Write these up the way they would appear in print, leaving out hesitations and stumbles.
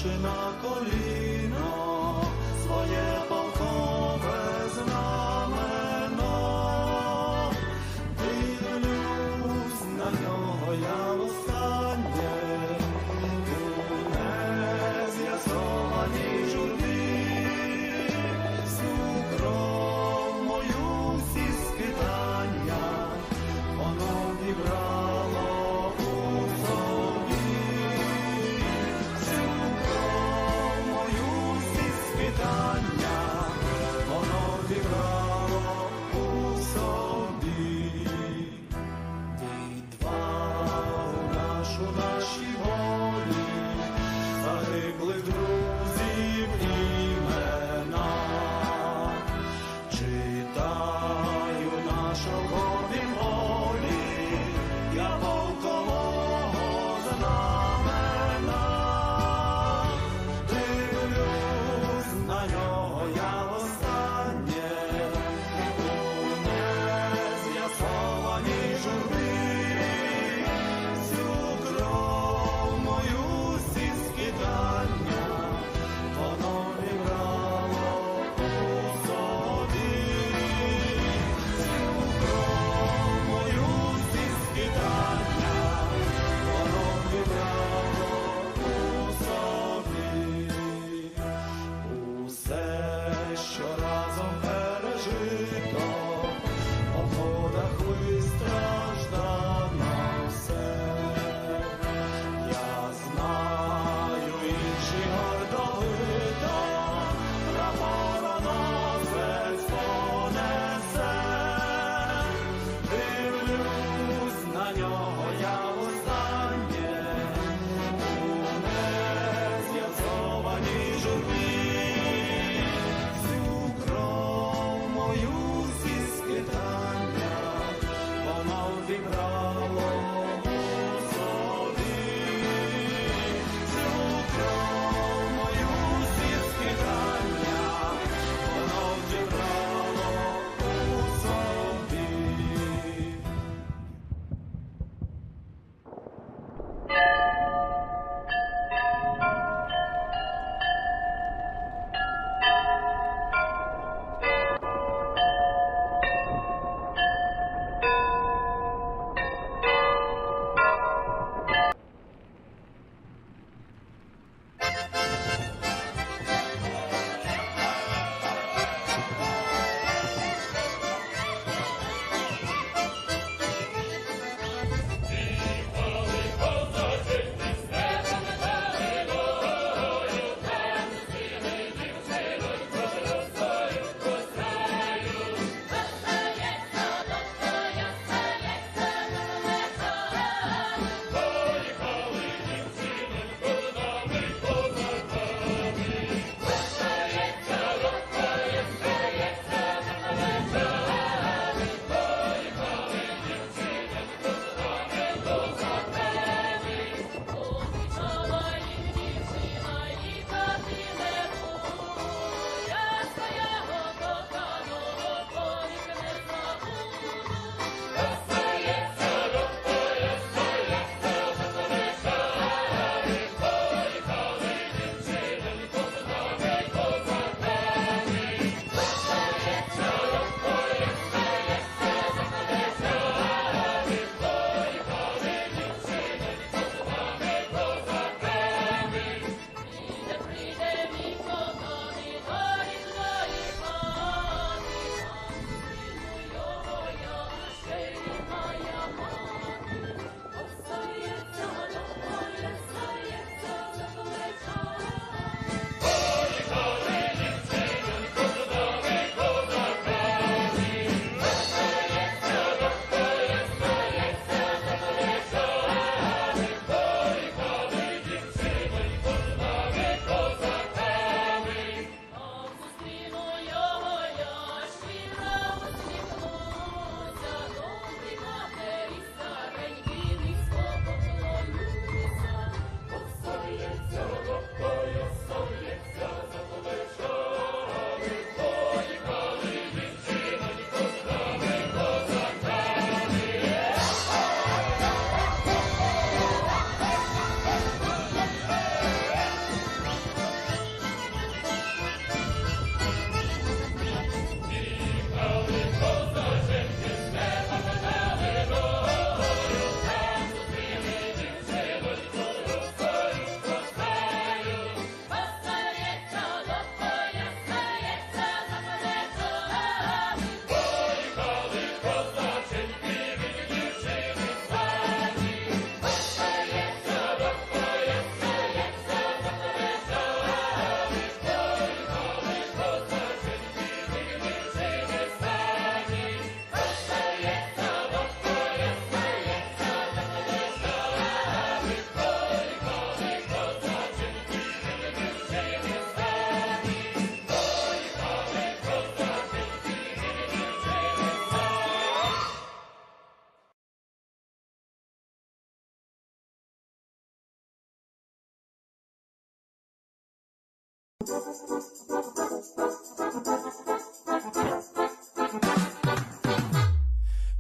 ставши на коліно, своє полкове знамено, дивлюсь на нього я востаннє, у нез'ясованій журбі, всю кров мою, всі скитання, воно вібрало у собі. Всю кров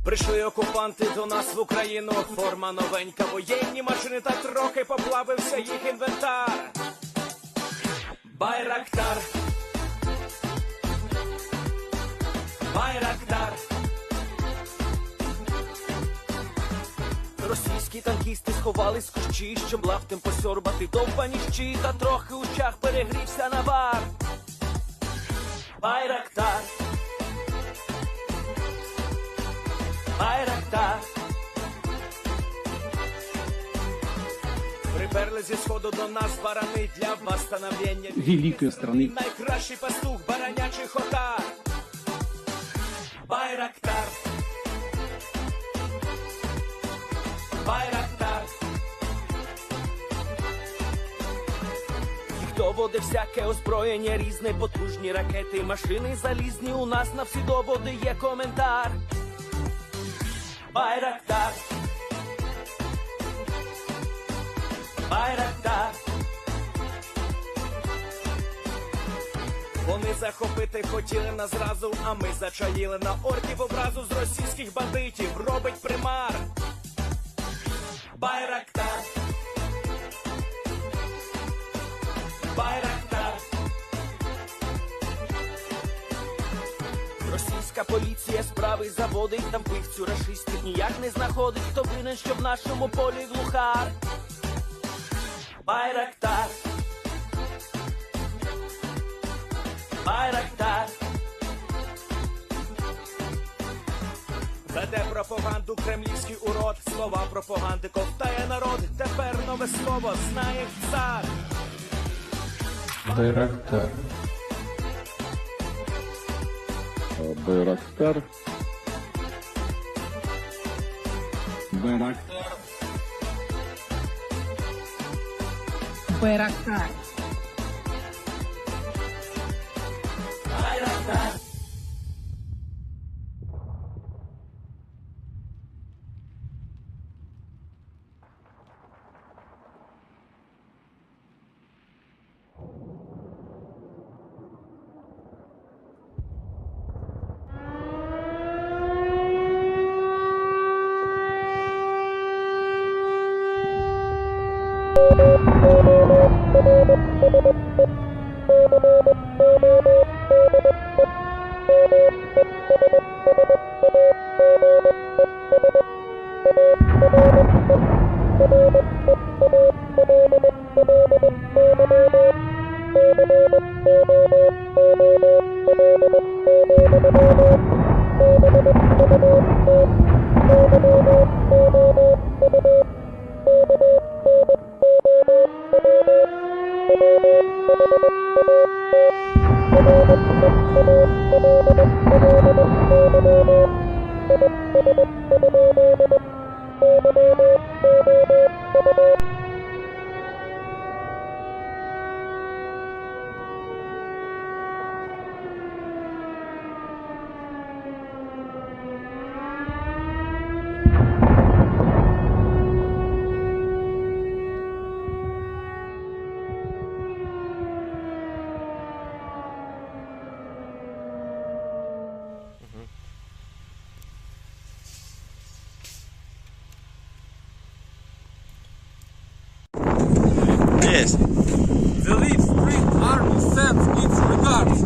Прийшли окупанти до нас в Україну, форма новенька, воєнні машини, та трохи поплавився їх інвентар. Байрактар, Байрактар. Російські танкісти сховались з кущі, щоб лаптем посьорбати довбані щі, та трохи у чах перегрівся навар. Байрактар, Байрактар. Приперли зі сходу до нас барани для восстановлення великої страни. Найкращий пастух баранячих отар. Байрактар, Байрактар. Хто воде всяке озброєння різне, потужні ракети, машини залізні, у нас на всі доводи є коментар. Байрактар, Байрактар. Вони захопити хотіли нас зразу, а ми зачаїли на орків образу з російських бандитів, робить примар. Байрактар, Байрактар. Російська поліція справи заводить, там вбивцю рашистів ніяк не знаходить, хто винен, що в нашому полі глухар. Байрактар, Байрактар. Веде пропаганду кремлівський урод, слова пропаганди ковтає народ, тепер нове слово знає цар. Байрактар. Байрактар. Байрактар. Байрактар. Байрактар. Yes. The Leaf Spring Army sends its regards.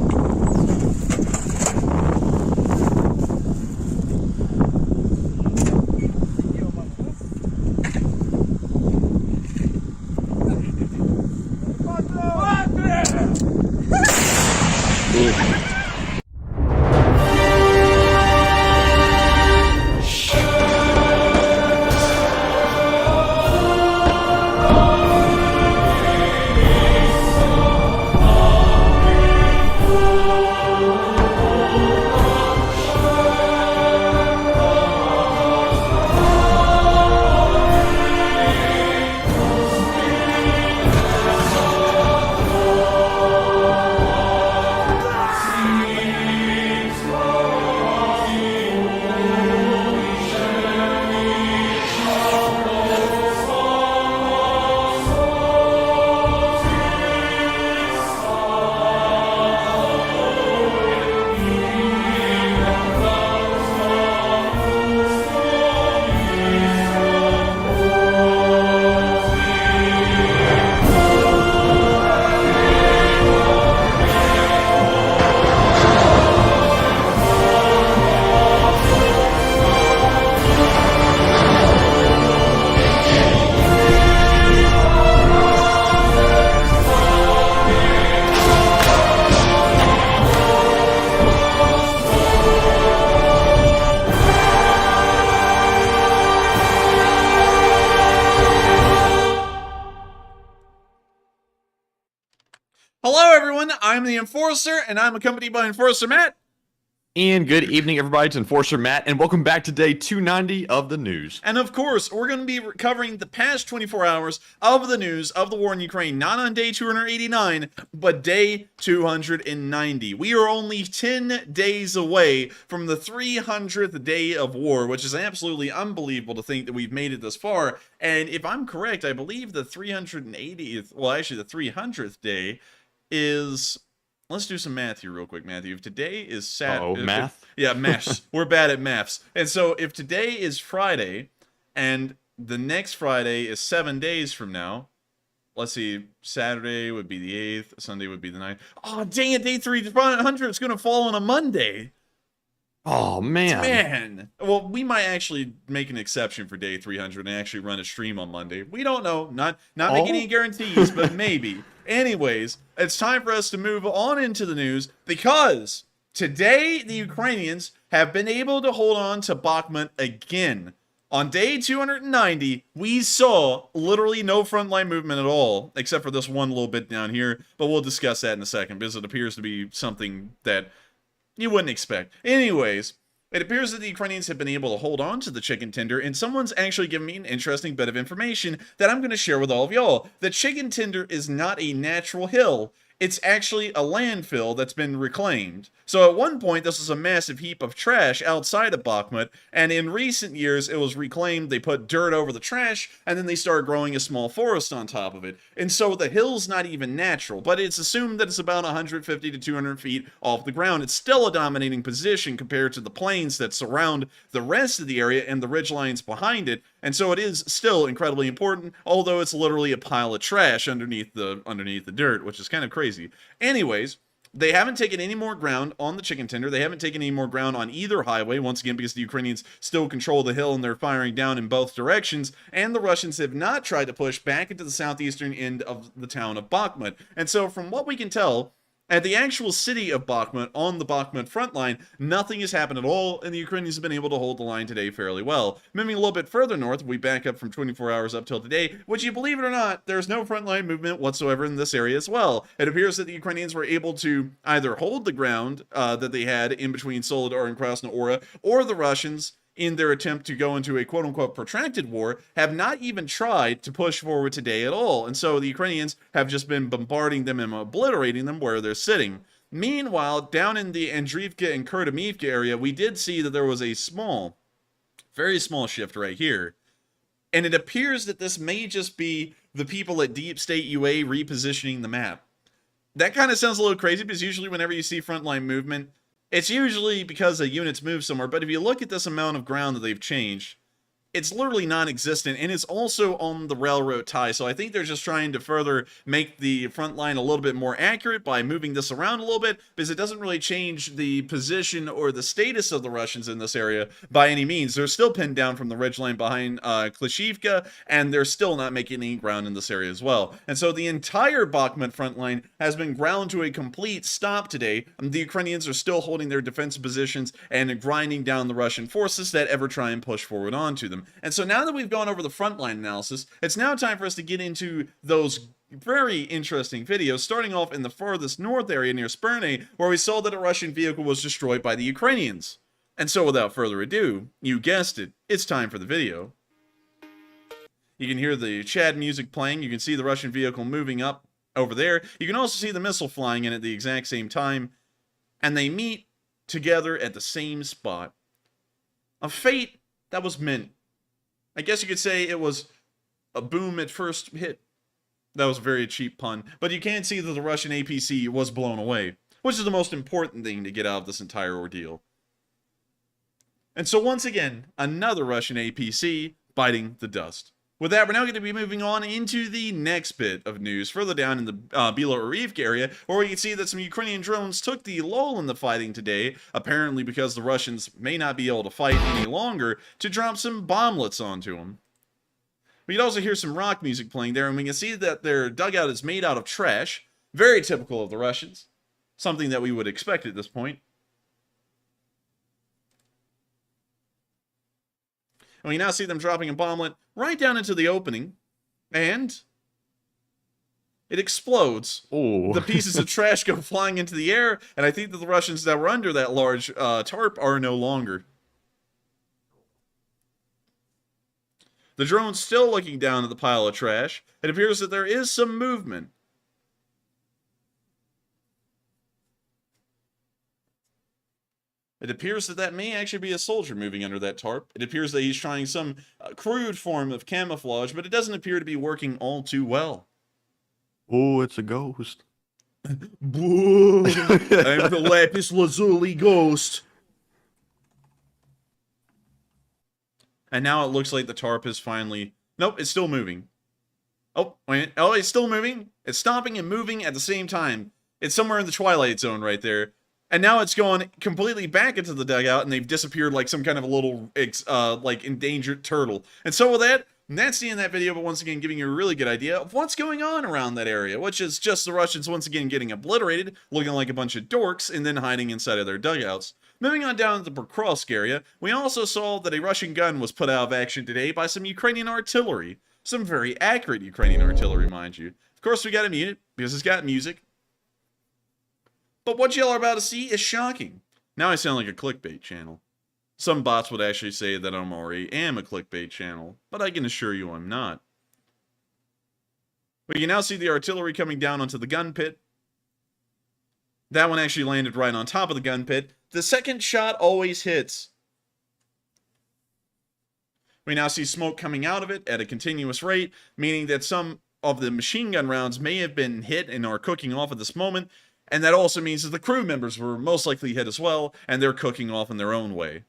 everyone. I'm the Enforcer, and I'm accompanied by Enforcer Matt. And good evening, everybody. It's Enforcer Matt, and welcome back to day 290 of the news. And of course, we're going to be covering the past 24 hours of the news of the war in Ukraine, not on day 289, but day 290. We are only 10 days away from the 300th day of war, which is absolutely unbelievable to think that we've made it this far. And if I'm correct, I believe the 380th, well, actually the 300th day is... Let's do some math here real quick, Matthew. If today is Saturday... Math? Yeah, maths. We're bad at maths. And so if today is Friday, and the next Friday is 7 days from now, let's see, Saturday would be the 8th, Sunday would be the 9th. Oh, dang it, day 300 is going to fall on a Monday. Oh, man. Man. Well, we might actually make an exception for day 300 and actually run a stream on Monday. We don't know. Not making any guarantees, but maybe. Anyways, it's time for us to move on into the news because today the Ukrainians have been able to hold on to Bakhmut again. On day 290, we saw literally no frontline movement at all, except for this one little bit down here, but we'll discuss that in a second because it appears to be something that you wouldn't expect. Anyways, it appears that the Ukrainians have been able to hold on to the chicken tender, and someone's actually given me an interesting bit of information that I'm going to share with all of y'all. The chicken tender is not a natural hill. It's actually a landfill that's been reclaimed. So at one point, this was a massive heap of trash outside of Bakhmut, and in recent years, it was reclaimed. They put dirt over the trash, and then they started growing a small forest on top of it. And so the hill's not even natural, but it's assumed that it's about 150 to 200 feet off the ground. It's still a dominating position compared to the plains that surround the rest of the area and the ridgelines behind it, and so it is still incredibly important, although it's literally a pile of trash underneath the dirt, which is kind of crazy. Anyways, they haven't taken any more ground on the chicken tender. They haven't taken any more ground on either highway, once again, because the Ukrainians still control the hill and they're firing down in both directions, and the Russians have not tried to push back into the southeastern end of the town of Bakhmut. And so from what we can tell, at the actual city of Bakhmut, on the Bakhmut front line, nothing has happened at all, and the Ukrainians have been able to hold the line today fairly well. Moving a little bit further north, we back up from 24 hours up till today, which, you believe it or not, there's no frontline movement whatsoever in this area as well. It appears that the Ukrainians were able to either hold the ground that they had in between Soledar and Krasnoora, or the Russians, in their attempt to go into a quote-unquote protracted war, have not even tried to push forward today at all. And so the Ukrainians have just been bombarding them and obliterating them where they're sitting. Meanwhile, down in the Andriivka and Kurtamivka area, we did see that there was a small, very small shift right here. And it appears that this may just be the people at Deep State UA repositioning the map. That kind of sounds a little crazy because usually whenever you see frontline movement, it's usually because the units move somewhere, but if you look at this amount of ground that they've changed, it's literally non-existent, and it's also on the railroad tie, so I think they're just trying to further make the front line a little bit more accurate by moving this around a little bit, because it doesn't really change the position or the status of the Russians in this area by any means. They're still pinned down from the ridgeline behind Klishivka, and they're still not making any ground in this area as well. And so the entire Bakhmut front line has been ground to a complete stop today. The Ukrainians are still holding their defensive positions and grinding down the Russian forces that ever try and push forward onto them. And so now that we've gone over the frontline analysis, it's now time for us to get into those very interesting videos, starting off in the farthest north area near Sperne, where we saw that a Russian vehicle was destroyed by the Ukrainians. And so without further ado, you guessed it, it's time for the video. You can hear the Chad music playing, you can see the Russian vehicle moving up over there, you can also see the missile flying in at the exact same time, and they meet together at the same spot. A fate that was meant. I guess you could say it was a boom at first hit. That was a very cheap pun. But you can see that the Russian APC was blown away, which is the most important thing to get out of this entire ordeal. And so once again, another Russian APC biting the dust. With that, we're now going to be moving on into the next bit of news, further down in the Belorivka area, where we can see that some Ukrainian drones took the lull in the fighting today, apparently because the Russians may not be able to fight any longer, to drop some bomblets onto them. We can also hear some rock music playing there, and we can see that their dugout is made out of trash, very typical of the Russians, something that we would expect at this point. And we now see them dropping a bomblet right down into the opening. And it explodes. Oh. The pieces of trash go flying into the air, and I think that the Russians that were under that large tarp are no longer. The drone's still looking down at the pile of trash. It appears that there is some movement. It appears that that may actually be a soldier moving under that tarp. It appears that he's trying some crude form of camouflage, but it doesn't appear to be working all too well. Oh, it's a ghost. Boo! I'm the lapis lazuli ghost. And now it looks like the tarp is finally... Nope, it's still moving. Oh, wait a minute. Oh, it's still moving. It's stopping and moving at the same time. It's somewhere in the twilight zone right there. And now it's gone completely back into the dugout, and they've disappeared like some kind of a little, like, endangered turtle. And so with that, that's the end of that video, but once again, giving you a really good idea of what's going on around that area, which is just the Russians once again getting obliterated, looking like a bunch of dorks, and then hiding inside of their dugouts. Moving on down to the Pokrovsk area, we also saw that a Russian gun was put out of action today by some Ukrainian artillery. Some very accurate Ukrainian artillery, mind you. Of course, we got to mute it, because it's got music. But what y'all are about to see is shocking. Now I sound like a clickbait channel. Some bots would actually say that I'm already am a clickbait channel, but I can assure you I'm not. We can now see the artillery coming down onto the gun pit. That one actually landed right on top of the gun pit. The second shot always hits. We now see smoke coming out of it at a continuous rate, meaning that some of the machine gun rounds may have been hit and are cooking off at this moment. And that also means that the crew members were most likely hit as well, and they're cooking off in their own way.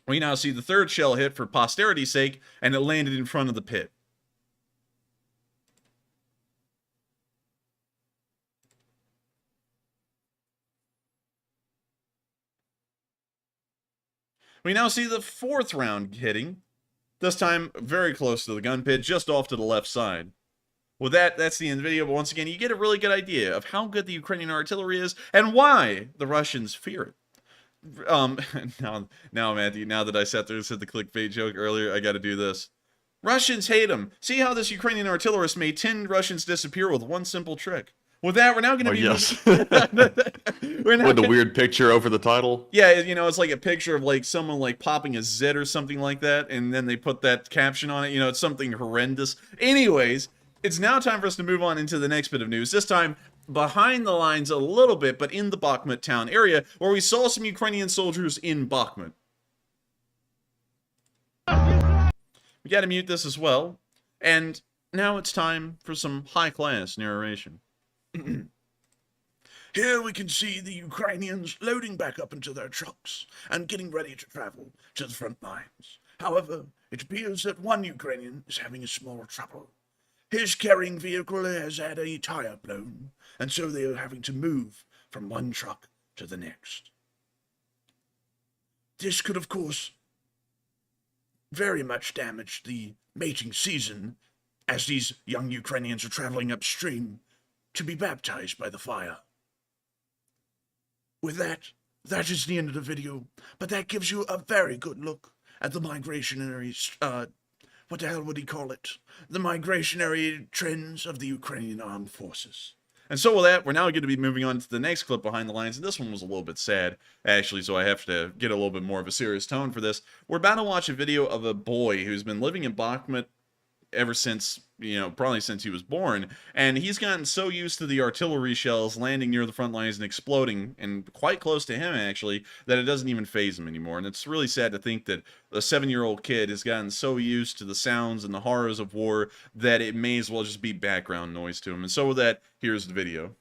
We now see the third shell hit for posterity's sake, and it landed in front of the pit. We now see the fourth round hitting, this time very close to the gun pit, just off to the left side. With that, that's the end of the video, but once again, you get a really good idea of how good the Ukrainian artillery is and why the Russians fear it. Now, Matthew, now that I sat there and said the clickbait joke earlier, I gotta do this. Russians hate them. See how this Ukrainian artillerist made 10 Russians disappear with one simple trick. With that, we're now gonna be... Yes. With the weird picture over the title. Yeah, you know, it's like a picture of like someone like popping a zit or something like that, and then they put that caption on it. You know, it's something horrendous. Anyways, it's now time for us to move on into the next bit of news. This time, behind the lines a little bit, but in the Bakhmut town area, where we saw some Ukrainian soldiers in Bakhmut. We gotta mute this as well. And now it's time for some high-class narration. Here we can see the Ukrainians loading back up into their trucks and getting ready to travel to the front lines. However, it appears that one Ukrainian is having a small trouble. His carrying vehicle has had a tire blown, and so they are having to move from one truck to the next. This could, of course, very much damage the mating season, as these young Ukrainians are traveling upstream to be baptized by the fire. With that, that is the end of the video, but that gives you a very good look at the migrationary, what the hell would he call it? The migrationary trends of the Ukrainian armed forces. And so with that, we're now going to be moving on to the next clip behind the lines, and this one was a little bit sad, actually, so I have to get a little bit more of a serious tone for this. We're about to watch a video of a boy who's been living in Bakhmut ever since, you know, probably since he was born, and he's gotten so used to the artillery shells landing near the front lines and exploding, and quite close to him, actually, that it doesn't even faze him anymore. And it's really sad to think that a 7-year-old kid has gotten so used to the sounds and the horrors of war that it may as well just be background noise to him. And so with that, here's the video.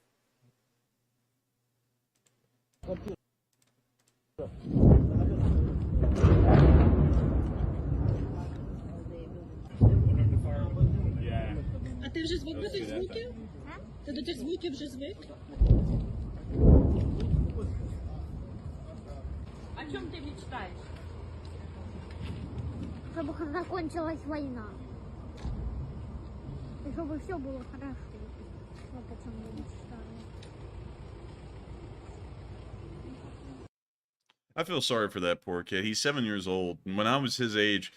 А ти вже звик до тих звуків? Ти до тих звуків вже звик? О чому ти мечтаєш? Чтобы закончилась война. И чтобы все было хорошо. Вот о чем я мечтаю. I feel sorry for that poor kid. He's 7 years old, and when I was his age,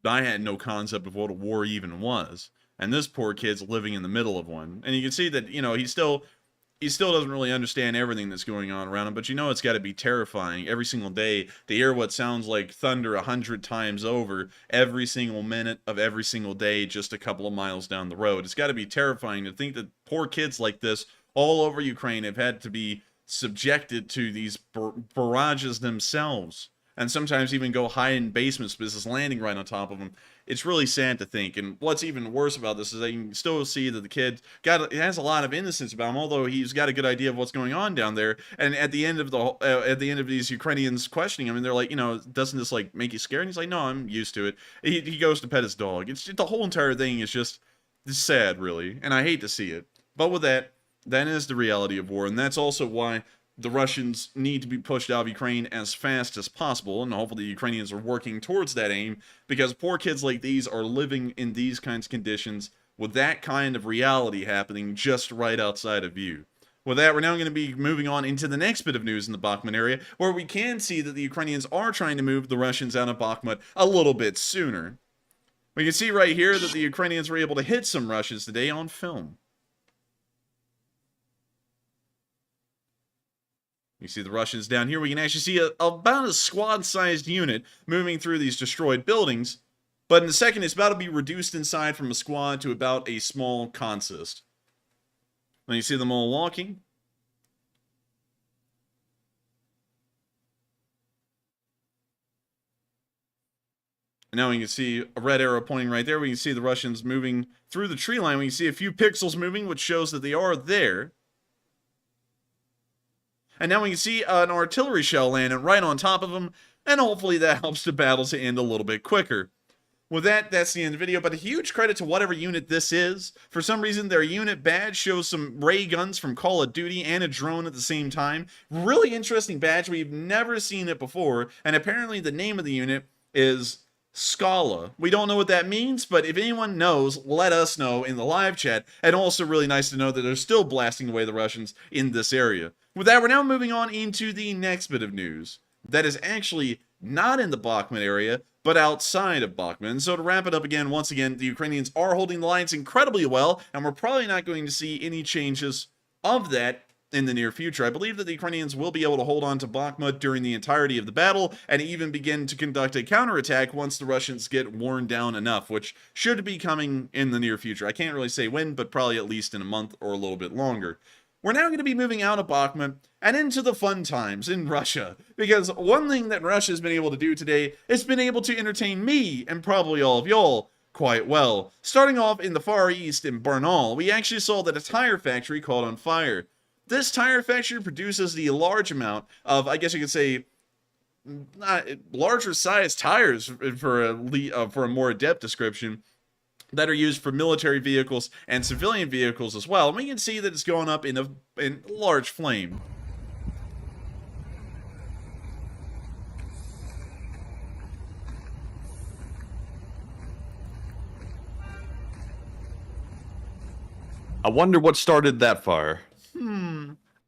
I had no concept of what a war even was. And this poor kid's living in the middle of one. And you can see that, you know, he still doesn't really understand everything that's going on around him, but you know it's got to be terrifying every single day to hear what sounds like thunder 100 times over every single minute of every single day just a couple of miles down the road. It's got to be terrifying to think that poor kids like this all over Ukraine have had to be subjected to these barrages themselves, and sometimes even go hide in basements because it's landing right on top of them. It's really sad to think. And what's even worse about this is that you can still see that the kid has a lot of innocence about him, although he's got a good idea of what's going on down there. And at the end of these Ukrainians questioning him, and they're like, you know, doesn't this like make you scared? And he's like, no, I'm used to it. He goes to pet his dog. It's the whole entire thing is just sad, really, and I hate to see it. But with that is the reality of war, and that's also why the Russians need to be pushed out of Ukraine as fast as possible, and hopefully the Ukrainians are working towards that aim, because poor kids like these are living in these kinds of conditions with that kind of reality happening just right outside of view. With that, we're now going to be moving on into the next bit of news in the Bakhmut area, where we can see that the Ukrainians are trying to move the Russians out of Bakhmut a little bit sooner. We can see right here that the Ukrainians were able to hit some Russians today on film. You see the Russians down here. We can actually see about a squad-sized unit moving through these destroyed buildings. But in a second, it's about to be reduced inside from a squad to about a small consist. And you see them all walking. And now we can see a red arrow pointing right there. We can see the Russians moving through the tree line. We can see a few pixels moving, which shows that they are there. And now we can see an artillery shell landing right on top of them, and hopefully that helps the battle to end a little bit quicker. With that, that's the end of the video, but a huge credit to whatever unit this is. For some reason, their unit badge shows some ray guns from Call of Duty and a drone at the same time. Really interesting badge. We've never seen it before, and apparently the name of the unit is Scala. We don't know what that means, but if anyone knows, let us know in the live chat. And also really nice to know that they're still blasting away the Russians in this area. With that, we're now moving on into the next bit of news that is actually not in the Bakhmut area, but outside of Bakhmut. And so to wrap it up again, once again, the Ukrainians are holding the lines incredibly well, and we're probably not going to see any changes of that in the near future. I believe that the Ukrainians will be able to hold on to Bakhmut during the entirety of the battle, and even begin to conduct a counterattack once the Russians get worn down enough, which should be coming in the near future. I can't really say when, but probably at least in a month or a little bit longer. We're now going to be moving out of Bakhmut and into the fun times in Russia, because one thing that Russia has been able to do today is been able to entertain me, and probably all of y'all, quite well. Starting off in the Far East in Bernal, we actually saw that a tire factory caught on fire. This tire factory produces the large amount of, I guess you could say, larger size tires for a more adept description, that are used for military vehicles and civilian vehicles as well. And we can see that it's going up in a large flame. I wonder what started that fire.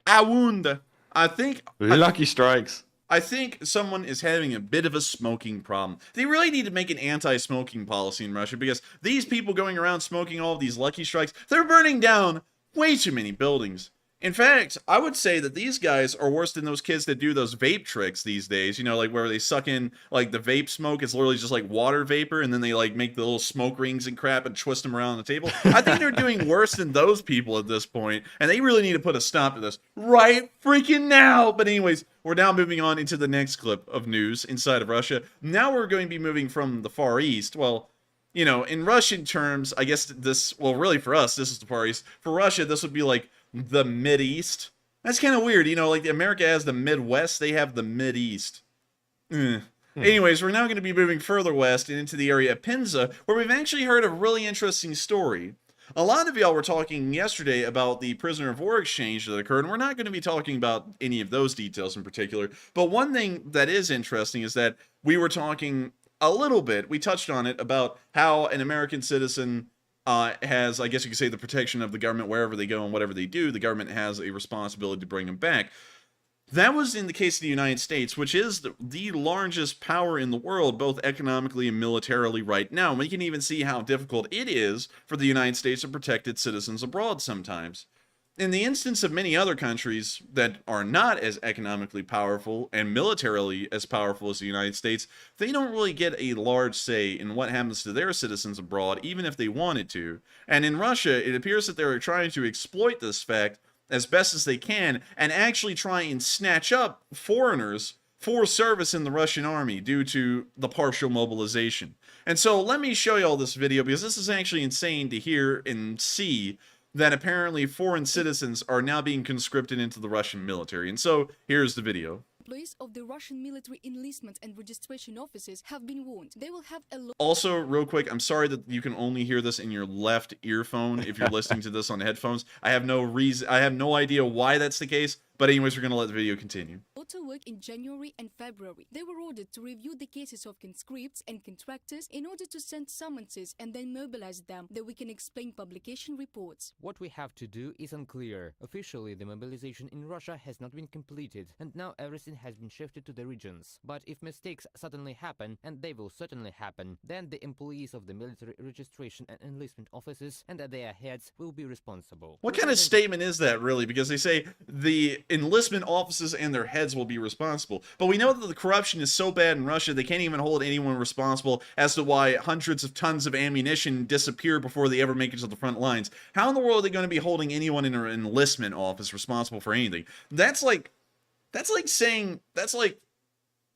I wonder. I think Lucky strikes. I think someone is having a bit of a smoking problem. They really need to make an anti-smoking policy in Russia, because these people going around smoking all of these lucky strikes, they're burning down way too many buildings. In fact, I would say that these guys are worse than those kids that do those vape tricks these days, you know, like where they suck in like the vape smoke. It's literally just like water vapor, and then they like make the little smoke rings and crap and twist them around the table. I think they're doing worse than those people at this point, and they really need to put a stop to this right freaking now. But anyways, we're now moving on into the next clip of news inside of Russia. Now we're going to be moving from the Far East. Well, you know, in Russian terms, I guess this, well, really for us, this is the Far East. For Russia, this would be like the Mideast. That's kind of weird, you know, like America has the Midwest, they have the Mideast. Anyways, we're now going to be moving further west and into the area of Penza, where we've actually heard a really interesting story. A lot of y'all were talking yesterday about the prisoner of war exchange that occurred, and we're not going to be talking about any of those details in particular. But one thing that is interesting is that we were talking a little bit, we touched on it, about how an American citizen has, I guess you could say, the protection of the government wherever they go and whatever they do. The government has a responsibility to bring them back. That was in the case of the United States, which is the largest power in the world, both economically and militarily right now. We can even see how difficult it is for the United States to protect its citizens abroad sometimes. In the instance of many other countries that are not as economically powerful and militarily as powerful as the United States, they don't really get a large say in what happens to their citizens abroad, even if they wanted to. And in Russia, it appears that they're trying to exploit this fact as best as they can and actually try and snatch up foreigners for service in the Russian army due to the partial mobilization. And so let me show you all this video, because this is actually insane to hear and see that apparently foreign citizens are now being conscripted into the Russian military. And so here's the video. Employees of the Russian military enlistment and registration offices have been warned. They will have a Also, real quick, I'm sorry that you can only hear this in your left earphone if you're listening to this on headphones. I have no idea why that's the case, but anyways, we're going to let the video continue. to work in January and February. They were ordered to review the cases of conscripts and contractors in order to send summonses and then mobilize them, that we can explain publication reports. What we have to do is unclear. Officially, the mobilization in Russia has not been completed, and now everything has been shifted to the regions. But if mistakes suddenly happen, and they will certainly happen, then the employees of the military registration and enlistment offices and their heads will be responsible. What kind of statement is that, really? Because they say the enlistment offices and their heads will be responsible. But we know that the corruption is so bad in Russia, they can't even hold anyone responsible as to why hundreds of tons of ammunition disappear before they ever make it to the front lines. How in the world are they going to be holding anyone in an enlistment office responsible for anything? That's like saying,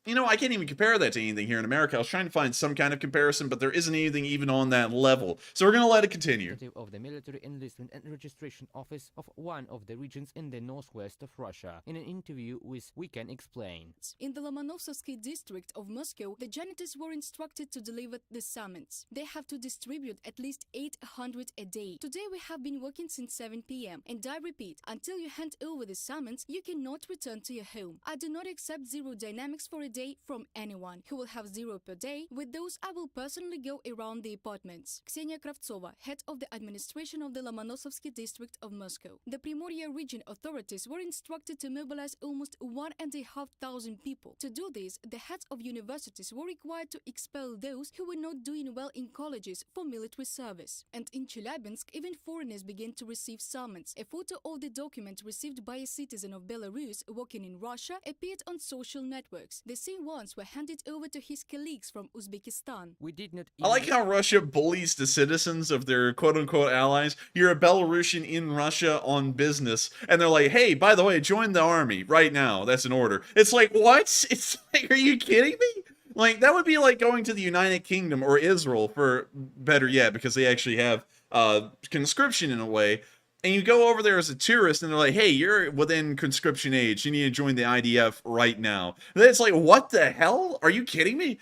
you know, I can't even compare that to anything here in America. I was trying to find some kind of comparison, but there isn't anything even on that level. So we're going to let it continue. Of the military enlistment and registration office of one of the regions in the northwest of Russia. In an interview with We Can Explain. In the Lomonosovsky district of Moscow, the janitors were instructed to deliver the summons. They have to distribute at least 800 a day. Today we have been working since 7 p.m. And I repeat, until you hand over the summons, you cannot return to your home. I do not accept zero dynamics for a day from anyone. Who will have 0 per day. With those, I will personally go around the apartments. Ksenia Kravtsova, head of the administration of the Lomonosovsky district of Moscow. The Primorye region authorities were instructed to mobilize almost 1,500 people. To do this, the heads of universities were required to expel those who were not doing well in colleges for military service. And in Chelyabinsk, even foreigners began to receive summons. A photo of the document received by a citizen of Belarus working in Russia appeared on social networks. The same ones were handed over to his colleagues from Uzbekistan. We did not. I like how Russia bullies the citizens of their quote-unquote allies. You're a Belarusian in Russia on business, and they're like, hey, by the way, join the army right now. That's an order. It's like, what? It's like, are you kidding me? Like, that would be like going to the United Kingdom or Israel, for better yet, because they actually have conscription in a way. And you go over there as a tourist, and they're like, hey, you're within conscription age. You need to join the IDF right now. And it's like, what the hell? Are you kidding me?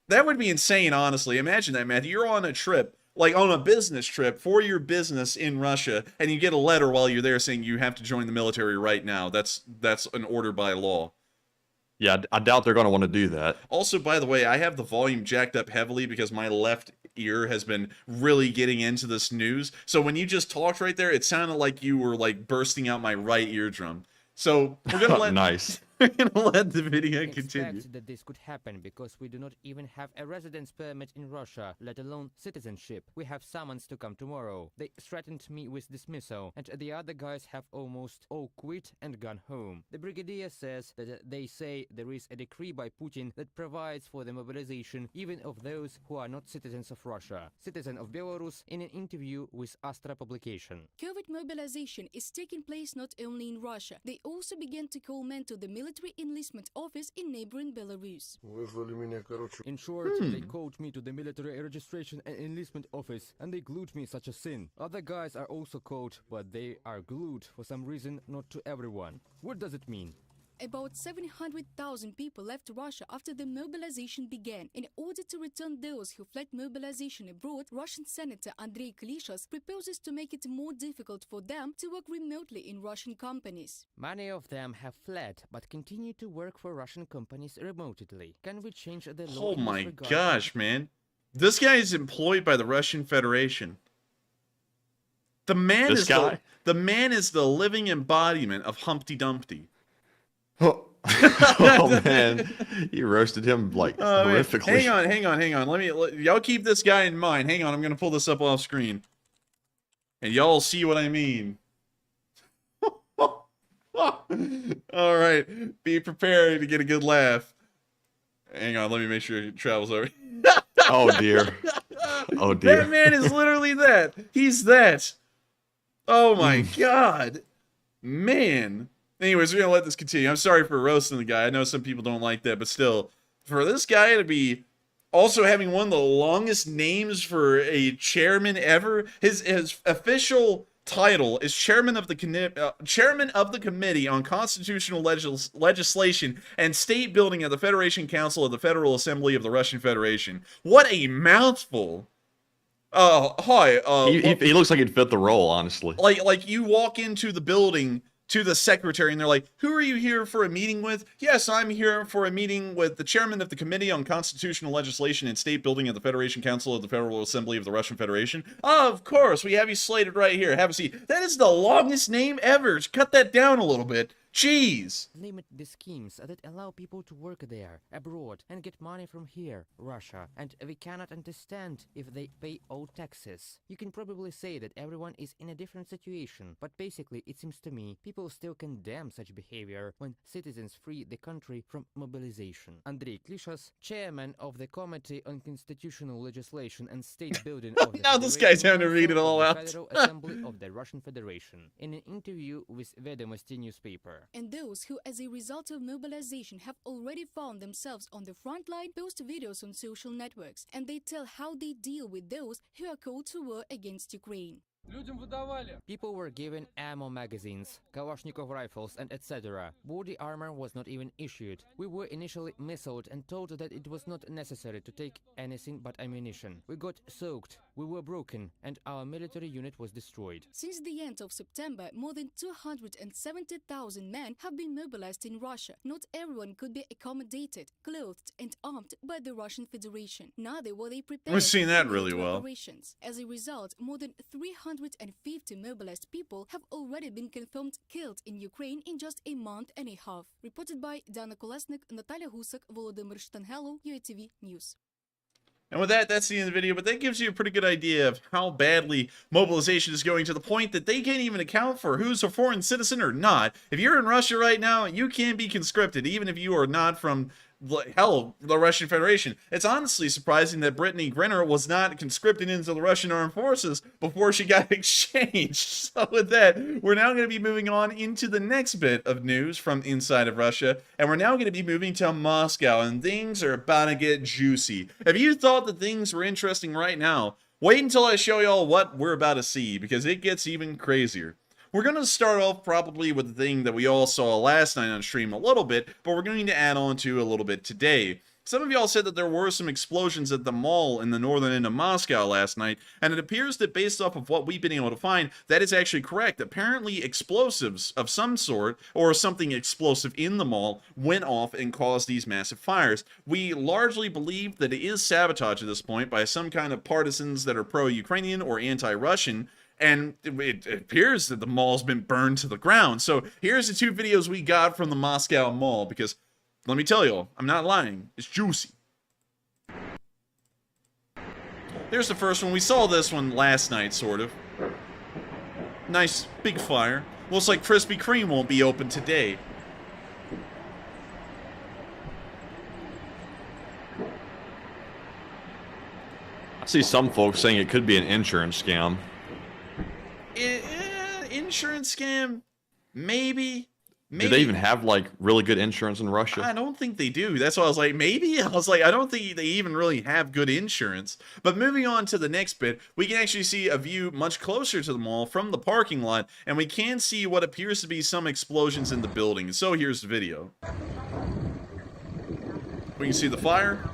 That would be insane, honestly. Imagine that, Matthew. You're on a trip, like on a business trip for your business in Russia, and you get a letter while you're there saying you have to join the military right now. That's an order by law. Yeah, I doubt they're going to want to do that. Also, by the way, I have the volume jacked up heavily because my left ear has been really getting into this news. So when you just talked right there, it sounded like you were like bursting out my right eardrum. So we're gonna let nice. We're gonna let the video continue. Expect that this could happen because we do not even have a residence permit in Russia, let alone citizenship. We have summons to come tomorrow. They threatened me with dismissal, and the other guys have almost all quit and gone home. The brigadier says that they say there is a decree by Putin that provides for the mobilization even of those who are not citizens of Russia. Citizen of Belarus in an interview with Astra publication. COVID mobilization is taking place not only in Russia. They also began to call men to the military enlistment office in neighboring Belarus. In short, they called me to the military registration and enlistment office, and they glued me such a sin. Other guys are also called, but they are glued for some reason, not to everyone. What does it mean? About 700,000 people left Russia after the mobilization began. In order to return those who fled mobilization abroad, Russian Senator Andrei Klishas proposes to make it more difficult for them to work remotely in Russian companies. Many of them have fled, but continue to work for Russian companies remotely. Can we change the law? Oh my gosh, man. This guy is employed by the Russian Federation. The man is the living embodiment of Humpty Dumpty. Oh man, you roasted him like horrifically. Hang on. Y'all keep this guy in mind. Hang on, I'm gonna pull this up off screen, and y'all see what I mean. All right, be prepared to get a good laugh. Hang on, let me make sure it travels over. Oh dear. Oh dear. That man is literally that. He's that. Oh my god, man. Anyways, we're gonna let this continue. I'm sorry for roasting the guy. I know some people don't like that, but still, for this guy to be also having one of the longest names for a chairman ever, his official title is chairman of the Committee on Constitutional Legislation and State Building at the Federation Council of the Federal Assembly of the Russian Federation. What a mouthful! Hi. He looks like he'd fit the role, honestly. Like you walk into the building to the secretary and they're like, "Who are you here for a meeting with?" "Yes, I'm here for a meeting with the chairman of the Committee on Constitutional Legislation and State Building at the Federation Council of the Federal Assembly of the Russian Federation." "Of course, we have you slated right here. Have a seat." That is the longest name ever. Cut that down a little bit. Jeez. Limit the schemes that allow people to work there, abroad, and get money from here, Russia, and we cannot understand if they pay all taxes. You can probably say that everyone is in a different situation, but basically it seems to me people still condemn such behavior when citizens free the country from mobilization. Andrei Klishas, chairman of the Committee on Constitutional Legislation and State Building of the Now this guy's having to read it all out. Federal Assembly of the Russian Federation, in an interview with Vedomosti newspaper. And those who, as a result of mobilization, have already found themselves on the front line post videos on social networks, and they tell how they deal with those who are called to war against Ukraine. People were given ammo magazines, Kalashnikov rifles, and etc. Body armor was not even issued. We were initially missiled and told that it was not necessary to take anything but ammunition. We got soaked, we were broken, and our military unit was destroyed. Since the end of September, more than 270,000 men have been mobilized in Russia. Not everyone could be accommodated, clothed, and armed by the Russian Federation. Neither were they prepared. We've seen that for really NATO well. operations. As a result, more than 350 mobilized people have already been confirmed killed in Ukraine in just a month and a half. Reported by Dana Kolesnik, Natalia Husak, Volodymyr Штангелов, UATV News. And with that, that's the end of the video, but that gives you a pretty good idea of how badly mobilization is going, to the point that they can't even account for who's a foreign citizen or not. If you're in Russia right now, you can be conscripted, even if you are not from, hell, the Russian Federation. It's honestly surprising that Brittany Griner was not conscripted into the Russian armed forces before she got exchanged. So with that, we're now going to be moving on into the next bit of news from inside of Russia, and we're now going to be moving to Moscow, and things are about to get juicy. If you thought that things were interesting right now, wait until I show y'all what we're about to see, because it gets even crazier. We're going to start off probably with the thing that we all saw last night on stream a little bit, but we're going to add on to a little bit today. Some of y'all said that there were some explosions at the mall in the northern end of Moscow last night, and it appears that based off of what we've been able to find, that is actually correct. Apparently explosives of some sort, or something explosive in the mall, went off and caused these massive fires. We largely believe that it is sabotage at this point by some kind of partisans that are pro-Ukrainian or anti-Russian, and it appears that the mall's been burned to the ground. So here's the two videos we got from the Moscow mall, because let me tell you, I'm not lying, it's juicy. There's the first one. We saw this one last night, sort of. Nice big fire. Looks like Krispy Kreme won't be open today. I see some folks saying it could be an insurance scam. Insurance scam? Maybe. Do they even have, like, really good insurance in Russia? I don't think they do. That's why I was like, maybe? I was like, I don't think they even really have good insurance. But moving on to the next bit, we can actually see a view much closer to the mall from the parking lot, and we can see what appears to be some explosions in the building. So here's the video. We can see the fire.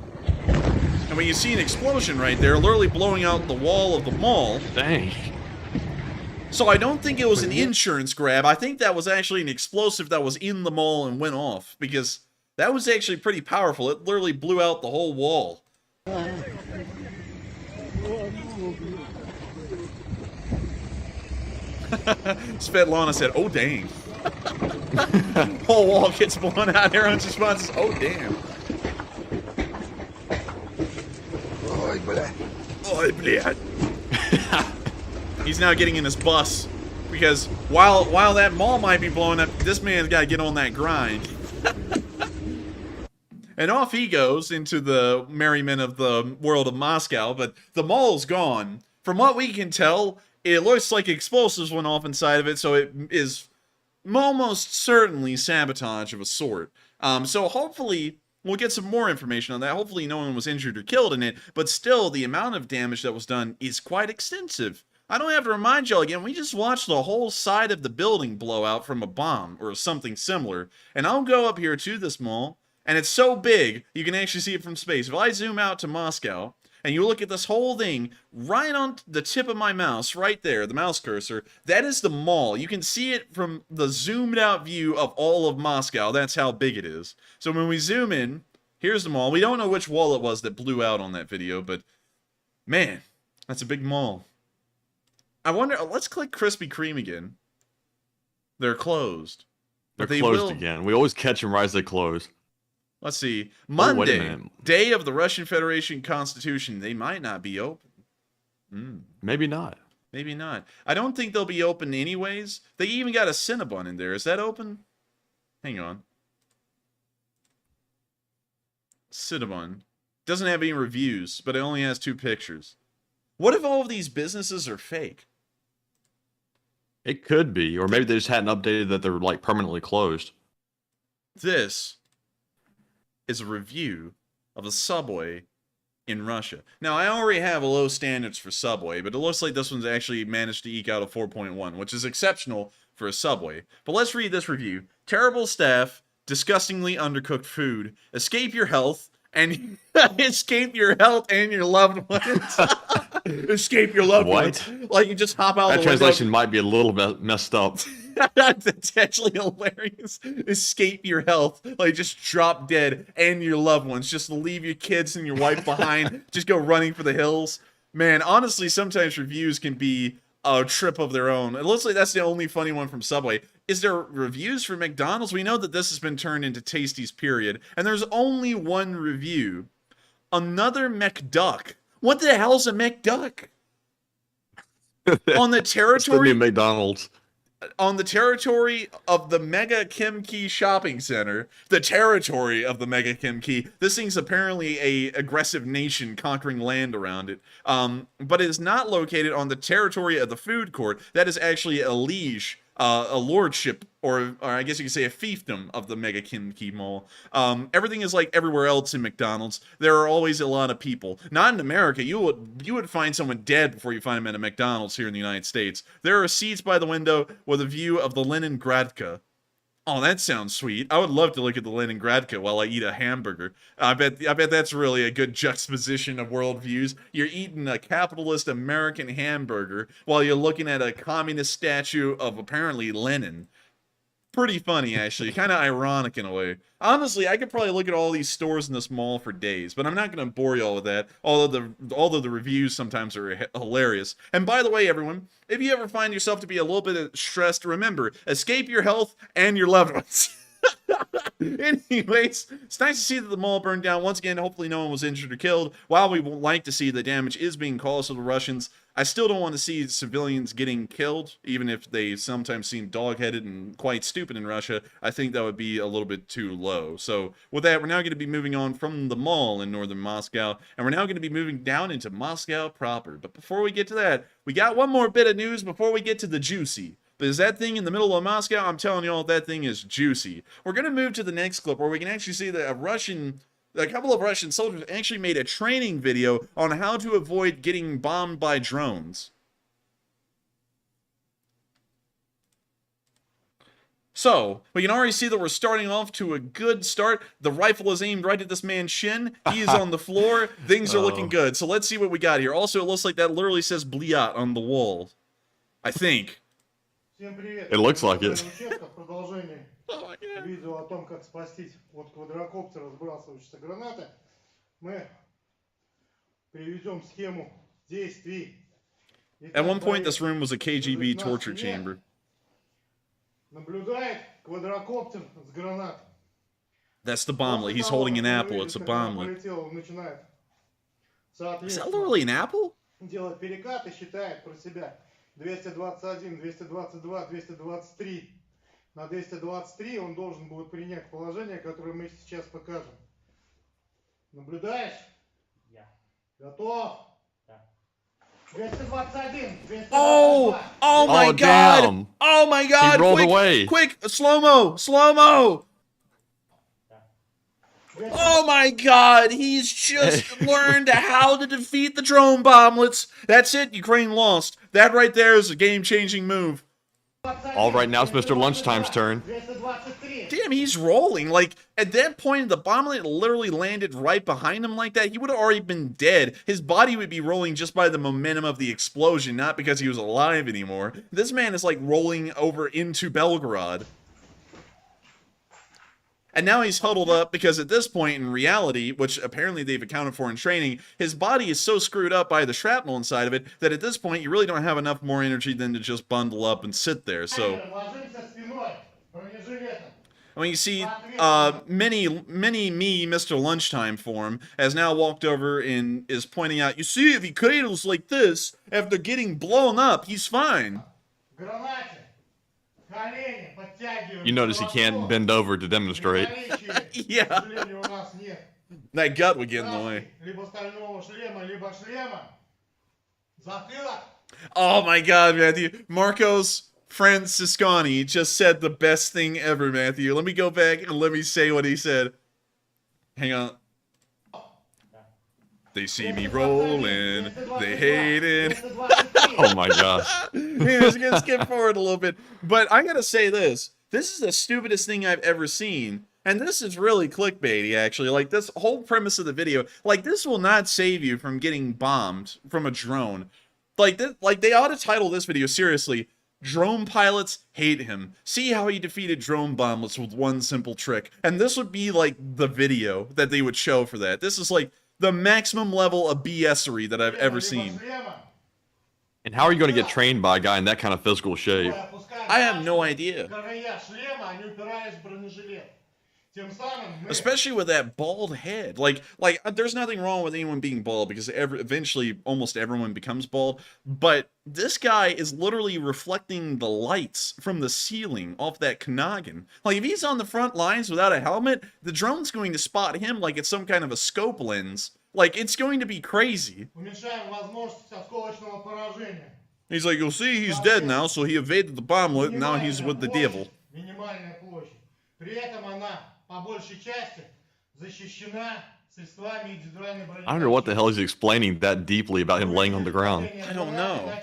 And we can see an explosion right there, literally blowing out the wall of the mall. Dang. So I don't think it was an insurance grab. I think that was actually an explosive that was in the mall and went off, because that was actually pretty powerful. It literally blew out the whole wall. Svetlana said, "Oh dang." Whole wall gets blown out. Everyone's response is, oh, damn. Oi, bleh. He's now getting in his bus. Because while that mall might be blowing up, this man's got to get on that grind. And off he goes into the merriment of the world of Moscow, but the mall's gone. From what we can tell, it looks like explosives went off inside of it, so it is almost certainly sabotage of a sort. So hopefully we'll get some more information on that. Hopefully no one was injured or killed in it, but still the amount of damage that was done is quite extensive. I don't have to remind y'all again, we just watched the whole side of the building blow out from a bomb or something similar. And I'll go up here to this mall, and it's so big, you can actually see it from space. If I zoom out to Moscow, and you look at this whole thing, right on the tip of my mouse, right there, the mouse cursor, that is the mall. You can see it from the zoomed out view of all of Moscow. That's how big it is. So when we zoom in, here's the mall. We don't know which wall it was that blew out on that video, but man, that's a big mall. I wonder, let's click Krispy Kreme again. They're closed. They're closed again. We always catch them right as they close. Let's see. Oh, wait a Monday, minute. day of the Russian Federation Constitution. They might not be open. Maybe not. Maybe not. I don't think they'll be open anyways. They even got a Cinnabon in there. Is that open? Hang on. Cinnabon. Doesn't have any reviews, but it only has 2 pictures. What if all of these businesses are fake? It could be, or maybe they just hadn't updated that they're like permanently closed. This is a review of the subway in Russia. Now, I already have low standards for Subway, but it looks like this one's actually managed to eke out a 4.1, which is exceptional for a Subway. But let's read this review. Terrible staff, disgustingly undercooked food, escape your health, and escape your health and your loved ones. Escape your loved ones. Like you just hop out That the translation window. might be a little bit messed up. That's actually hilarious. Escape your health. Like just drop dead and your loved ones. Just leave your kids and your wife behind. Just go running for the hills. Man, honestly, sometimes reviews can be a trip of their own. It looks like that's the only funny one from Subway. Is there reviews for McDonald's? We know that this has been turned into Tasty's period, and there's only one review. Another McDuck. What the hell's a McDuck? On the It's the territory new McDonald's. on the territory of the Mega Kimki Shopping Center, the territory of the Mega Kimki. This thing's apparently a aggressive nation conquering land around it. But it is not located on the territory of the food court. That is actually a liege, a lordship, or I guess you could say a fiefdom of the Mega Kimki Mall. Everything is like everywhere else in McDonald's. There are always a lot of people. Not in America. You would find someone dead before you find them at a McDonald's here in the United States. There are seats by the window with a view of the Leningradka. Oh, that sounds sweet. I would love to look at the Leningradka while I eat a hamburger. I bet that's really a good juxtaposition of worldviews. You're eating a capitalist American hamburger while you're looking at a communist statue of apparently Lenin. Pretty funny, actually. Kind of ironic in a way. Honestly, I could probably look at all these stores in this mall for days, but I'm not going to bore you all with that, although the reviews sometimes are hilarious. And by the way, everyone, if you ever find yourself to be a little bit stressed, remember, escape your health and your loved ones. Anyways, it's nice to see that the mall burned down. Once again, hopefully no one was injured or killed. While we would like to see the damage is being caused to the Russians, I still don't want to see civilians getting killed, even if they sometimes seem dog-headed and quite stupid in Russia. I think that would be a little bit too low. So with that, we're now going to be moving on from the mall in northern Moscow, and we're now going to be moving down into Moscow proper. But before we get to that, we got one more bit of news before we get to the juicy. Because that thing in the middle of Moscow, I'm telling you all, that thing is juicy. We're going to move to the next clip where we can actually see that a couple of Russian soldiers actually made a training video on how to avoid getting bombed by drones. So, we can already see that we're starting off to a good start. The rifle is aimed right at this man's shin. He is on the floor. Things are looking good. So let's see what we got here. Also, it looks like that literally says Bliat on the wall. I think. It looks like it. Видео о том, как спастись от квадрокоптера, сбрасывающейся гранаты. Мы приведем схему действий. At one point, this room was a KGB torture chamber. наблюдает квадрокоптер с гранатой. That's the bomblet. He's holding an apple. It's a bomblet. Is that literally an apple? Делает перекат и считает про себя. 221, 222, 223. На 223 он должен будет принять положение, которое мы сейчас покажем. Наблюдаешь? Да. Готов? Да. 221, 222. Oh my God! Damn. Oh my God! He rolled Quick, away. quick, slow-mo, slow-mo! Oh my God! He's just learned how to defeat the drone bomblets. That's it. Ukraine lost. That right there is a game-changing move. All right, now it's Mr. Lunchtime's turn. Damn, he's rolling. Like, at that point, the bomblet literally landed right behind him like that. He would have already been dead. His body would be rolling just by the momentum of the explosion, not because he was alive anymore. This man is like rolling over into Belgorod. And now he's huddled up because at this point in reality, which apparently they've accounted for in training, his body is so screwed up by the shrapnel inside of it that at this point you really don't have enough more energy than to just bundle up and sit there. So, I mean, you see, mini me, Mr. Lunchtime form, has now walked over and is pointing out, you see, if he cradles like this, after getting blown up, he's fine. You notice he can't bend over to demonstrate. Yeah. That gut would get in the way. Oh my God, Matthew. Marcos Franciscani just said the best thing ever, Matthew. Let me go back and let me say what he said. Hang on. They see me rolling, they hate it. Oh my gosh. Let's gonna skip forward a little bit. But I gotta say this. This is the stupidest thing I've ever seen. And this is really clickbaity, actually. Like, this whole premise of the video, like, this will not save you from getting bombed from a drone. Like, they ought to title this video, seriously, Drone Pilots Hate Him. See how he defeated drone bomblets with one simple trick. And this would be, like, the video that they would show for that. This is, like, the maximum level of BS-ery that I've ever seen. And how are you going to get trained by a guy in that kind of physical shape? I have no idea. Especially with that bald head. Like, there's nothing wrong with anyone being bald because eventually almost everyone becomes bald. But this guy is literally reflecting the lights from the ceiling off that noggin. Like, if he's on the front lines without a helmet, the drone's going to spot him like it's some kind of a scope lens. Like, it's going to be crazy. He's like, you'll see he's dead now, so he evaded the bomblet, and now he's with the devil. I don't know what the hell he's explaining that deeply about him laying on the ground. I don't know.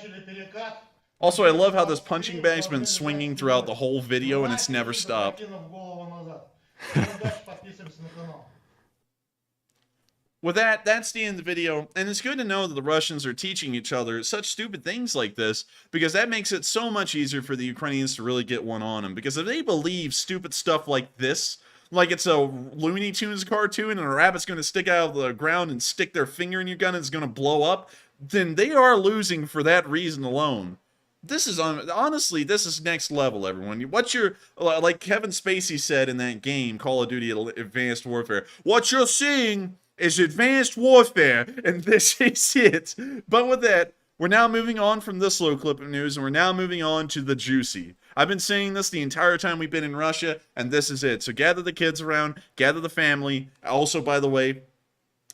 Also, I love how this punching bag's been swinging throughout the whole video, and it's never stopped. With that, that's the end of the video, and it's good to know that the Russians are teaching each other such stupid things like this, because that makes it so much easier for the Ukrainians to really get one on them, because if they believe stupid stuff like this, like it's a Looney Tunes cartoon and a rabbit's going to stick out of the ground and stick their finger in your gun and it's going to blow up, then they are losing for that reason alone. This is, honestly, this is next level, everyone. What's your, like Kevin Spacey said in that game, Call of Duty Advanced Warfare, what you're seeing is advanced warfare, and this is it. But with that, we're now moving on from this little clip of news, and we're now moving on to the juicy. I've been saying this the entire time we've been in Russia, and this is it. So gather the kids around, gather the family. Also, by the way,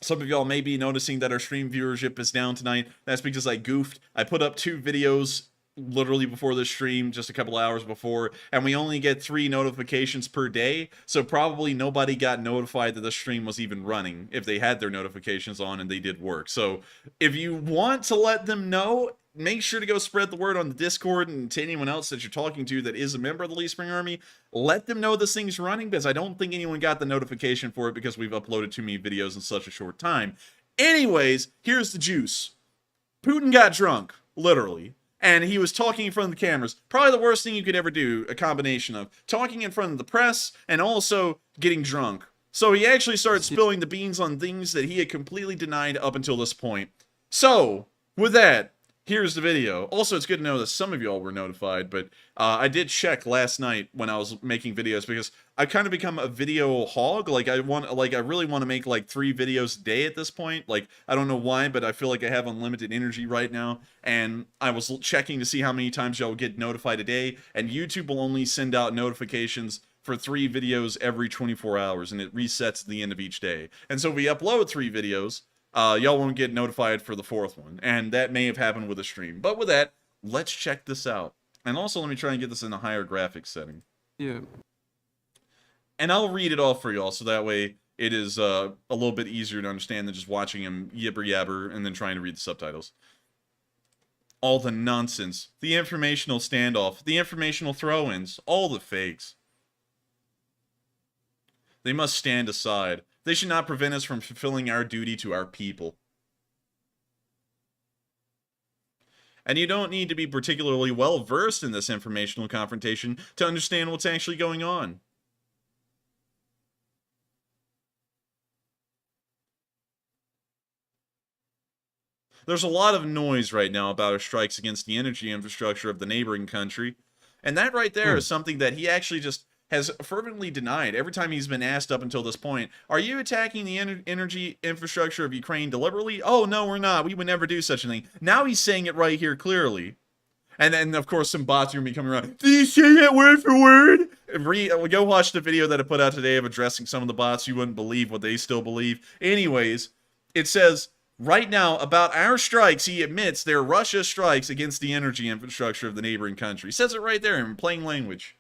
some of y'all may be noticing that our stream viewership is down tonight. That's because I goofed. I put up 2 videos literally before the stream, just a couple hours before, and we only get 3 notifications per day, so probably nobody got notified that the stream was even running if they had their notifications on and they did work. So if you want to let them know, make sure to go spread the word on the Discord and to anyone else that you're talking to that is a member of the Lee Spring Army. Let them know this thing's running, because I don't think anyone got the notification for it because we've uploaded too many videos in such a short time. Anyways, here's the juice. Putin got drunk, literally. And he was talking in front of the cameras. Probably the worst thing you could ever do, a combination of talking in front of the press and also getting drunk. So he actually started spilling the beans on things that he had completely denied up until this point. So, with that, Here's the video. Also, it's good to know that some of y'all were notified, but I did check last night when I was making videos because I've kind of become a video hog. Like I really want to make like 3 videos a day at this point. Like I don't know why, but I feel like I have unlimited energy right now. And I was checking to see how many times y'all get notified a day, and YouTube will only send out notifications for 3 videos every 24 hours, and it resets at the end of each day. And so if we upload 3 videos, y'all won't get notified for the 4th one, and that may have happened with a stream. But with that, let's check this out. And also, let me try and get this in a higher graphics setting. Yeah. And I'll read it all for y'all, so that way it is a little bit easier to understand than just watching him yibber yabber and then trying to read the subtitles. All the nonsense, the informational standoff, the informational throw-ins, all the fakes. They must stand aside. They should not prevent us from fulfilling our duty to our people. And you don't need to be particularly well versed in this informational confrontation to understand what's actually going on. There's a lot of noise right now about our strikes against the energy infrastructure of the neighboring country. And that right there is something that he actually just has fervently denied every time he's been asked up until this point. Are you attacking the energy infrastructure of Ukraine deliberately? Oh, no, we're not. We would never do such a thing. Now he's saying it right here clearly. And then, of course, some bots are going to be coming around. Did he say that word for word? Go watch the video that I put out today of addressing some of the bots. You wouldn't believe what they still believe. Anyways, it says, right now, about our strikes, he admits they're Russia's strikes against the energy infrastructure of the neighboring country. He says it right there in plain language.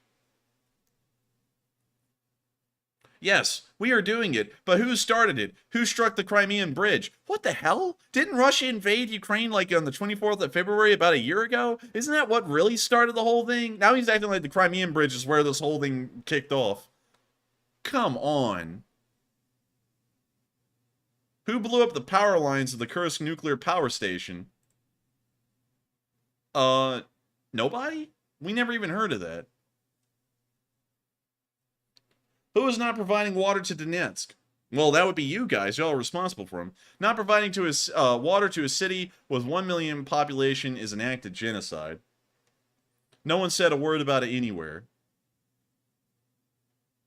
Yes, we are doing it, but who started it? Who struck the Crimean Bridge? What the hell? Didn't Russia invade Ukraine like on the 24th of February about a year ago? Isn't that what really started the whole thing? Now he's acting like the Crimean Bridge is where this whole thing kicked off. Come on. Who blew up the power lines of the Kursk nuclear power station? Nobody? We never even heard of that. Who is not providing water to Donetsk? Well, that would be you guys. Y'all are responsible for him. Not providing to his water to a city with 1 million population is an act of genocide. No one said a word about it anywhere.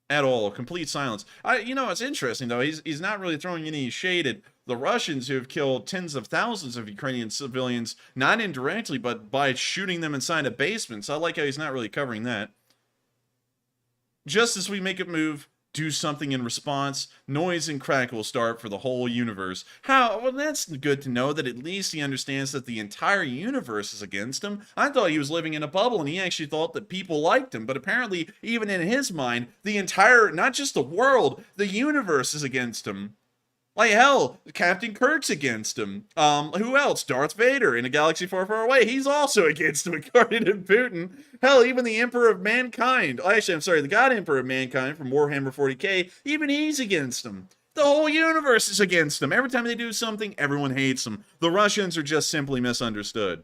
At all. Complete silence. You know, it's interesting, though. He's not really throwing any shade at the Russians who have killed tens of thousands of Ukrainian civilians, not indirectly, but by shooting them inside of basements. I like how he's not really covering that. Just as we make a move, do something in response, noise and crackle start for the whole universe. How? Well, that's good to know that at least he understands that the entire universe is against him. I thought he was living in a bubble and he actually thought that people liked him. But apparently, even in his mind, the entire, not just the world, the universe is against him. Like, hell, Captain Kirk's against him. Who else? Darth Vader in a galaxy far, far away. He's also against him, according to Putin. Hell, even the Emperor of Mankind. Actually, I'm sorry, the God Emperor of Mankind from Warhammer 40k, even he's against him. The whole universe is against him. Every time they do something, everyone hates them. The Russians are just simply misunderstood.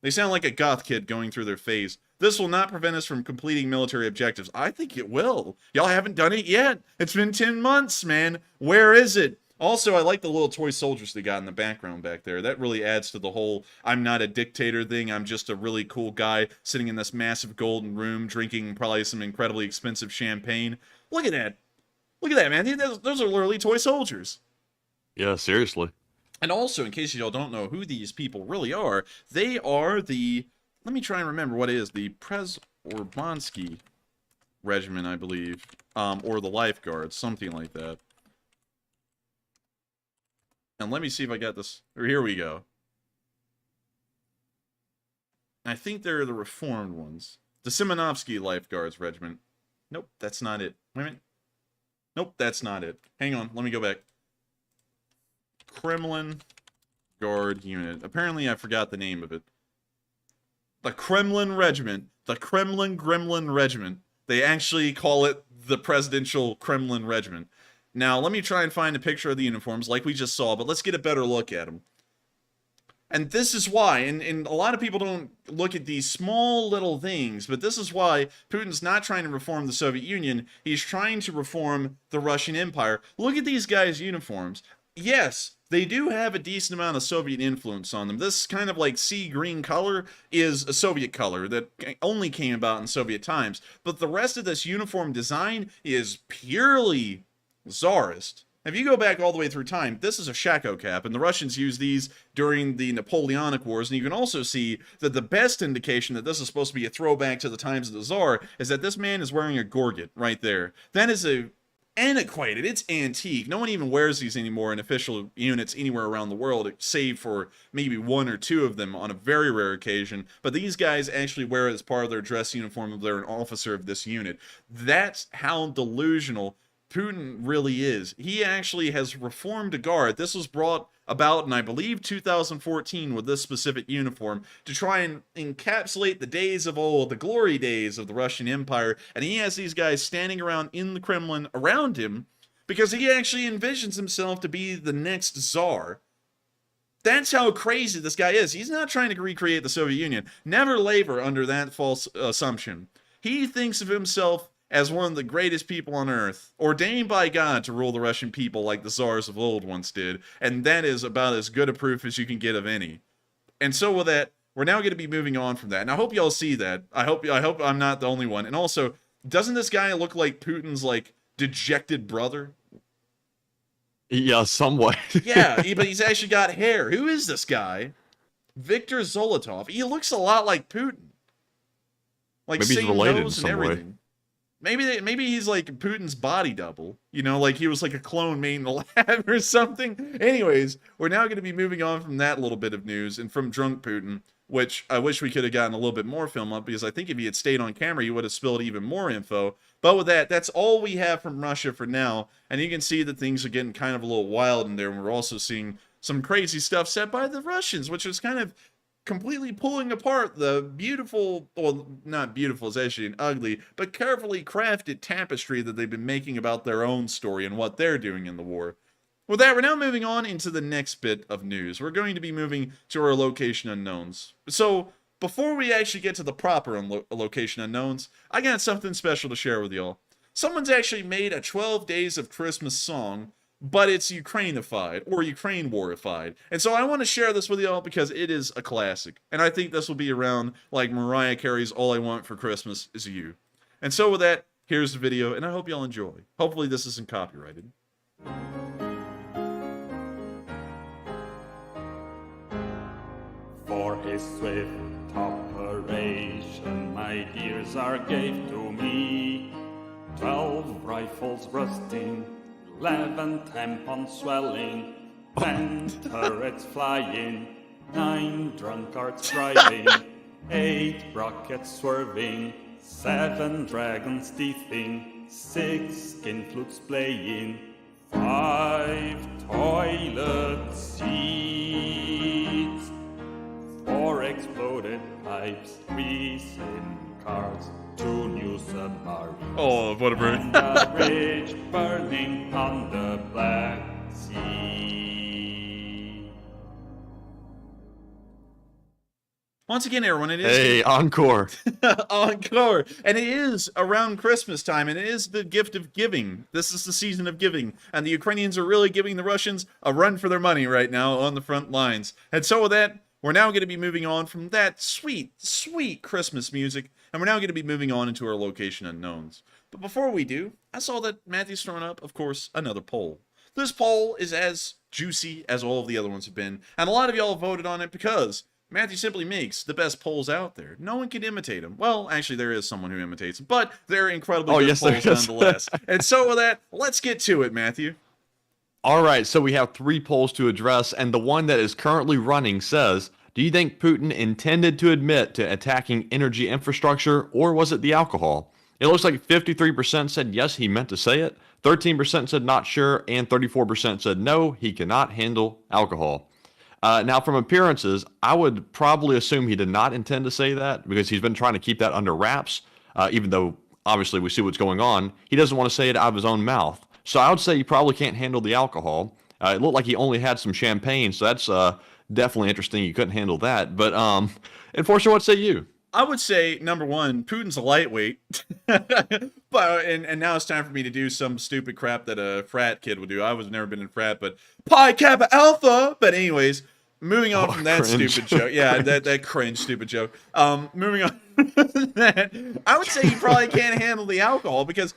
They sound like a goth kid going through their phase. This will not prevent us from completing military objectives. I think it will. Y'all haven't done it yet. It's been 10 months, man. Where is it? Also, I like the little toy soldiers they got in the background back there. That really adds to the whole I'm not a dictator thing. I'm just a really cool guy sitting in this massive golden room drinking probably some incredibly expensive champagne. Look at that. Look at that, man. Those are literally toy soldiers. Yeah, seriously. And also, in case y'all don't know who these people really are, they are the... Let me try and remember what it is. The Prez-Urbansky Regiment, I believe. Or the Lifeguards, something like that. And let me see if I got this. Here we go. I think they're the reformed ones. The Simonovsky Lifeguards Regiment. Nope, that's not it. Wait a minute. Nope, that's not it. Hang on, let me go back. Kremlin Guard Unit. Apparently I forgot the name of it. The Kremlin Regiment. The Kremlin Gremlin Regiment. They actually call it the Presidential Kremlin Regiment. Now, let me try and find a picture of the uniforms like we just saw, but let's get a better look at them. And this is why, and a lot of people don't look at these small little things, but this is why Putin's not trying to reform the Soviet Union. He's trying to reform the Russian Empire. Look at these guys' uniforms. Yes, they do have a decent amount of Soviet influence on them. This kind of like sea green color is a Soviet color that only came about in Soviet times, but the rest of this uniform design is purely Tsarist. If you go back all the way through time, this is a shako cap, and the Russians used these during the Napoleonic Wars, and you can also see that the best indication that this is supposed to be a throwback to the times of the Tsar is that this man is wearing a gorget right there. That is antiquated, it's antique. No one even wears these anymore in official units anywhere around the world, save for maybe one or two of them on a very rare occasion. But these guys actually wear it as part of their dress uniform if they're an officer of this unit. That's how delusional Putin really is. He actually has reformed a guard. This was brought about in, I believe, 2014 with this specific uniform to try and encapsulate the days of old, the glory days of the Russian Empire. And he has these guys standing around in the Kremlin around him because he actually envisions himself to be the next Tsar. That's how crazy this guy is. He's not trying to recreate the Soviet Union. Never labor under that false assumption. He thinks of himself as one of the greatest people on earth, ordained by God to rule the Russian people like the Tsars of old once did, and that is about as good a proof as you can get of any. And so with that, we're now going to be moving on from that, and I hope y'all see that. I hope I'm not the only one. And also, doesn't this guy look like Putin's, like, dejected brother? Yeah, somewhat. Yeah, but he's actually got hair. Who is this guy? Viktor Zolotov. He looks a lot like Putin. Like, maybe he's same related in nose some and way. everything. Maybe he's like Putin's body double. You know, like he was like a clone made in the lab or something. Anyways, we're now going to be moving on from that little bit of news and from drunk Putin, which I wish we could have gotten a little bit more film up, because I think if he had stayed on camera, he would have spilled even more info. But with that, that's all we have from Russia for now. And you can see that things are getting kind of a little wild in there. And we're also seeing some crazy stuff said by the Russians, which is kind of completely pulling apart the beautiful, well, not beautiful, it's actually an ugly, but carefully crafted tapestry that they've been making about their own story and what they're doing in the war. With that, we're now moving on into the next bit of news. We're going to be moving to our location unknowns. So, before we actually get to the proper location unknowns, I got something special to share with y'all. Someone's actually made a 12 Days of Christmas song, but it's Ukrainified, or Ukraine warified. And so I want to share this with y'all because it is a classic. And I think this will be around like Mariah Carey's All I Want for Christmas Is You. And so with that, here's the video, and I hope y'all enjoy. Hopefully this isn't copyrighted. For his swift operation, my dears are gave to me 12 rifles rusting, 11 tampons swelling, 10 turrets flying, 9 drunkards driving, 8 rockets swerving, 7 dragons teething, 6 skin flutes playing, 5 toilet seats, 4 exploded pipes, 3 SIM cards, 2 new submarines. Oh, what a bird. And a bridge burning on the Black Sea. Once again, everyone, it is... Hey, encore. Encore. And it is around Christmas time, and it is the gift of giving. This is the season of giving. And the Ukrainians are really giving the Russians a run for their money right now on the front lines. And so with that, we're now going to be moving on from that sweet, sweet Christmas music, and we're now going to be moving on into our location unknowns. But before we do, I saw that Matthew's thrown up, of course, another poll. This poll is as juicy as all of the other ones have been, and a lot of y'all voted on it because Matthew simply makes the best polls out there. No one can imitate him. Well, actually, there is someone who imitates him, but they're incredibly good polls nonetheless. And so with that, let's get to it, Matthew. All right, so we have 3 polls to address, and the one that is currently running says, do you think Putin intended to admit to attacking energy infrastructure, or was it the alcohol? It looks like 53% said yes, he meant to say it, 13% said not sure, and 34% said no, he cannot handle alcohol. Now, from appearances, I would probably assume he did not intend to say that because he's been trying to keep that under wraps, even though obviously we see what's going on. He doesn't want to say it out of his own mouth. So I would say he probably can't handle the alcohol. It looked like he only had some champagne, so that's definitely interesting. You couldn't handle that. But, Enforcer, what say you? I would say, number one, Putin's a lightweight. But and now it's time for me to do some stupid crap that a frat kid would do. I was never been in frat, but Pi Kappa Alpha. But anyways, moving on from that cringe. stupid joke. Yeah, that cringe stupid joke. Moving on from that, I would say he probably can't handle the alcohol because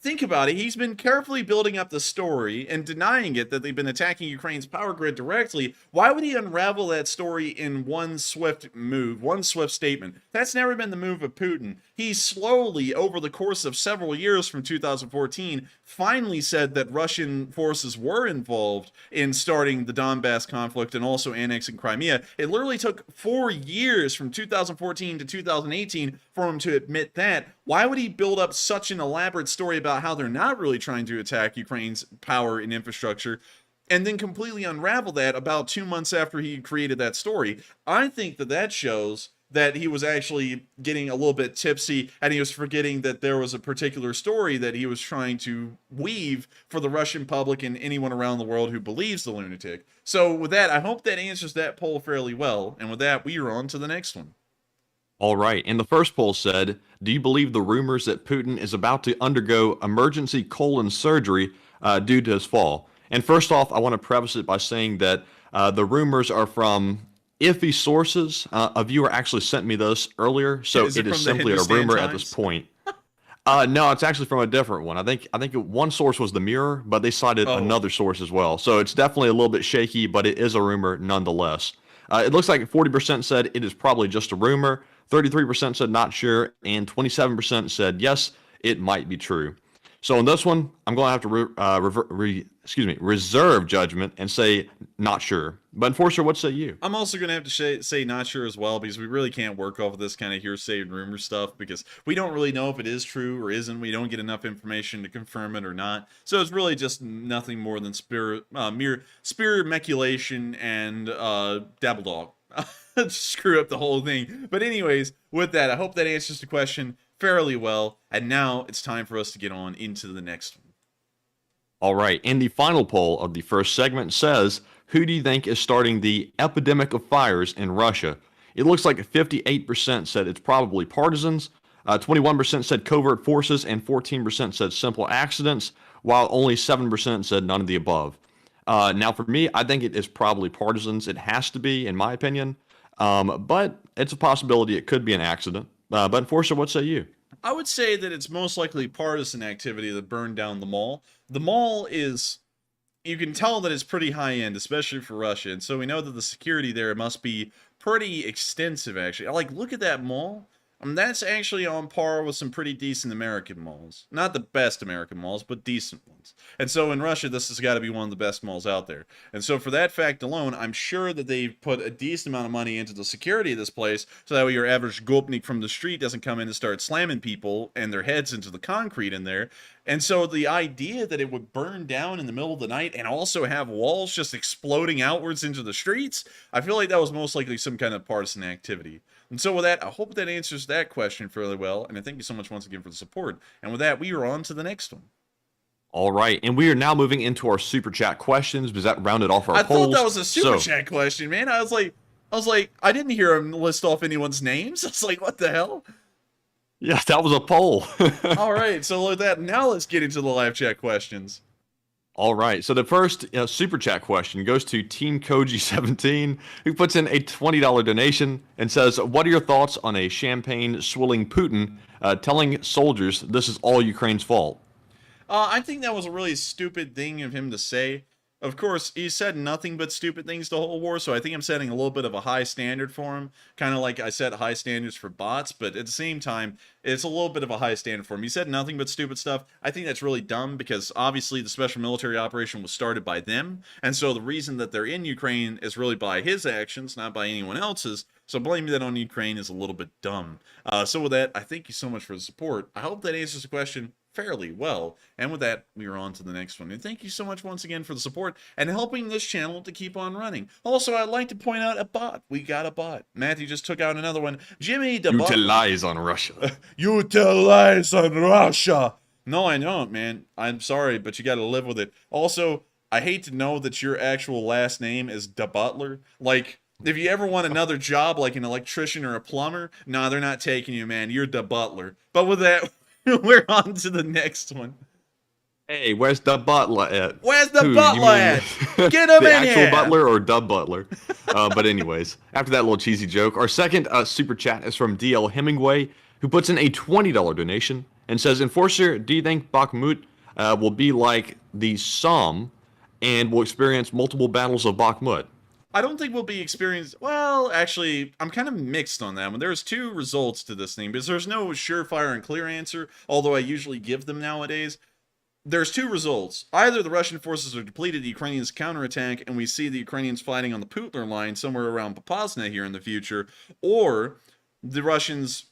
think about it. He's been carefully building up the story and denying it that they've been attacking Ukraine's power grid directly. Why would he unravel that story in one swift move, one swift statement? That's never been the move of Putin. He slowly, over the course of several years from 2014, finally said that Russian forces were involved in starting the Donbass conflict and also annexing Crimea. It literally took 4 years from 2014 to 2018 for him to admit that. Why would he build up such an elaborate story about how they're not really trying to attack Ukraine's power and infrastructure and then completely unravel that about 2 months after he created that story? I think that shows that he was actually getting a little bit tipsy and he was forgetting that there was a particular story that he was trying to weave for the Russian public and anyone around the world who believes the lunatic. So with that, I hope that answers that poll fairly well. And with that, we are on to the next one. All right. And the first poll said, do you believe the rumors that Putin is about to undergo emergency colon surgery due to his fall? And first off, I want to preface it by saying that the rumors are from iffy sources. A viewer actually sent me this earlier, so it is simply a rumor at this point. No, it's actually from a different one. I think one source was the Mirror, but they cited another source as well. So it's definitely a little bit shaky, but it is a rumor nonetheless. It looks like 40% said it is probably just a rumor, 33% said not sure, and 27% said yes, it might be true. So in this one, I'm going to have to reserve judgment and say not sure. But Enforcer, what say you? I'm also going to have to say not sure as well, because we really can't work off of this kind of hearsay and rumor stuff because we don't really know if it is true or isn't. We don't get enough information to confirm it or not. So it's really just nothing more than mere speculation and dabble dog. Screw up the whole thing. But anyways, with that, I hope that answers the question fairly well. And now it's time for us to get on into the next one. All right. And the final poll of the first segment says, who do you think is starting the epidemic of fires in Russia? It looks like 58% said it's probably partisans, 21% said covert forces, and 14% said simple accidents, while only 7% said none of the above. Now, for me, I think it is probably partisans. It has to be, in my opinion. But it's a possibility it could be an accident. But Enforcer, what say you? I would say that it's most likely partisan activity that burned down the mall. The mall is, you can tell that it's pretty high end, especially for Russia. And so we know that the security there must be pretty extensive, actually. Like, look at that mall. That's actually on par with some pretty decent American malls. Not the best American malls, but decent ones. And so in Russia, this has got to be one of the best malls out there. And so for that fact alone, I'm sure that they've put a decent amount of money into the security of this place, so that way your average gopnik from the street doesn't come in and start slamming people and their heads into the concrete in there. And so the idea that it would burn down in the middle of the night and also have walls just exploding outwards into the streets, I feel like that was most likely some kind of partisan activity. And so with that, I hope that answers that question fairly well. And I thank you so much once again for the support. And with that, we are on to the next one. All right. And we are now moving into our super chat questions because that rounded off our polls. I thought that was a super chat question, man. I was like, I didn't hear him list off anyone's names. I was like, what the hell? Yeah, that was a poll. All right. So with that, now let's get into the live chat questions. All right, so the first super chat question goes to Team Koji17, who puts in a $20 donation and says, what are your thoughts on a champagne swilling Putin telling soldiers this is all Ukraine's fault? I think that was a really stupid thing of him to say. Of course, he said nothing but stupid things the whole war, so I think I'm setting a little bit of a high standard for him. Kind of like I set high standards for bots, but at the same time, it's a little bit of a high standard for him. He said nothing but stupid stuff. I think that's really dumb because obviously the special military operation was started by them, and so the reason that they're in Ukraine is really by his actions, not by anyone else's. So blaming that on Ukraine is a little bit dumb. So with that, I thank you so much for the support. I hope that answers the question fairly well. And with that, we are on to the next one. And thank you so much once again for the support and helping this channel to keep on running. Also, I'd like to point out a bot. We got a bot. Matthew just took out another one. Jimmy the bot. Utilize on Russia. Utilize on Russia. No, I don't, man. I'm sorry, but you got to live with it. Also, I hate to know that your actual last name is Da Butler. Like, If you ever want another job like an electrician or a plumber, nah, they're not taking you, man. You're the butler. But with that, we're on to the next one. Hey, where's the butler at? Where's the Who, butler at? Get him the in actual here. butler or dub butler? But anyways, after that little cheesy joke, our second super chat is from DL Hemingway, who puts in a $20 donation and says, Enforcer, do you think Bakhmut will be like the Somme and will experience multiple battles of Bakhmut? I don't think we'll be experienced. Well, actually, I'm kind of mixed on that one. There's two results to this thing because there's no surefire and clear answer, although I usually give them nowadays. There's two results. Either the Russian forces are depleted, the Ukrainians counterattack, and we see the Ukrainians fighting on the Putler line somewhere around Popasna here in the future, or the Russians,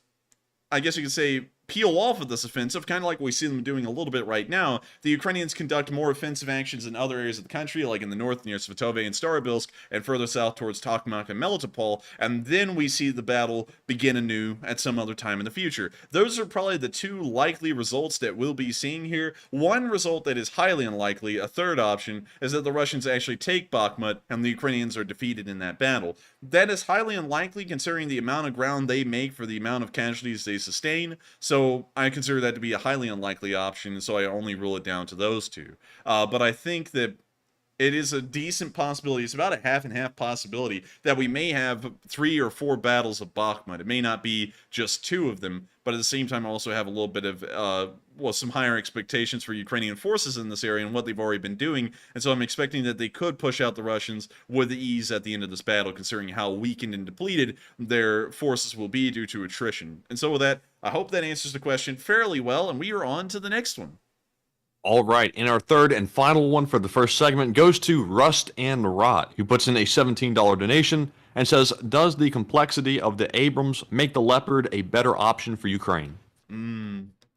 I guess you could say, peel off of this offensive, kind of like we see them doing a little bit right now. The Ukrainians conduct more offensive actions in other areas of the country, like in the north near Svatove and Starobilsk, and further south towards Tokmak and Melitopol, and then we see the battle begin anew at some other time in the future. Those are probably the two likely results that we'll be seeing here. One result that is highly unlikely, a third option, is that the Russians actually take Bakhmut and the Ukrainians are defeated in that battle. That is highly unlikely considering the amount of ground they make for the amount of casualties they sustain, so I consider that to be a highly unlikely option, so I only rule it down to those two. But I think that it is a decent possibility. It's about a half and half possibility that we may have 3 or 4 battles of Bakhmut. It may not be just 2 of them, but at the same time I also have a little bit of, some higher expectations for Ukrainian forces in this area and what they've already been doing. And so I'm expecting that they could push out the Russians with ease at the end of this battle, considering how weakened and depleted their forces will be due to attrition. And so with that, I hope that answers the question fairly well, and we are on to the next one. All right, and our third and final one for the first segment goes to Rust and Rot, who puts in a $17 donation and says, does the complexity of the Abrams make the Leopard a better option for Ukraine?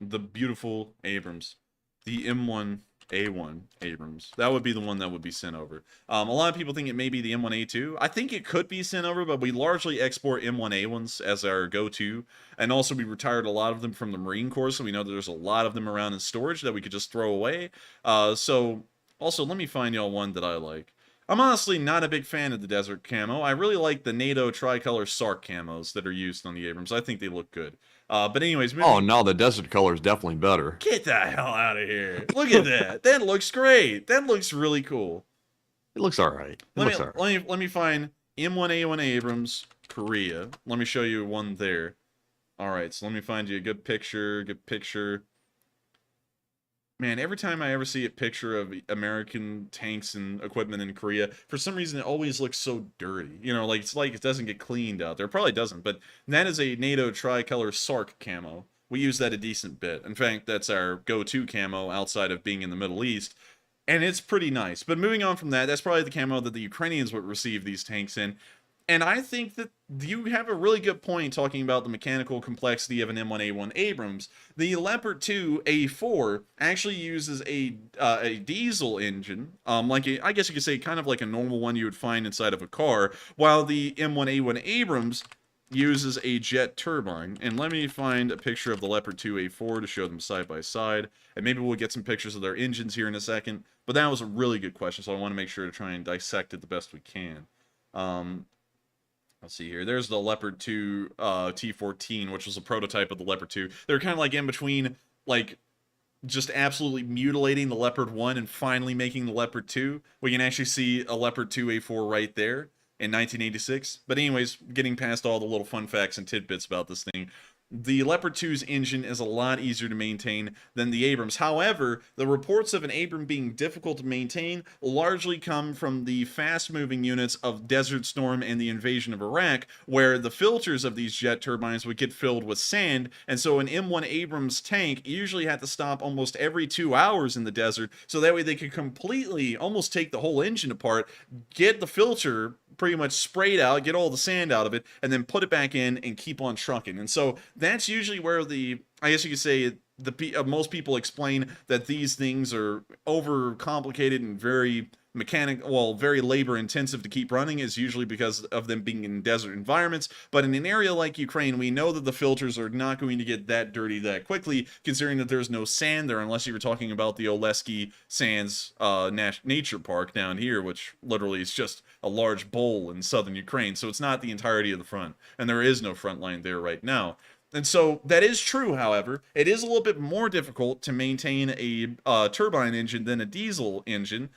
The beautiful Abrams. The M1A1 Abrams. That would be the one that would be sent over. A lot of people think it may be the M1A2. I think it could be sent over, but we largely export M1A1s as our go-to. And also we retired a lot of them from the Marine Corps, so we know that there's a lot of them around in storage that we could just throw away. So also let me find y'all one that I like. I'm honestly not a big fan of the desert camo. I really like the NATO tricolor SARC camos that are used on the Abrams. I think they look good. But anyways, oh no, the desert color is definitely better. Get the hell out of here! Look at that. That looks great. That looks really cool. It looks all right. Let me find M1A1 Abrams Korea. Let me show you one there. All right, so let me find you a good picture. Man, every time I ever see a picture of American tanks and equipment in Korea, for some reason it always looks so dirty. You know, like it's like it doesn't get cleaned out there. It probably doesn't, but that is a NATO tricolor SARC camo. We use that a decent bit. In fact, that's our go-to camo outside of being in the Middle East, and it's pretty nice. But moving on from that, that's probably the camo that the Ukrainians would receive these tanks in. And I think that you have a really good point talking about the mechanical complexity of an M1A1 Abrams. The Leopard 2 A4 actually uses a diesel engine, I guess you could say kind of like a normal one you would find inside of a car, while the M1A1 Abrams uses a jet turbine. And let me find a picture of the Leopard 2 A4 to show them side by side, and maybe we'll get some pictures of their engines here in a second. But that was a really good question, so I want to make sure to try and dissect it the best we can. Let's see here. There's the Leopard 2 T14, which was a prototype of the Leopard 2. They're kind of like in between, like, just absolutely mutilating the Leopard 1 and finally making the Leopard 2. We can actually see a Leopard 2 A4 right there in 1986. But anyways, getting past all the little fun facts and tidbits about this thing, the Leopard 2's engine is a lot easier to maintain than the Abrams. However, the reports of an Abram being difficult to maintain largely come from the fast-moving units of Desert Storm and the invasion of Iraq, where the filters of these jet turbines would get filled with sand, and so an M1 Abrams tank usually had to stop almost every 2 hours in the desert, so that way they could completely almost take the whole engine apart, get the filter pretty much sprayed out, get all the sand out of it, and then put it back in and keep on trucking. And so that's usually where I guess you could say most people explain that these things are overcomplicated and very very labor intensive to keep running, is usually because of them being in desert environments. But in an area like Ukraine, we know that the filters are not going to get that dirty that quickly, considering that there's no sand there, unless you were talking about the Oleski Sands Nature Park down here, which literally is just a large bowl in southern Ukraine. So it's not the entirety of the front, and there is no front line there right now. And so that is true, however. It is a little bit more difficult to maintain a turbine engine than a diesel engine.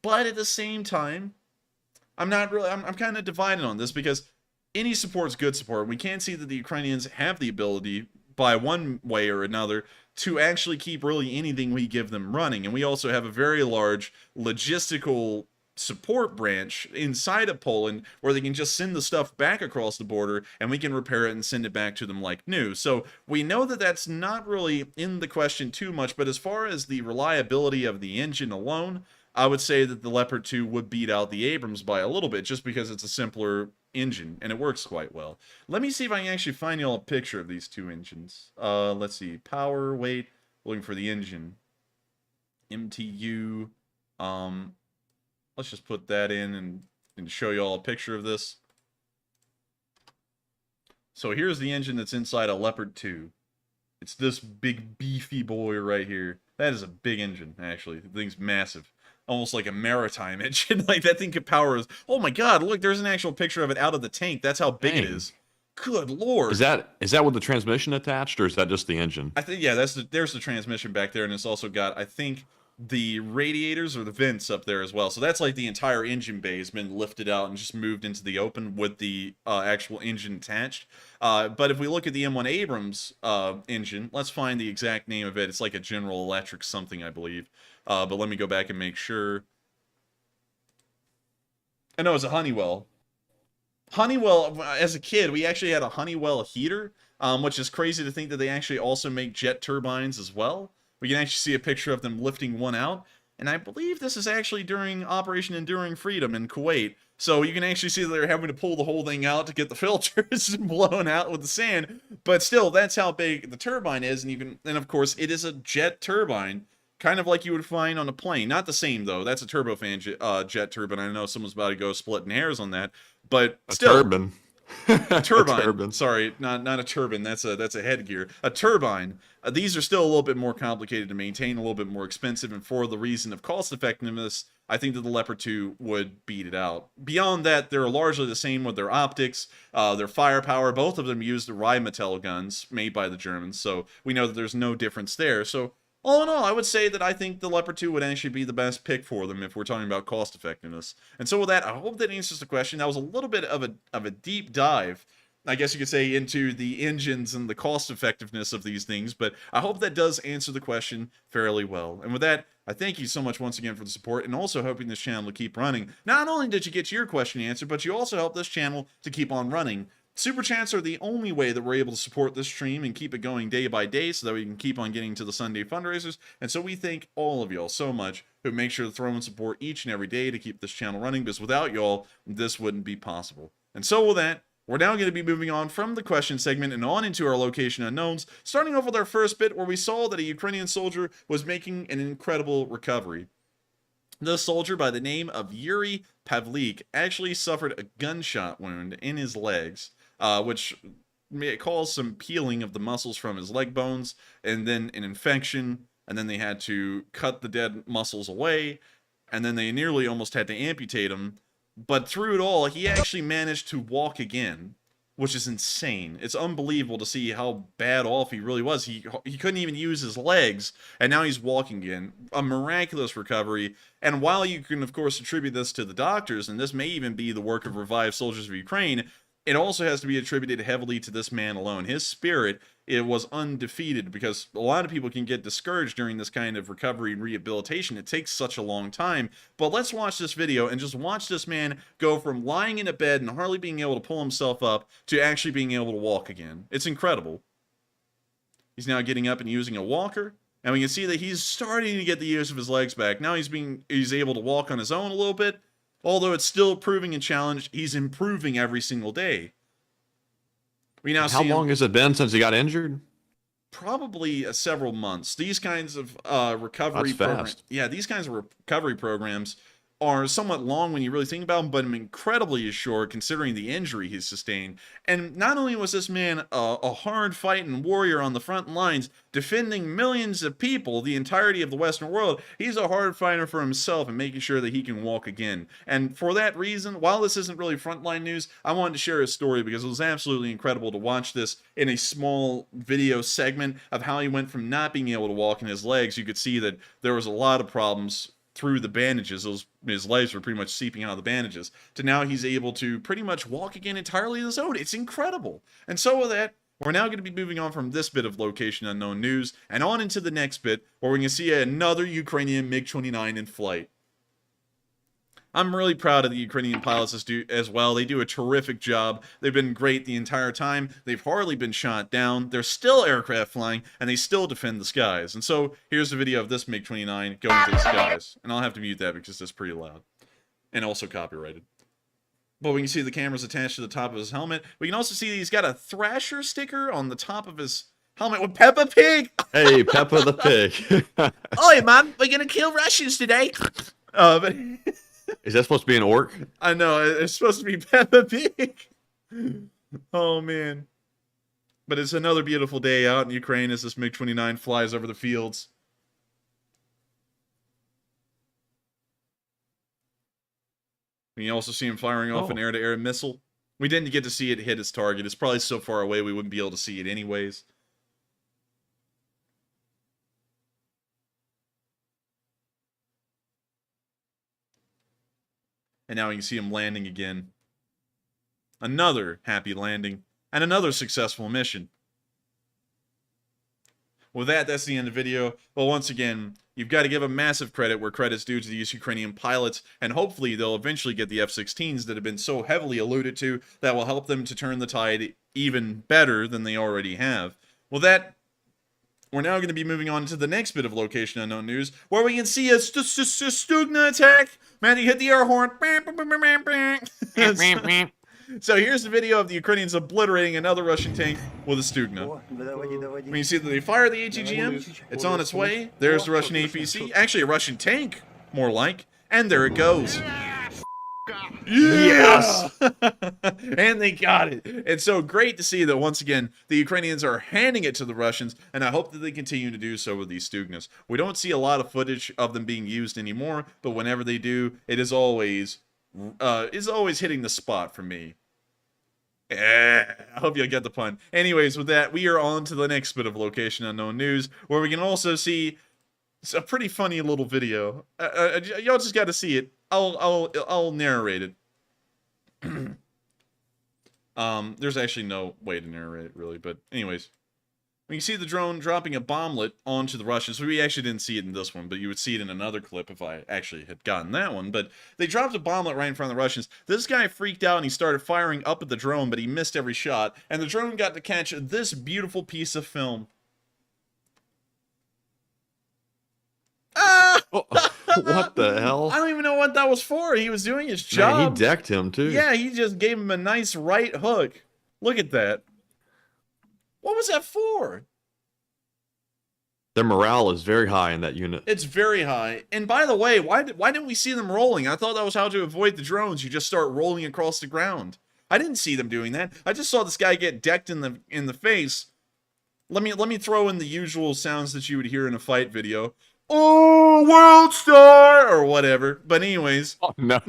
But at the same time, I'm kind of divided on this, because any support is good support. We can see that the Ukrainians have the ability, by one way or another, to actually keep really anything we give them running. And we also have a very large logistical support branch inside of Poland where they can just send the stuff back across the border and we can repair it and send it back to them like new. So we know that that's not really in the question too much, but as far as the reliability of the engine alone, I would say that the Leopard 2 would beat out the Abrams by a little bit, just because it's a simpler engine and it works quite well. Let me see if I can actually find y'all a picture of these two engines. Let's see, power, weight, looking for the engine. MTU, let's just put that in and show y'all a picture of this. So here's the engine that's inside a Leopard 2. It's this big beefy boy right here. That is a big engine, actually. The thing's massive. Almost like a maritime engine. Like, that thing could power... Oh my god, look, there's an actual picture of it out of the tank. That's how big it is. Good lord. Is that with the transmission attached, or is that just the engine? I think, yeah, there's the transmission back there, and it's also got, I think, the radiators or the vents up there as well. So that's like the entire engine bay has been lifted out and just moved into the open with the actual engine attached. But if we look at the M1 Abrams engine, let's find the exact name of it. It's like a General Electric something, I believe. But let me go back and make sure. I know it's a Honeywell. Honeywell, as a kid, we actually had a Honeywell heater, which is crazy to think that they actually also make jet turbines as well. We can actually see a picture of them lifting one out. And I believe this is actually during Operation Enduring Freedom in Kuwait. So you can actually see that they're having to pull the whole thing out to get the filters blown out with the sand. But still, that's how big the turbine is. And of course, it is a jet turbine, kind of like you would find on a plane. Not the same, though. That's a turbofan jet turbine. I know someone's about to go splitting hairs on that. But still... turbine. A turbine. Turbine. Sorry, not a turbine. That's a headgear. A turbine. These are still a little bit more complicated to maintain, a little bit more expensive, and for the reason of cost effectiveness, I think that the Leopard 2 would beat it out. Beyond that, they're largely the same with their optics, their firepower. Both of them use the Rheinmetall guns made by the Germans, so we know that there's no difference there. So all in all, I would say that I think the Leopard 2 would actually be the best pick for them if we're talking about cost effectiveness. And so with that, I hope that answers the question. That was a little bit of a deep dive, I guess you could say, into the engines and the cost effectiveness of these things, but I hope that does answer the question fairly well. And with that, I thank you so much once again for the support, and also hoping this channel to keep running. Not only did you get your question answered, but you also helped this channel to keep on running. Super Chats are the only way that we're able to support this stream and keep it going day by day so that we can keep on getting to the Sunday fundraisers. And so we thank all of y'all so much who make sure to throw in support each and every day to keep this channel running, because without y'all, this wouldn't be possible. And so with that, we're now going to be moving on from the question segment and on into our location unknowns, starting off with our first bit where we saw that a Ukrainian soldier was making an incredible recovery. The soldier by the name of Yuri Pavlik actually suffered a gunshot wound in his legs, which may cause some peeling of the muscles from his leg bones, and then an infection, and then they had to cut the dead muscles away, and then they nearly almost had to amputate him. But through it all, he actually managed to walk again, which is insane. It's unbelievable to see how bad off he really was. He couldn't even use his legs, and now he's walking again. A miraculous recovery. And while you can, of course, attribute this to the doctors, and this may even be the work of revived soldiers of Ukraine, it also has to be attributed heavily to this man alone. His spirit, it was undefeated, because a lot of people can get discouraged during this kind of recovery and rehabilitation. It takes such a long time. But let's watch this video and just watch this man go from lying in a bed and hardly being able to pull himself up to actually being able to walk again. It's incredible. He's now getting up and using a walker, and we can see that he's starting to get the use of his legs back. Now he's able to walk on his own a little bit. Although it's still proving a challenge, he's improving every single day. We now How long has it been since he got injured? probably several months. These kinds of recovery That's programs, fast. yeah, these kinds of recovery programs are somewhat long when you really think about them, but incredibly short considering the injury he's sustained. And not only was this man a hard-fighting warrior on the front lines, defending millions of people, the entirety of the Western world, he's a hard fighter for himself and making sure that he can walk again. And for that reason, while this isn't really Frontline news, I wanted to share his story because it was absolutely incredible to watch this in a small video segment of how he went from not being able to walk in his legs. You could see that there was a lot of problems through the bandages. His legs were pretty much seeping out of the bandages, to now he's able to pretty much walk again entirely on his own. It's incredible. And so with that, we're now going to be moving on from this bit of location unknown news and on into the next bit where we can see another Ukrainian MiG-29 in flight. I'm really proud of the Ukrainian pilots as well. They do a terrific job. They've been great the entire time. They've hardly been shot down. There's still aircraft flying, and they still defend the skies. And so here's a video of this MiG-29 going to the skies. And I'll have to mute that because that's pretty loud. And also copyrighted. But we can see the camera's attached to the top of his helmet. We can also see that he's got a Thrasher sticker on the top of his helmet with Peppa Pig. Hey, Peppa the Pig. Oi, man, we're going to kill Russians today. But... Is that supposed to be an orc? I know, it's supposed to be Peppa Pig. Oh, man. But it's another beautiful day out in Ukraine as this MiG-29 flies over the fields. And you also see him firing off an air-to-air missile. We didn't get to see it hit its target. It's probably so far away we wouldn't be able to see it anyways. And now you can see him landing again. Another happy landing. And another successful mission. With that, that's the end of the video. Well, once again, you've got to give a massive credit where credit's due to these Ukrainian pilots. And hopefully they'll eventually get the F-16s that have been so heavily alluded to that will help them to turn the tide even better than they already have. Well, that... We're now going to be moving on to the next bit of location unknown news, where we can see a Stugna attack. Matty, hit the air horn. So here's the video of the Ukrainians obliterating another Russian tank with a Stugna. When you see that they fire the ATGM, it's on its way. There's the Russian APC. Actually, a Russian tank, more like. And there it goes. Yes! And they got it. It's so great to see that once again the Ukrainians are handing it to the Russians, and I hope that they continue to do so with these Stugnas. We don't see a lot of footage of them being used anymore, but whenever they do, it is always hitting the spot for me. I hope you get the pun. Anyways, with that, we are on to the next bit of location unknown news, where we can also see a pretty funny little video. Y'all just got to see it. I'll narrate it. There's actually no way to narrate it, really, but anyways. We can see the drone dropping a bomblet onto the Russians. We actually didn't see it in this one, but you would see it in another clip if I actually had gotten that one. But they dropped a bomblet right in front of the Russians. This guy freaked out and he started firing up at the drone, but he missed every shot. And the drone got to catch this beautiful piece of film. Ah! What the hell? I don't even know what that was for. He was doing his job. Man, he decked him, too. Yeah, he just gave him a nice right hook. Look at that. What was that for? Their morale is very high in that unit. It's very high. And by the way, why didn't we see them rolling? I thought that was how to avoid the drones. You just start rolling across the ground. I didn't see them doing that. I just saw this guy get decked in the face. Let me throw in the usual sounds that you would hear in a fight video. Oh, world star, or whatever. But anyways. Oh, no.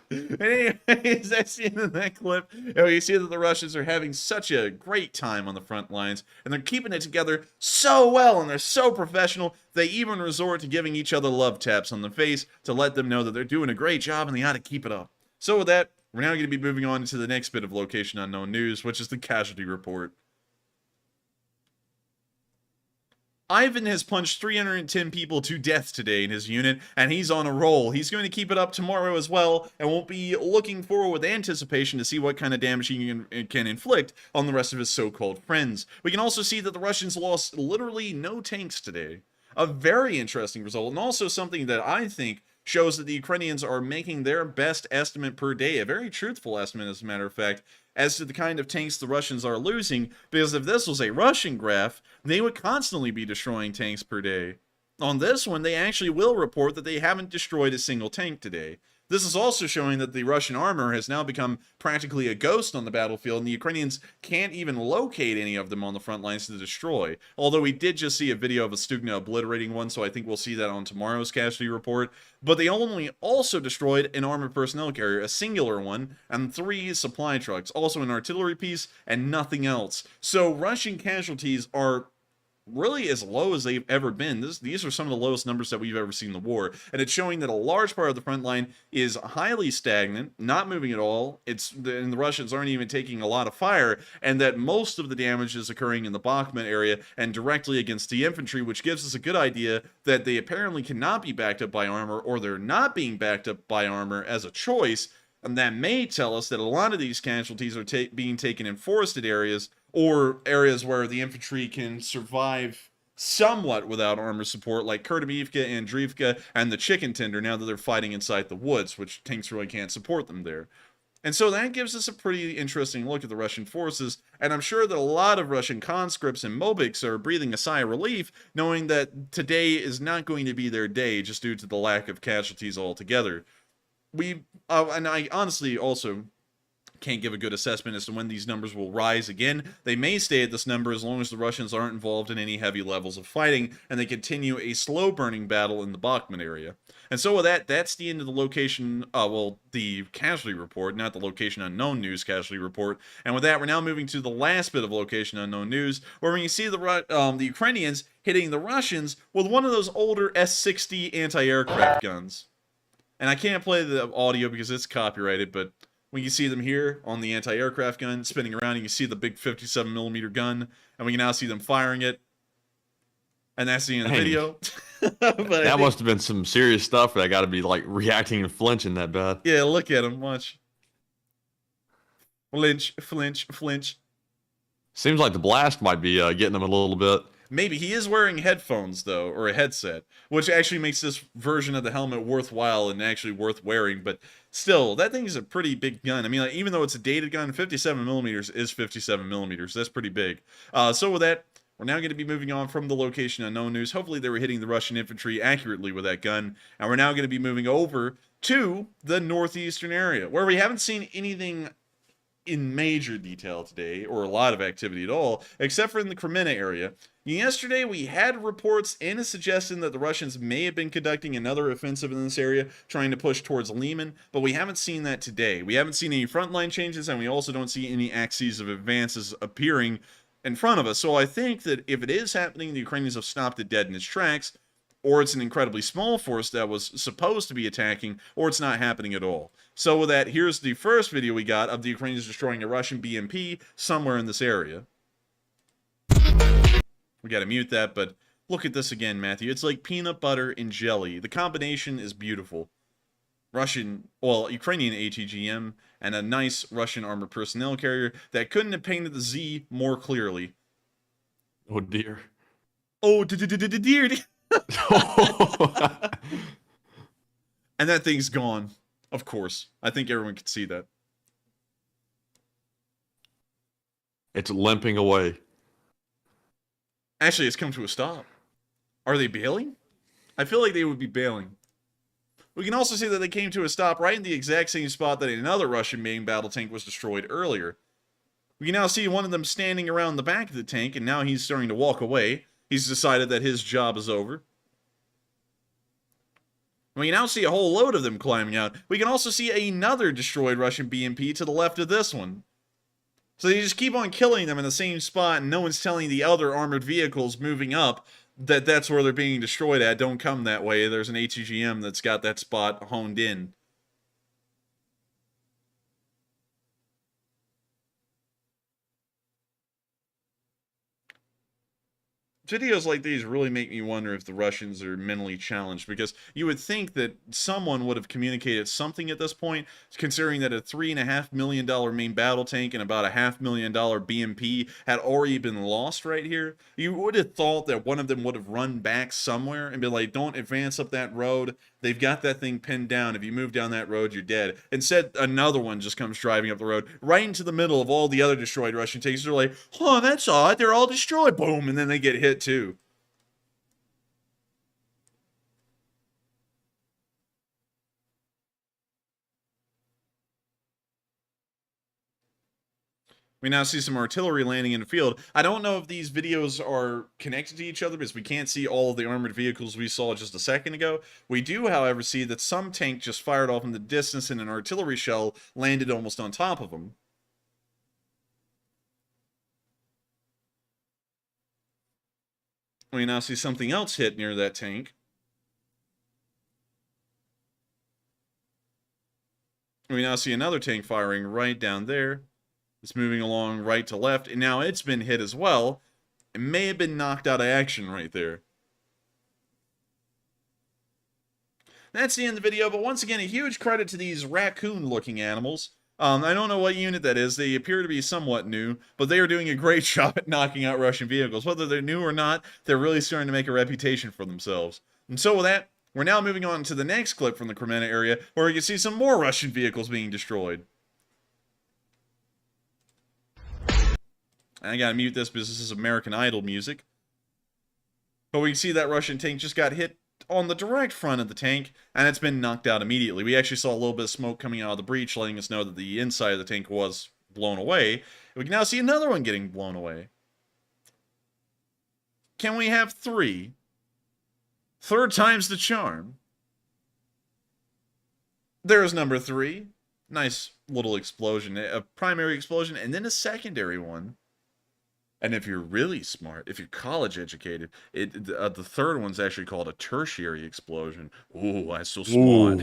Anyways, that's the end of that clip. And you see that the Russians are having such a great time on the front lines. And they're keeping it together so well. And they're so professional. They even resort to giving each other love taps on the face to let them know that they're doing a great job and they ought to keep it up. So with that, we're now going to be moving on to the next bit of location unknown news, which is the casualty report. Ivan has punched 310 people to death today in his unit, and he's on a roll. He's going to keep it up tomorrow as well, and won't be looking forward with anticipation to see what kind of damage he can inflict on the rest of his so-called friends. We can also see that the Russians lost literally no tanks today. A very interesting result, and also something that I think shows that the Ukrainians are making their best estimate per day, a very truthful estimate as a matter of fact, as to the kind of tanks the Russians are losing, because if this was a Russian graph, they would constantly be destroying tanks per day. On this one, they actually will report that they haven't destroyed a single tank today. This is also showing that the Russian armor has now become practically a ghost on the battlefield, and the Ukrainians can't even locate any of them on the front lines to destroy. Although we did just see a video of a Stugna obliterating one, so I think we'll see that on tomorrow's casualty report. But they only also destroyed an armored personnel carrier, a singular one, and 3 supply trucks, also an artillery piece, and nothing else. So Russian casualties are really as low as they've ever been. These are some of the lowest numbers that we've ever seen in the war, and it's showing that a large part of the front line is highly stagnant, not moving at all. And the Russians aren't even taking a lot of fire, and that most of the damage is occurring in the Bakhmut area and directly against the infantry, which gives us a good idea that they apparently cannot be backed up by armor, or they're not being backed up by armor as a choice. And that may tell us that a lot of these casualties are being taken in forested areas, or areas where the infantry can survive somewhat without armor support, like Kurtimivka, Andriivka, and the Chicken Tender, now that they're fighting inside the woods, which tanks really can't support them there. And so that gives us a pretty interesting look at the Russian forces, and I'm sure that a lot of Russian conscripts and Mobiks are breathing a sigh of relief, knowing that today is not going to be their day, just due to the lack of casualties altogether. And I honestly also can't give a good assessment as to when these numbers will rise again. They may stay at this number as long as the Russians aren't involved in any heavy levels of fighting, and they continue a slow-burning battle in the Bakhmut area. And so with that, that's the end of the location, the casualty report, not the location unknown news casualty report. And with that, we're now moving to the last bit of location unknown news, where we can see the Ukrainians hitting the Russians with one of those older S-60 anti-aircraft guns. And I can't play the audio because it's copyrighted, but when you see them here on the anti-aircraft gun spinning around, you can see the big 57mm gun, and we can now see them firing it. And that's the end of the video. That must have been some serious stuff. I got to be like reacting and flinching that bad. Yeah, look at him. Watch. Flinch, flinch, flinch. Seems like the blast might be getting them a little bit. Maybe. He is wearing headphones, though, or a headset, which actually makes this version of the helmet worthwhile and actually worth wearing. But still, that thing is a pretty big gun. I mean, like, even though it's a dated gun, 57mm is 57mm. That's pretty big. So with that, we're now going to be moving on from the location unknown news. Hopefully they were hitting the Russian infantry accurately with that gun. And we're now going to be moving over to the northeastern area, where we haven't seen anything in major detail today, or a lot of activity at all, except for in the Kremlin area. Yesterday, we had reports and a suggestion that the Russians may have been conducting another offensive in this area, trying to push towards Liman, but we haven't seen that today. We haven't seen any frontline changes, and we also don't see any axes of advances appearing in front of us. So I think that if it is happening, the Ukrainians have stopped it dead in its tracks, or it's an incredibly small force that was supposed to be attacking, or it's not happening at all. So with that, here's the first video we got of the Ukrainians destroying a Russian BMP somewhere in this area. We gotta mute that, but look at this again, Matthew. It's like peanut butter and jelly. The combination is beautiful. Ukrainian ATGM, and a nice Russian armored personnel carrier that couldn't have painted the Z more clearly. Oh dear. Oh dear. And that thing's gone. Of course. I think everyone can see that. It's limping away. Actually, it's come to a stop. Are they bailing? I feel like they would be bailing. We can also see that they came to a stop right in the exact same spot that another Russian main battle tank was destroyed earlier. We can now see one of them standing around the back of the tank, and now he's starting to walk away. He's decided that his job is over. We can now see a whole load of them climbing out. We can also see another destroyed Russian BMP to the left of this one. So they just keep on killing them in the same spot, and no one's telling the other armored vehicles moving up that that's where they're being destroyed at. Don't come that way. There's an ATGM that's got that spot honed in. Videos like these really make me wonder if the Russians are mentally challenged, because you would think that someone would have communicated something at this point, considering that a $3.5 million main battle tank and about a $500,000 BMP had already been lost right here. You would have thought that one of them would have run back somewhere and been like, don't advance up that road. They've got that thing pinned down. If you move down that road, you're dead. Instead, another one just comes driving up the road, right into the middle of all the other destroyed Russian tanks. They're like, oh, that's odd. They're all destroyed. Boom. And then they get hit too. We now see some artillery landing in the field. I don't know if these videos are connected to each other because we can't see all of the armored vehicles we saw just a second ago. We do, however, see that some tank just fired off in the distance and an artillery shell landed almost on top of them. We now see something else hit near that tank. We now see another tank firing right down there. It's moving along right to left, and now it's been hit as well. It may have been knocked out of action right there. That's the end of the video, but once again, a huge credit to these raccoon-looking animals. I don't know what unit that is. They appear to be somewhat new, but they are doing a great job at knocking out Russian vehicles. Whether they're new or not, they're really starting to make a reputation for themselves. And so with that, we're now moving on to the next clip from the Crimea area, where you can see some more Russian vehicles being destroyed. I gotta mute this because this is American Idol music. But we can see that Russian tank just got hit on the direct front of the tank, and it's been knocked out immediately. We actually saw a little bit of smoke coming out of the breach, letting us know that the inside of the tank was blown away. We can now see another one getting blown away. Can we have three? Third time's the charm. There's number 3. Nice little explosion. A primary explosion, and then a secondary one. And if you're really smart, if you're college educated, the third one's actually called a tertiary explosion. Ooh, I'm so smart.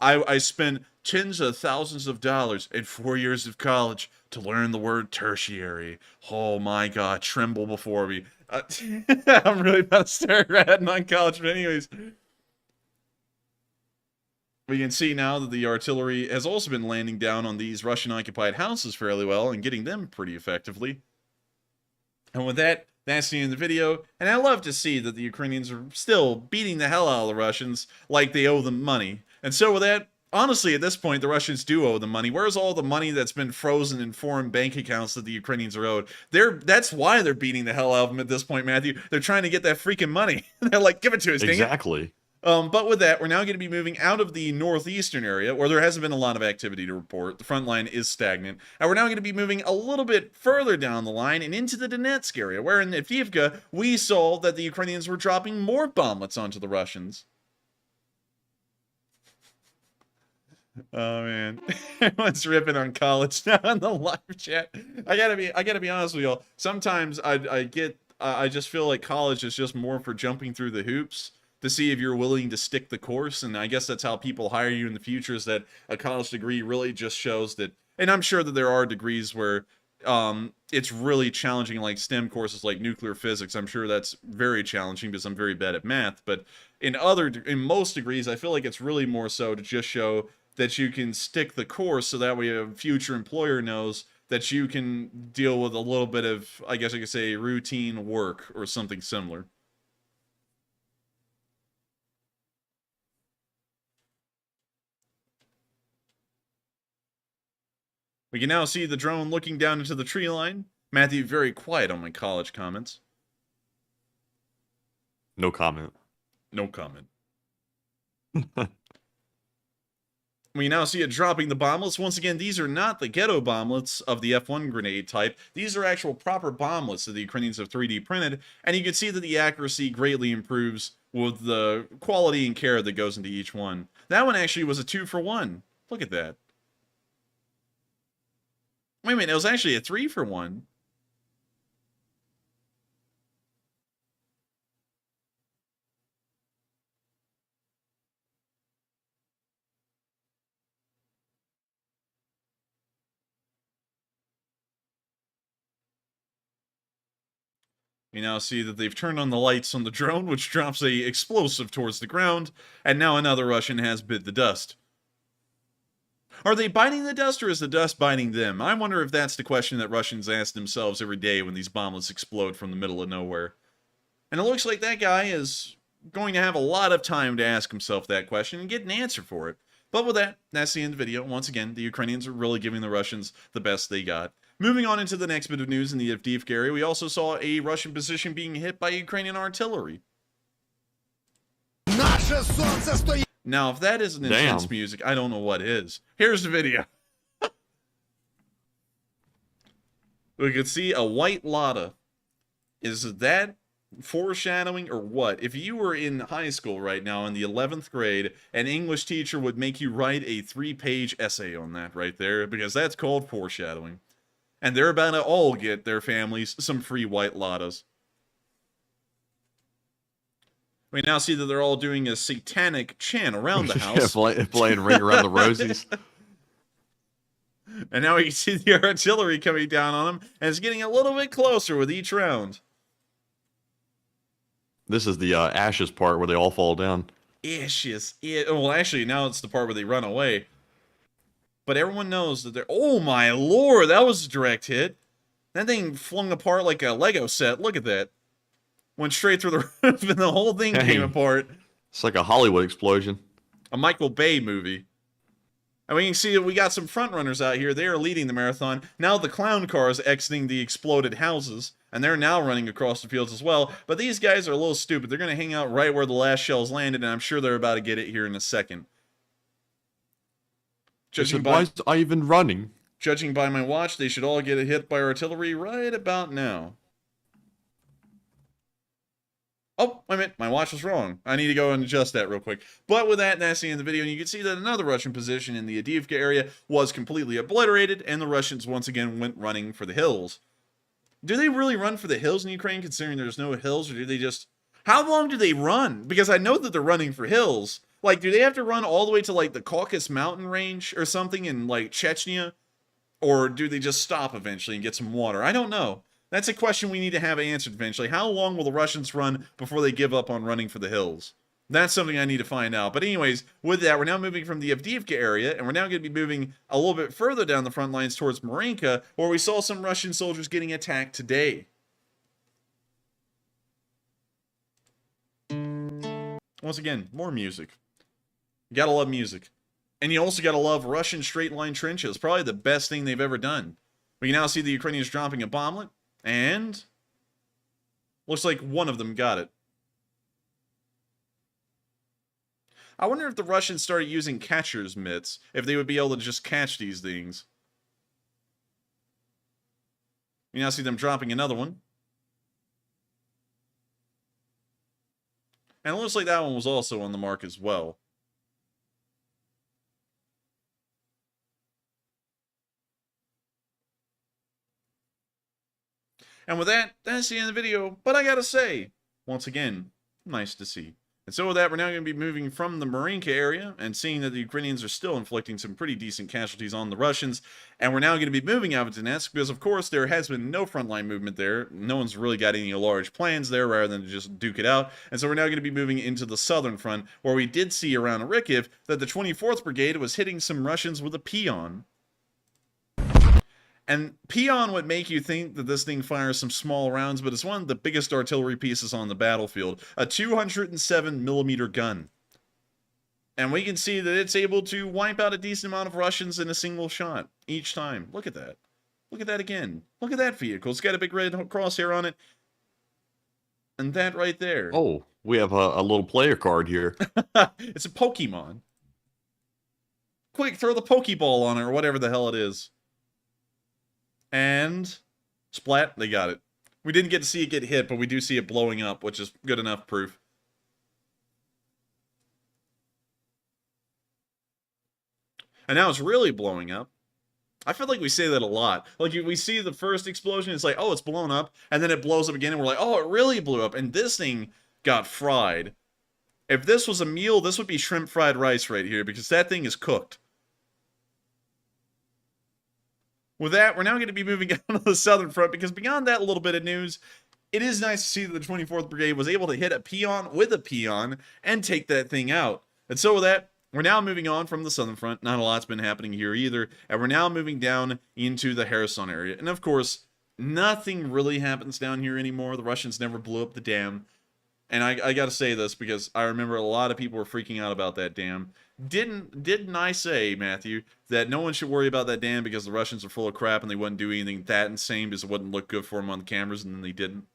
I spent tens of thousands of dollars in 4 years of college to learn the word tertiary. Oh my God, tremble before me. I'm really about to start ratting on college, but anyways. We can see now that the artillery has also been landing down on these Russian-occupied houses fairly well and getting them pretty effectively. And with that, that's the end of the video. And I love to see that the Ukrainians are still beating the hell out of the Russians like they owe them money. And so with that, honestly, at this point, the Russians do owe them money. Where's all the money that's been frozen in foreign bank accounts that the Ukrainians are owed? That's why they're beating the hell out of them at this point, Matthew. They're trying to get that freaking money. They're like, give it to us, dang it. Exactly. But with that, we're now going to be moving out of the northeastern area, where there hasn't been a lot of activity to report. The front line is stagnant. And we're now going to be moving a little bit further down the line and into the Donetsk area, where in Avdiivka, we saw that the Ukrainians were dropping more bomblets onto the Russians. Oh, man. Everyone's ripping on college now in the live chat. I gotta be honest with y'all. Sometimes I just feel like college is just more for jumping through the hoops to see if you're willing to stick the course, and I guess that's how people hire you in the future, is that a college degree really just shows that, and I'm sure that there are degrees where it's really challenging, like STEM courses like nuclear physics. I'm sure that's very challenging because I'm very bad at math, but in most degrees, I feel like it's really more so to just show that you can stick the course, so that way a future employer knows that you can deal with a little bit of, I guess I could say, routine work or something similar. We can now see the drone looking down into the tree line. Matthew, very quiet on my college comments. No comment. No comment. We now see it dropping the bomblets. Once again, these are not the ghetto bomblets of the F1 grenade type. These are actual proper bomblets that the Ukrainians have 3D printed, and you can see that the accuracy greatly improves with the quality and care that goes into each one. That one actually was a 2-for-1. Look at that. Wait a minute, it was actually a 3-for-1. We now see that they've turned on the lights on the drone, which drops a explosive towards the ground, and now another Russian has bit the dust. Are they biting the dust, or is the dust biting them? I wonder if that's the question that Russians ask themselves every day when these bomblets explode from the middle of nowhere. And it looks like that guy is going to have a lot of time to ask himself that question and get an answer for it. But with that, that's the end of the video. Once again, the Ukrainians are really giving the Russians the best they got. Moving on into the next bit of news in the Avdiivka area, we also saw a Russian position being hit by Ukrainian artillery. Now, if that isn't intense music, I don't know what is. Here's the video. We can see a white Lada. Is that foreshadowing or what? If you were in high school right now in the 11th grade, an English teacher would make you write a 3-page essay on that right there, because that's called foreshadowing. And they're about to all get their families some free white Ladas. We now see that they're all doing a satanic chant around the house. Yeah, playing Ring Around the Rosies. And now we can see the artillery coming down on them, and it's getting a little bit closer with each round. This is the ashes part where they all fall down. Ashes. Well, actually, now it's the part where they run away. But everyone knows that they're... Oh, my lord, that was a direct hit. That thing flung apart like a Lego set. Look at that. Went straight through the roof, and the whole thing came apart. It's like a Hollywood explosion. A Michael Bay movie. And we can see that we got some front runners out here. They are leading the marathon. Now the clown car is exiting the exploded houses, and they're now running across the fields as well. But these guys are a little stupid. They're going to hang out right where the last shells landed, and I'm sure they're about to get it here in a second. Why is Ivan running? Judging by my watch, they should all get hit by artillery right about now. Oh, wait a minute, my watch was wrong. I need to go and adjust that real quick. But with that, that's the end of the video, and you can see that another Russian position in the Avdiivka area was completely obliterated, and the Russians once again went running for the hills. Do they really run for the hills in Ukraine, considering there's no hills, or do they just... How long do they run? Because I know that they're running for hills. Like, do they have to run all the way to, like, the Caucasus mountain range or something in, like, Chechnya? Or do they just stop eventually and get some water? I don't know. That's a question we need to have answered eventually. How long will the Russians run before they give up on running for the hills? That's something I need to find out. But anyways, with that, we're now moving from the Avdiivka area, and we're now going to be moving a little bit further down the front lines towards Marinka, where we saw some Russian soldiers getting attacked today. Once again, more music. You gotta love music. And you also gotta love Russian straight-line trenches. Probably the best thing they've ever done. We can now see the Ukrainians dropping a bomblet. And looks like one of them got it. I wonder if the Russians started using catcher's mitts, if they would be able to just catch these things. You now see them dropping another one. And it looks like that one was also on the mark as well. And with that, that's the end of the video. But I gotta say, once again, nice to see. And so with that, we're now going to be moving from the Marinka area and seeing that the Ukrainians are still inflicting some pretty decent casualties on the Russians. And we're now going to be moving out of Donetsk because, of course, there has been no frontline movement there. No one's really got any large plans there rather than to just duke it out. And so we're now going to be moving into the southern front, where we did see around Rykov that the 24th Brigade was hitting some Russians with a peon. And peon would make you think that this thing fires some small rounds, but it's one of the biggest artillery pieces on the battlefield. A 207mm gun. And we can see that it's able to wipe out a decent amount of Russians in a single shot each time. Look at that. Look at that again. Look at that vehicle. It's got a big red crosshair on it. And that right there. Oh, we have a little player card here. It's a Pokemon. Quick, throw the Pokeball on it, or whatever the hell it is. And splat, they got it. We didn't get to see it get hit, but we do see it blowing up, which is good enough proof. And now it's really blowing up. I feel like we say that a lot. Like, we see the first explosion, it's like, oh, it's blown up. And then it blows up again, and we're like, oh, it really blew up. And this thing got fried. If this was a meal, this would be shrimp fried rice right here, because that thing is cooked. With that, we're now going to be moving on to the southern front, because beyond that little bit of news, it is nice to see that the 24th Brigade was able to hit a peon with a peon and take that thing out. And so with that, we're now moving on from the southern front. Not a lot's been happening here either. And we're now moving down into the Kherson area. And of course, nothing really happens down here anymore. The Russians never blew up the dam. and I got to say this because I remember a lot of people were freaking out about that dam. Didn't I say, Matthew, that no one should worry about that dam because the Russians are full of crap and they wouldn't do anything that insane because it wouldn't look good for them on the cameras, and then they didn't?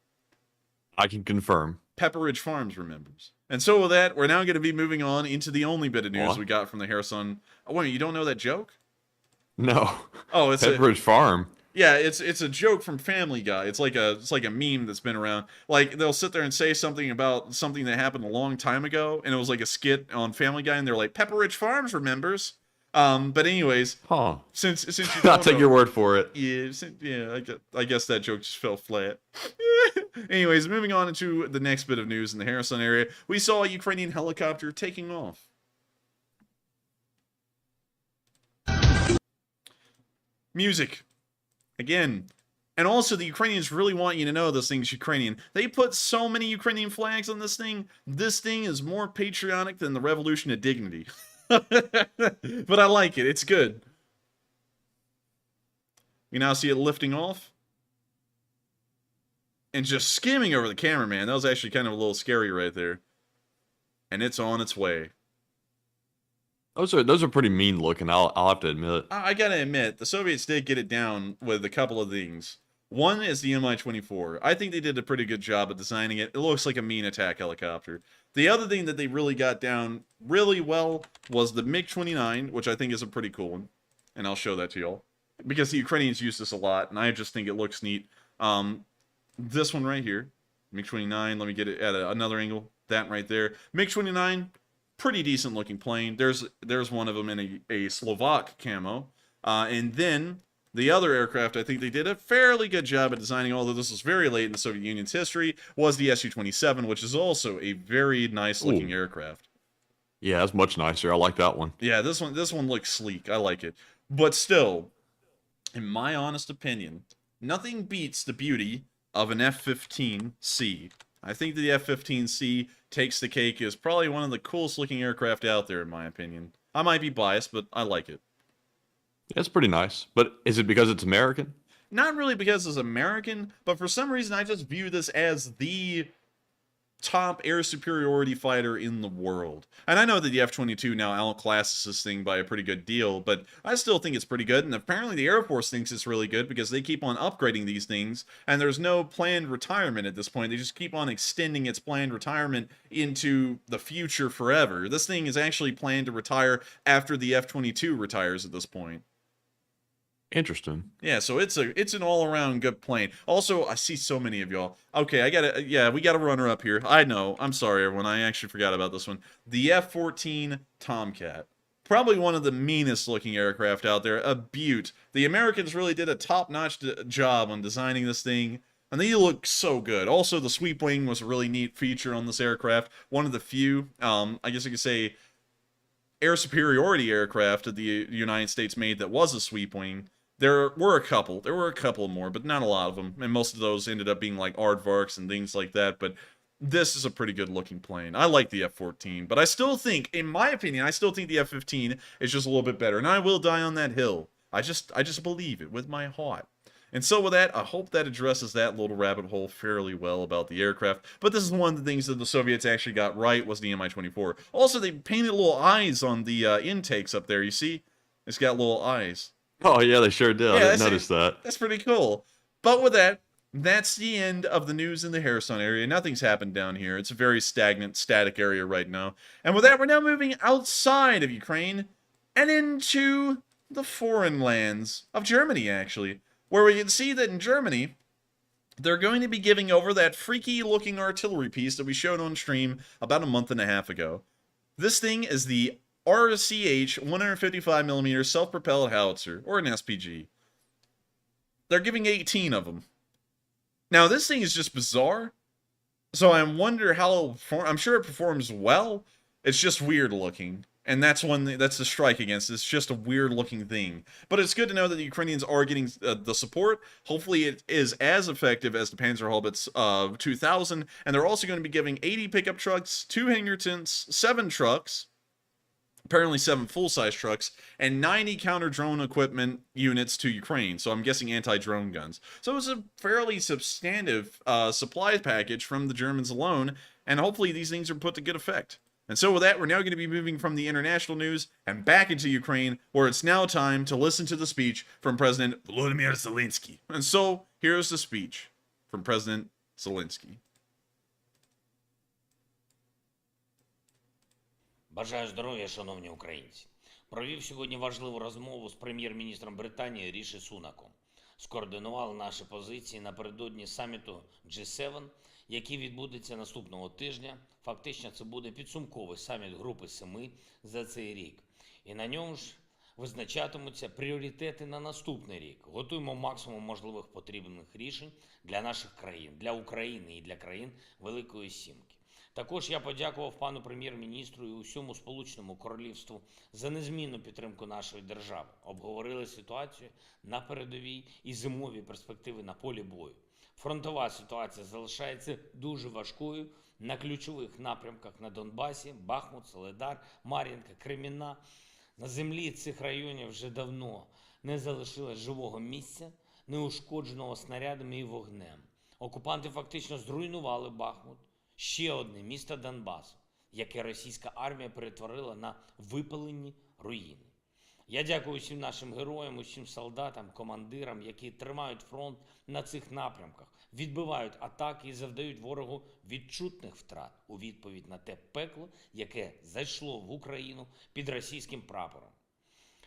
I can confirm. Pepperidge Farms remembers. And so with that, we're now going to be moving on into the only bit of news What? we got from the Kherson. Oh, wait, you don't know that joke? No. Oh, it's Pepperidge Farm. Yeah, it's a joke from Family Guy. It's like a meme that's been around. Like, they'll sit there and say something about something that happened a long time ago, and it was like a skit on Family Guy, and they're like, Pepperidge Farms remembers. But anyways, since you don't I'll take know- your word for it. Yeah, I guess that joke just fell flat. Anyways, moving on into the next bit of news in the Kherson area, we saw a Ukrainian helicopter taking off. Music. Again. And also, the Ukrainians really want you to know this thing's Ukrainian. They put so many Ukrainian flags on this thing. This thing is more patriotic than the Revolution of Dignity. But I like it. It's good. We now see it lifting off. And just skimming over the camera, man. That was actually kind of a little scary right there. And it's on its way. Those are pretty mean looking, I'll have to admit. I gotta admit, the Soviets did get it down with a couple of things. One is the Mi-24. I think they did a pretty good job of designing it. It looks like a mean attack helicopter. The other thing that they really got down really well was the MiG-29, which I think is a pretty cool one. And I'll show that to y'all. Because the Ukrainians use this a lot, and I just think it looks neat. This one right here, MiG-29, let me get it at another angle. That right there. MiG-29, pretty decent looking plane. There's one of them in a Slovak camo. And then the other aircraft, I think they did a fairly good job at designing, although this was very late in the Soviet Union's history, was the Su-27, which is also a very nice looking aircraft. Yeah, that's much nicer. I like that one. Yeah, this one looks sleek. I like it. But still, in my honest opinion, nothing beats the beauty of an F-15C. I think the F-15C takes the cake as probably one of the coolest looking aircraft out there, in my opinion. I might be biased, but I like it. It's pretty nice. But is it because it's American? Not really because it's American, but for some reason I just view this as the top air superiority fighter in the world. And I know that the F-22 now outclasses this thing by a pretty good deal, but I still think it's pretty good, and apparently the Air Force thinks it's really good because they keep on upgrading these things, and there's no planned retirement at this point. They just keep on extending its planned retirement into the future forever. This thing is actually planned to retire after the F-22 retires at this point. Interesting. Yeah, so it's an all-around good plane. Also, I see so many of y'all. Okay, we got a runner up here. I know. I'm sorry, everyone. I actually forgot about this one. The F-14 Tomcat. Probably one of the meanest looking aircraft out there. A beaut. The Americans really did a top-notch job on designing this thing. And they look so good. Also, the sweep wing was a really neat feature on this aircraft. One of the few, I guess you could say, air superiority aircraft that the United States made that was a sweep wing. There were a couple more, but not a lot of them. And most of those ended up being like aardvarks and things like that. But this is a pretty good looking plane. I like the F-14, but I still think, in my opinion, the F-15 is just a little bit better. And I will die on that hill. I just believe it with my heart. And so with that, I hope that addresses that little rabbit hole fairly well about the aircraft. But this is one of the things that the Soviets actually got right, was the Mi-24. Also, they painted little eyes on the intakes up there, you see? It's got little eyes. Oh, yeah, they sure did. I didn't notice that. That's pretty cool. But with that, that's the end of the news in the Kherson area. Nothing's happened down here. It's a very stagnant, static area right now. And with that, we're now moving outside of Ukraine and into the foreign lands of Germany, actually, where we can see that in Germany, they're going to be giving over that freaky-looking artillery piece that we showed on stream about a month and a half ago. This thing is the RCH 155mm self-propelled howitzer, or an SPG. They're giving 18 of them. Now, this thing is just bizarre, so I wonder how I'm sure it performs well. It's just weird looking, and that's the strike against. It's just a weird looking thing. But it's good to know that the Ukrainians are getting the support. Hopefully, it is as effective as the Panzerhaubitze 2000, and they're also going to be giving 80 pickup trucks, 2 hangar tents, 7 trucks, apparently 7 full-size trucks, and 90 counter-drone equipment units to Ukraine. So I'm guessing anti-drone guns. So it was a fairly substantive supply package from the Germans alone. and hopefully these things are put to good effect. And so with that, we're now going to be moving from the international news and back into Ukraine, where it's now time to listen to the speech from President Volodymyr Zelenskyy. And so here's the speech from President Zelenskyy. Бажаю здоров'я, шановні українці. Провів сьогодні важливу розмову з прем'єр-міністром Британії Ріші Сунаком. Скоординували наші позиції напередодні саміту G7, який відбудеться наступного тижня. Фактично, це буде підсумковий саміт Групи 7 за цей рік. І на ньому ж визначатимуться пріоритети на наступний рік. Готуємо максимум можливих потрібних рішень для наших країн, для України і для країн Великої Сімки. Також я подякував пану прем'єр-міністру і усьому Сполученому Королівству за незмінну підтримку нашої держави. Обговорили ситуацію на передовій і зимові перспективи на полі бою. Фронтова ситуація залишається дуже важкою на ключових напрямках на Донбасі, Бахмут, Соледар, Мар'їнка, Кремінна. На землі цих районів вже давно не залишилось живого місця, неушкодженого снарядами і вогнем. Окупанти фактично зруйнували Бахмут, ще одне місто Донбасу, яке російська армія перетворила на випалені руїни. Я дякую всім нашим героям, усім солдатам, командирам, які тримають фронт на цих напрямках, відбивають атаки і завдають ворогу відчутних втрат у відповідь на те пекло, яке зайшло в Україну під російським прапором.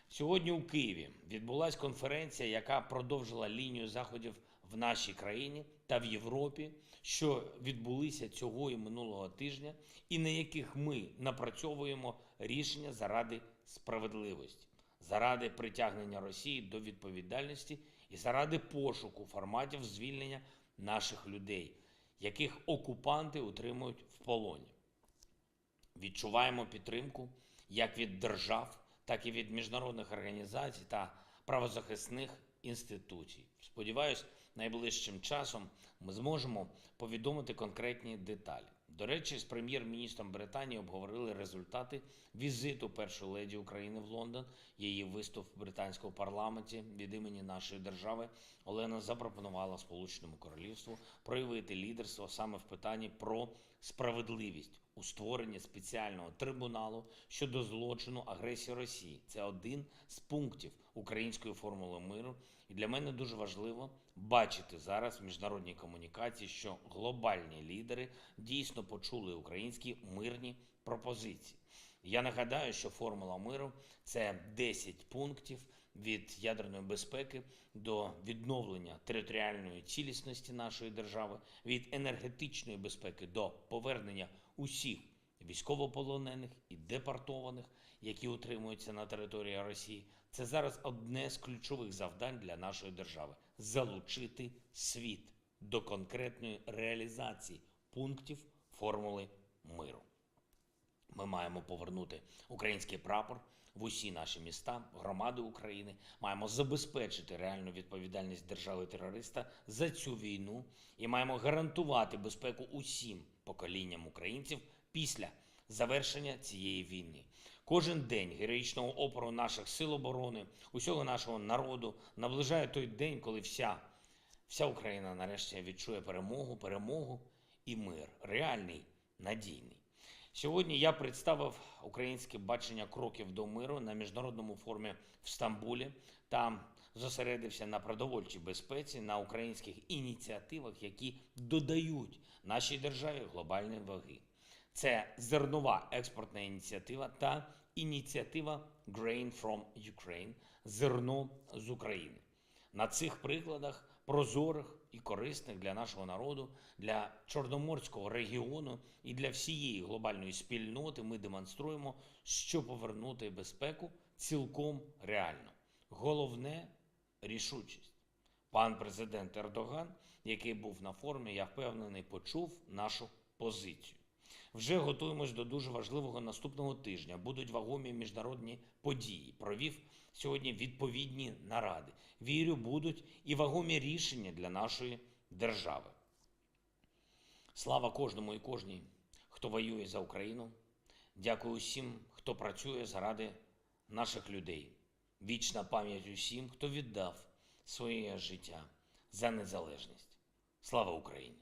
Сьогодні у Києві відбулася конференція, яка продовжила лінію заходів в нашій країні та в Європі, що відбулися цього і минулого тижня, і на яких ми напрацьовуємо рішення заради справедливості, заради притягнення Росії до відповідальності і заради пошуку форматів звільнення наших людей, яких окупанти утримують в полоні. Відчуваємо підтримку як від держав, так і від міжнародних організацій та правозахисних інституцій. Сподіваюсь, найближчим часом ми зможемо повідомити конкретні деталі. До речі, з прем'єр-міністром Британії обговорили результати візиту першої леді України в Лондон. Її виступ в британському парламенті від імені нашої держави Олена запропонувала Сполученому Королівству проявити лідерство саме в питанні про справедливість у створенні спеціального трибуналу щодо злочину агресії Росії. Це один з пунктів української формули миру. І для мене дуже важливо бачити зараз в міжнародній комунікації, що глобальні лідери дійсно почули українські мирні пропозиції. Я нагадаю, що формула миру – це 10 пунктів від ядерної безпеки до відновлення територіальної цілісності нашої держави, від енергетичної безпеки до повернення усіх військовополонених і депортованих, які утримуються на території Росії. Це зараз одне з ключових завдань для нашої держави – залучити світ до конкретної реалізації пунктів формули миру. Ми маємо повернути український прапор в усі наші міста, громади України, маємо забезпечити реальну відповідальність держави-терориста за цю війну і маємо гарантувати безпеку усім поколінням українців після завершення цієї війни. Кожен день героїчного опору наших сил оборони, усього нашого народу наближає той день, коли вся Україна нарешті відчує перемогу і мир, реальний, надійний. Сьогодні я представив українське бачення кроків до миру на міжнародному форумі в Стамбулі. Там зосередився на продовольчій безпеці, на українських ініціативах, які додають нашій державі глобальної ваги. Це зернова експортна ініціатива та ініціатива Grain from Ukraine – зерно з України. На цих прикладах прозорих і корисних для нашого народу, для Чорноморського регіону і для всієї глобальної спільноти ми демонструємо, що повернути безпеку цілком реально. Головне – рішучість. Пан президент Ердоган, який був на форумі, я впевнений, почув нашу позицію. Вже готуємось до дуже важливого наступного тижня. Будуть вагомі міжнародні події. Провів сьогодні відповідні наради. Вірю, будуть і вагомі рішення для нашої держави. Слава кожному і кожній, хто воює за Україну. Дякую усім, хто працює заради наших людей. Вічна пам'ять усім, хто віддав своє життя за незалежність. Слава Україні!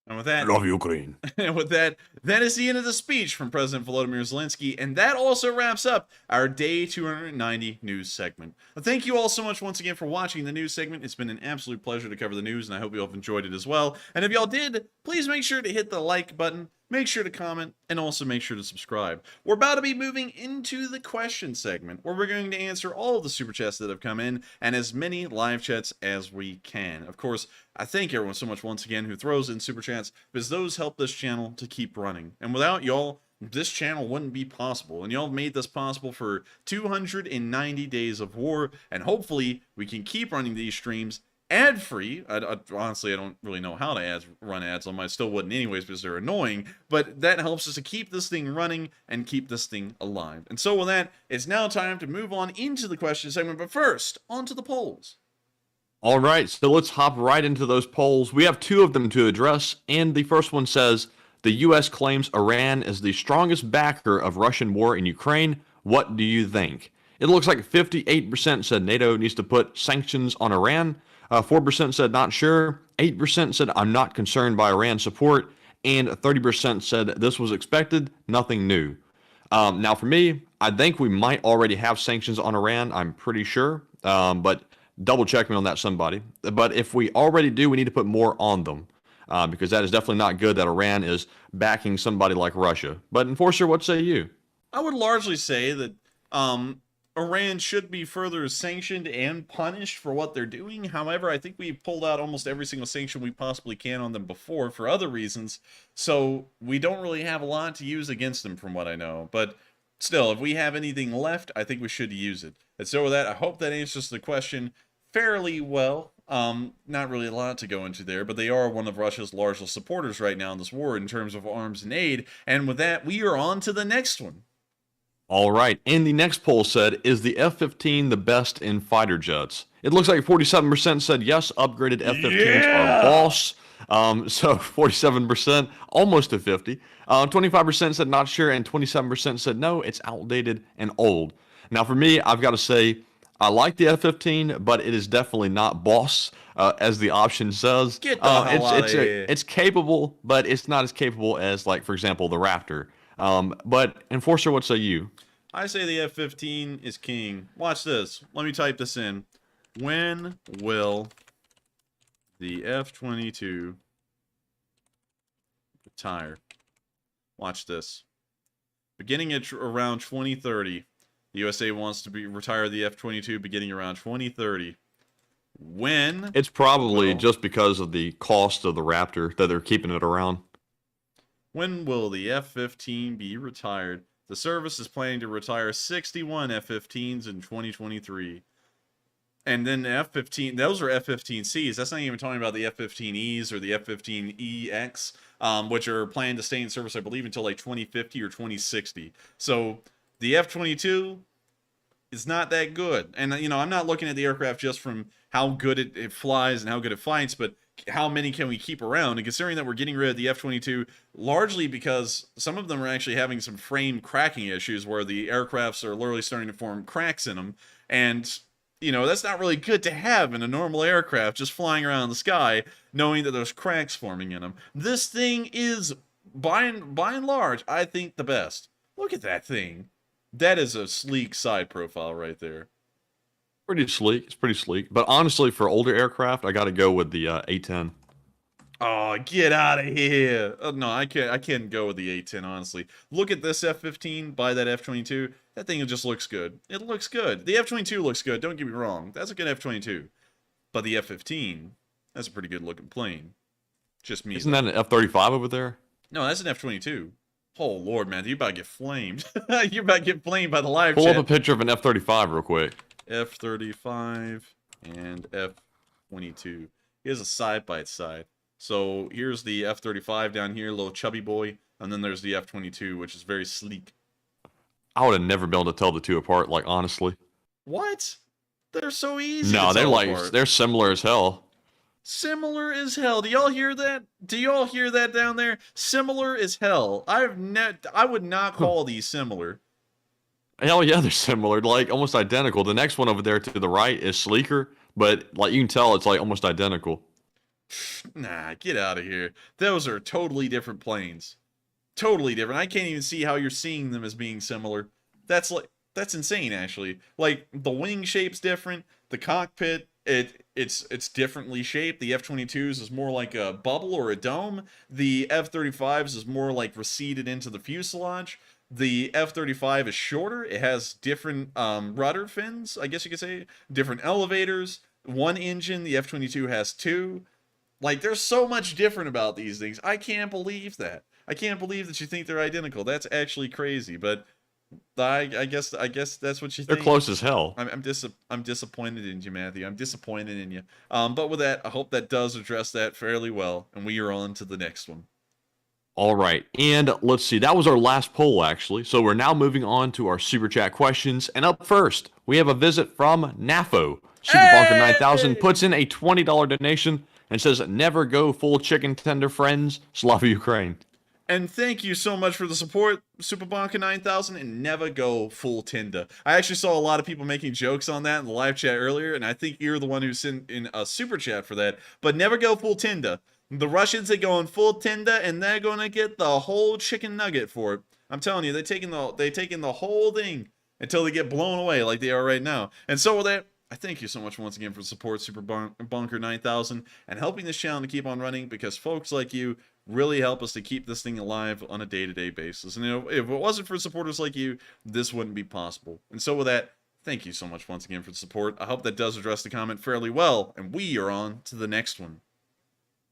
And with that, Love Ukraine. and with that, that is the end of the speech from President Volodymyr Zelenskyy, and that also wraps up our Day 290 news segment. Thank you all so much once again for watching the news segment. It's been an absolute pleasure to cover the news, and I hope you all have enjoyed it as well. And if y'all did, please make sure to hit the like button, make sure to comment, and also make sure to subscribe. We're about to be moving into the question segment, where we're going to answer all of the super chats that have come in, and as many live chats as we can. Of course, I thank everyone so much once again who throws in super chats, because those help this channel to keep running. And without y'all, this channel wouldn't be possible. And y'all made this possible for 290 days of war, and hopefully we can keep running these streams ad-free. Honestly, I don't really know how to run ads on them. I still wouldn't anyways because they're annoying, but that helps us to keep this thing running and keep this thing alive. And so with that, it's now time to move on into the question segment, but first, on to the polls. All right, so let's hop right into those polls. We have two of them to address, and the first one says, the U.S. claims Iran is the strongest backer of Russian war in Ukraine. What do you think? It looks like 58% said NATO needs to put sanctions on Iran. 4% said not sure, 8% said I'm not concerned by Iran support, and 30% said this was expected, nothing new. Now for me, I think we might already have sanctions on Iran, I'm pretty sure, but double check me on that somebody. But if we already do, we need to put more on them, because that is definitely not good that Iran is backing somebody like Russia. But Enforcer, what say you? I would largely say that Iran should be further sanctioned and punished for what they're doing. However, I think we've pulled out almost every single sanction we possibly can on them before for other reasons, so we don't really have a lot to use against them from what I know. But still, if we have anything left, I think we should use it. And so with that, I hope that answers the question fairly well. Not really a lot to go into there, but they are one of Russia's largest supporters right now in this war in terms of arms and aid. And with that, we are on to the next one. All right, and the next poll said, is the F-15 the best in fighter jets? It looks like 47% said yes, upgraded F-15s are boss. So 47%, almost to 50. 25% said not sure, and 27% said no, it's outdated and old. Now for me, I've got to say, I like the F-15, but it is definitely not boss, as the option says. Get the hell out of here. It's capable, but it's not as capable as, like, for example, the Raptor. But Enforcer, what say you? I say the F-15 is king. Watch this. Let me type this in. When will the F-22 retire? Watch this. Beginning at around 2030, the USA wants to retire the F-22 beginning around 2030. When? It's probably just because of the cost of the Raptor that they're keeping it around. When will the F-15 be retired? The service is planning to retire 61 F-15s in 2023. And then the F-15, those are F-15Cs. That's not even talking about the F-15Es or the F-15EX, which are planned to stay in service, I believe, until like 2050 or 2060. So the F-22 is not that good. And, you know, I'm not looking at the aircraft just from how good it flies and how good it fights, but how many can we keep around? And considering that we're getting rid of the F-22 largely because some of them are actually having some frame cracking issues where the aircrafts are literally starting to form cracks in them. And, you know, that's not really good to have in a normal aircraft just flying around the sky knowing that there's cracks forming in them. This thing is, by and large, I think the best. Look at that thing. That is a sleek side profile right there. Pretty sleek. It's pretty sleek. But honestly, for older aircraft, I got to go with the A-10. Oh, get out of here. Oh, no, I can't go with the A-10, honestly. Look at this F-15 by that F-22. That thing just looks good. It looks good. The F-22 looks good. Don't get me wrong. That's a good F-22. But the F-15, that's a pretty good looking plane. Just me. Isn't that an F-35 over there? No, that's an F-22. Oh, Lord, man. You're about to get flamed. You're about to get flamed by the live Pull chat. up a picture of an F-35 real quick. F-35 and F-22. Here's a side by side. So here's the F-35 down here, little chubby boy, and then there's the F-22, which is very sleek. I would have never been able to tell the two apart, like, honestly. What? They're so easy. No, to tell apart. They're similar as hell. Similar as hell. Do y'all hear that? Do y'all hear that down there? Similar as hell. I would not call these similar. Hell yeah, they're similar, like almost identical. The next one over there to the right is sleeker, but like you can tell it's like almost identical. Nah, get out of here. Those are totally different planes. Totally different. I can't even see how you're seeing them as being similar. That's insane, actually. Like, the wing shape's different. The cockpit, it's differently shaped. The F-22s is more like a bubble or a dome. The F-35s is more like receded into the fuselage. The F-35 is shorter. It has different rudder fins, I guess you could say. Different elevators. One engine. The F-22 has two. Like, there's so much different about these things. I can't believe that. I can't believe that you think they're identical. That's actually crazy. But I guess that's what you think. They're close as hell. I'm disappointed in you, Matthew. I'm disappointed in you. But with that, I hope that does address that fairly well, and we are on to the next one. All right, and let's see. That was our last poll, actually. So we're now moving on to our super chat questions. And up first, we have a visit from NAFO. Superbunker 9000 puts in a $20 donation and says, "Never go full chicken tender, friends. Slava Ukraine." And thank you so much for the support, Superbonka 9000, and never go full Tinder. I actually saw a lot of people making jokes on that in the live chat earlier, and I think you're the one who sent in a super chat for that. But never go full Tinder. The Russians are going full Tinder, and they're going to get the whole chicken nugget for it. I'm telling you, they're taking the whole thing until they get blown away like they are right now. And so with that, I thank you so much once again for the support, Superbunker 9000, and helping this channel to keep on running, because folks like you really help us to keep this thing alive on a day-to-day basis. And if it wasn't for supporters like you, this wouldn't be possible. And so with that, thank you so much once again for the support. I hope that does address the comment fairly well, and we are on to the next one.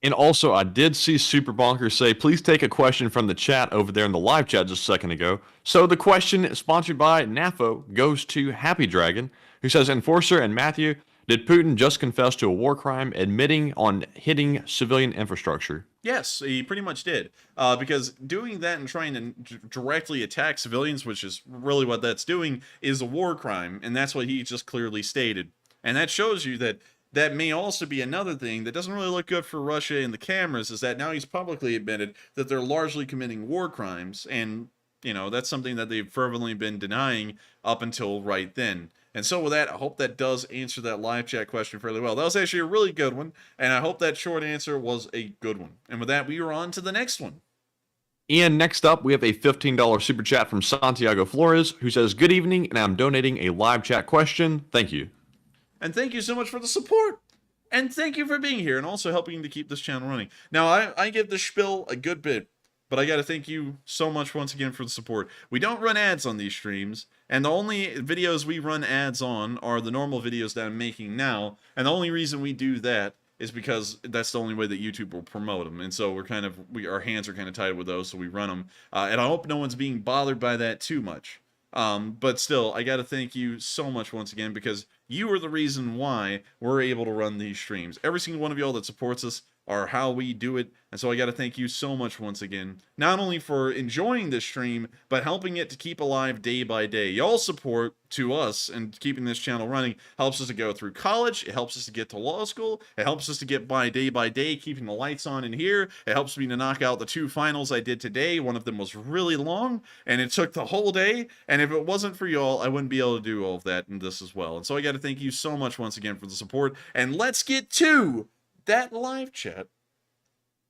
And also, I did see Super Bonker say, please take a question from the chat over there in the live chat just a second ago. So the question, sponsored by NAFO, goes to Happy Dragon, who says, Enforcer and Matthew, did Putin just confess to a war crime admitting on hitting civilian infrastructure? Yes, he pretty much did. Because doing that and trying to directly attack civilians, which is really what that's doing, is a war crime. And that's what he just clearly stated. And that shows you that that may also be another thing that doesn't really look good for Russia in the cameras, is that now he's publicly admitted that they're largely committing war crimes. And, you know, that's something that they've fervently been denying up until right then. And so with that, I hope that does answer that live chat question fairly well. That was actually a really good one, and I hope that short answer was a good one. And with that, we are on to the next one. And next up, we have a $15 super chat from Santiago Flores, who says, good evening, and I'm donating a live chat question. Thank you. And thank you so much for the support. And thank you for being here and also helping to keep this channel running. Now, I give the spiel a good bit, but I got to thank you so much once again for the support. We don't run ads on these streams, and the only videos we run ads on are the normal videos that I'm making now, and the only reason we do that is because that's the only way that YouTube will promote them, and so our hands are kind of tied with those, so we run them, and I hope no one's being bothered by that too much. But still, I got to thank you so much once again, because you are the reason why we're able to run these streams. Every single one of y'all that supports us are how we do it, and so I got to thank you so much once again, not only for enjoying this stream, but helping it to keep alive day by day. Y'all's support to us and keeping this channel running helps us to go through college, it helps us to get to law school, it helps us to get by day, keeping the lights on in here, it helps me to knock out the 2 finals I did today. One of them was really long, and it took the whole day, and if it wasn't for y'all, I wouldn't be able to do all of that and this as well. And so I got to thank you so much once again for the support, and let's get to that live chat.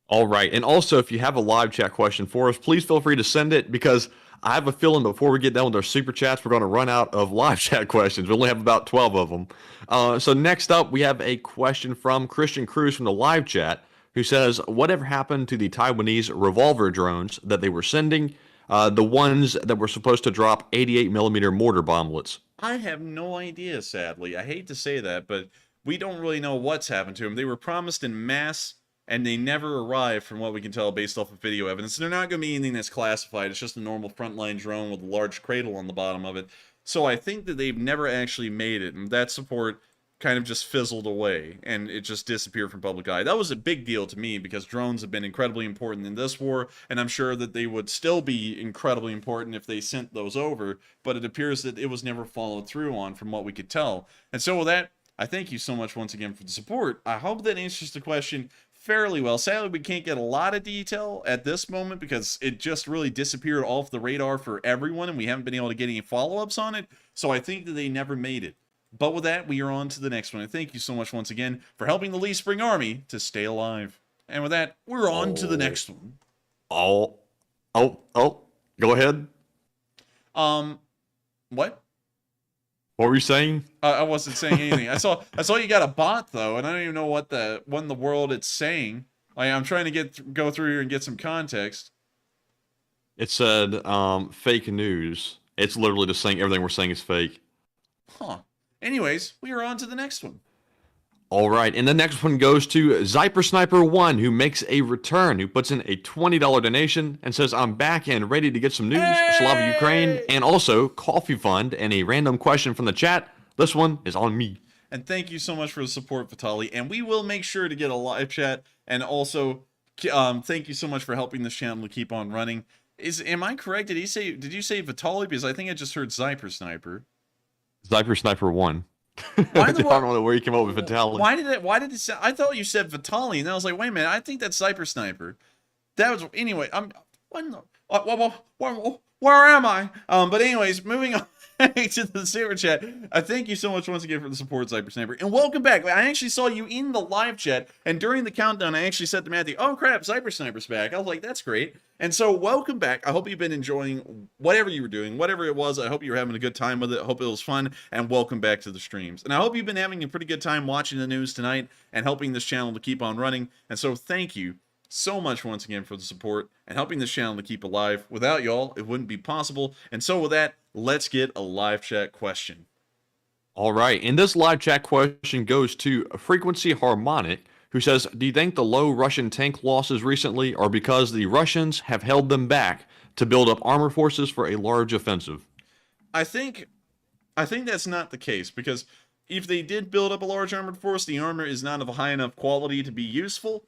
All right, and also if you have a live chat question for us, please feel free to send it, because I have a feeling before we get done with our super chats, we're going to run out of live chat questions. We only have about 12 of them. So next up, we have a question from Christian Cruz from the live chat, who says, whatever happened to the Taiwanese revolver drones that they were sending, the ones that were supposed to drop 88mm mortar bomblets? I have no idea, sadly. I hate to say that, but we don't really know what's happened to them. They were promised in mass, and they never arrived from what we can tell based off of video evidence. They're not going to be anything that's classified. It's just a normal Frontline drone with a large cradle on the bottom of it. So I think that they've never actually made it, and that support kind of just fizzled away, and it just disappeared from public eye. That was a big deal to me, because drones have been incredibly important in this war, and I'm sure that they would still be incredibly important if they sent those over, but it appears that it was never followed through on from what we could tell. And so with that, I thank you so much once again for the support. I hope that answers the question fairly well. Sadly, we can't get a lot of detail at this moment because it just really disappeared off the radar for everyone, and we haven't been able to get any follow-ups on it. So I think that they never made it. But with that, we are on to the next one. And thank you so much once again for helping the Lee Spring Army to stay alive. And with that, we're on to the next one. Go ahead. What? What were you saying? I wasn't saying anything. I saw you got a bot though, and I don't even know what in the world it's saying. Like, I'm trying to go through here and get some context. It said fake news. It's literally just saying everything we're saying is fake. Huh. Anyways, we are on to the next one. All right, and the next one goes to Zyper Sniper 1, who makes a return, who puts in a $20 donation and says, I'm back and ready to get some news, Slava Ukraine, and also Coffee Fund, and a random question from the chat. This one is on me. And thank you so much for the support, Vitaly, and we will make sure to get a live chat, and also, thank you so much for helping this channel to keep on running. Am I correct? Did you say Vitaly? Because I think I just heard Zyper Sniper. Zyper Sniper 1. I don't know where you came up with Vitaly. Why did it sound? I thought you said Vitaly, and I was like, wait a minute, I think that's Zyper Sniper. That was anyway. Where am I? But anyways, moving on to the super chat. Thank you so much once again for the support, Zyper Sniper, and welcome back. I actually saw you in the live chat, and during the countdown, I actually said to Matthew, "Oh crap, Zyper Sniper's back." I was like, "That's great." And so, welcome back. I hope you've been enjoying whatever you were doing, whatever it was. I hope you were having a good time with it. I hope it was fun, and welcome back to the streams. And I hope you've been having a pretty good time watching the news tonight and helping this channel to keep on running. And so, thank you so much once again for the support and helping this channel to keep alive. Without y'all, it wouldn't be possible. And so, with that, let's get a live chat question. All right, and this live chat question goes to Frequency Harmonic, who says, do you think the low Russian tank losses recently are because the Russians have held them back to build up armor forces for a large offensive? I think that's not the case, because if they did build up a large armored force, the armor is not of a high enough quality to be useful.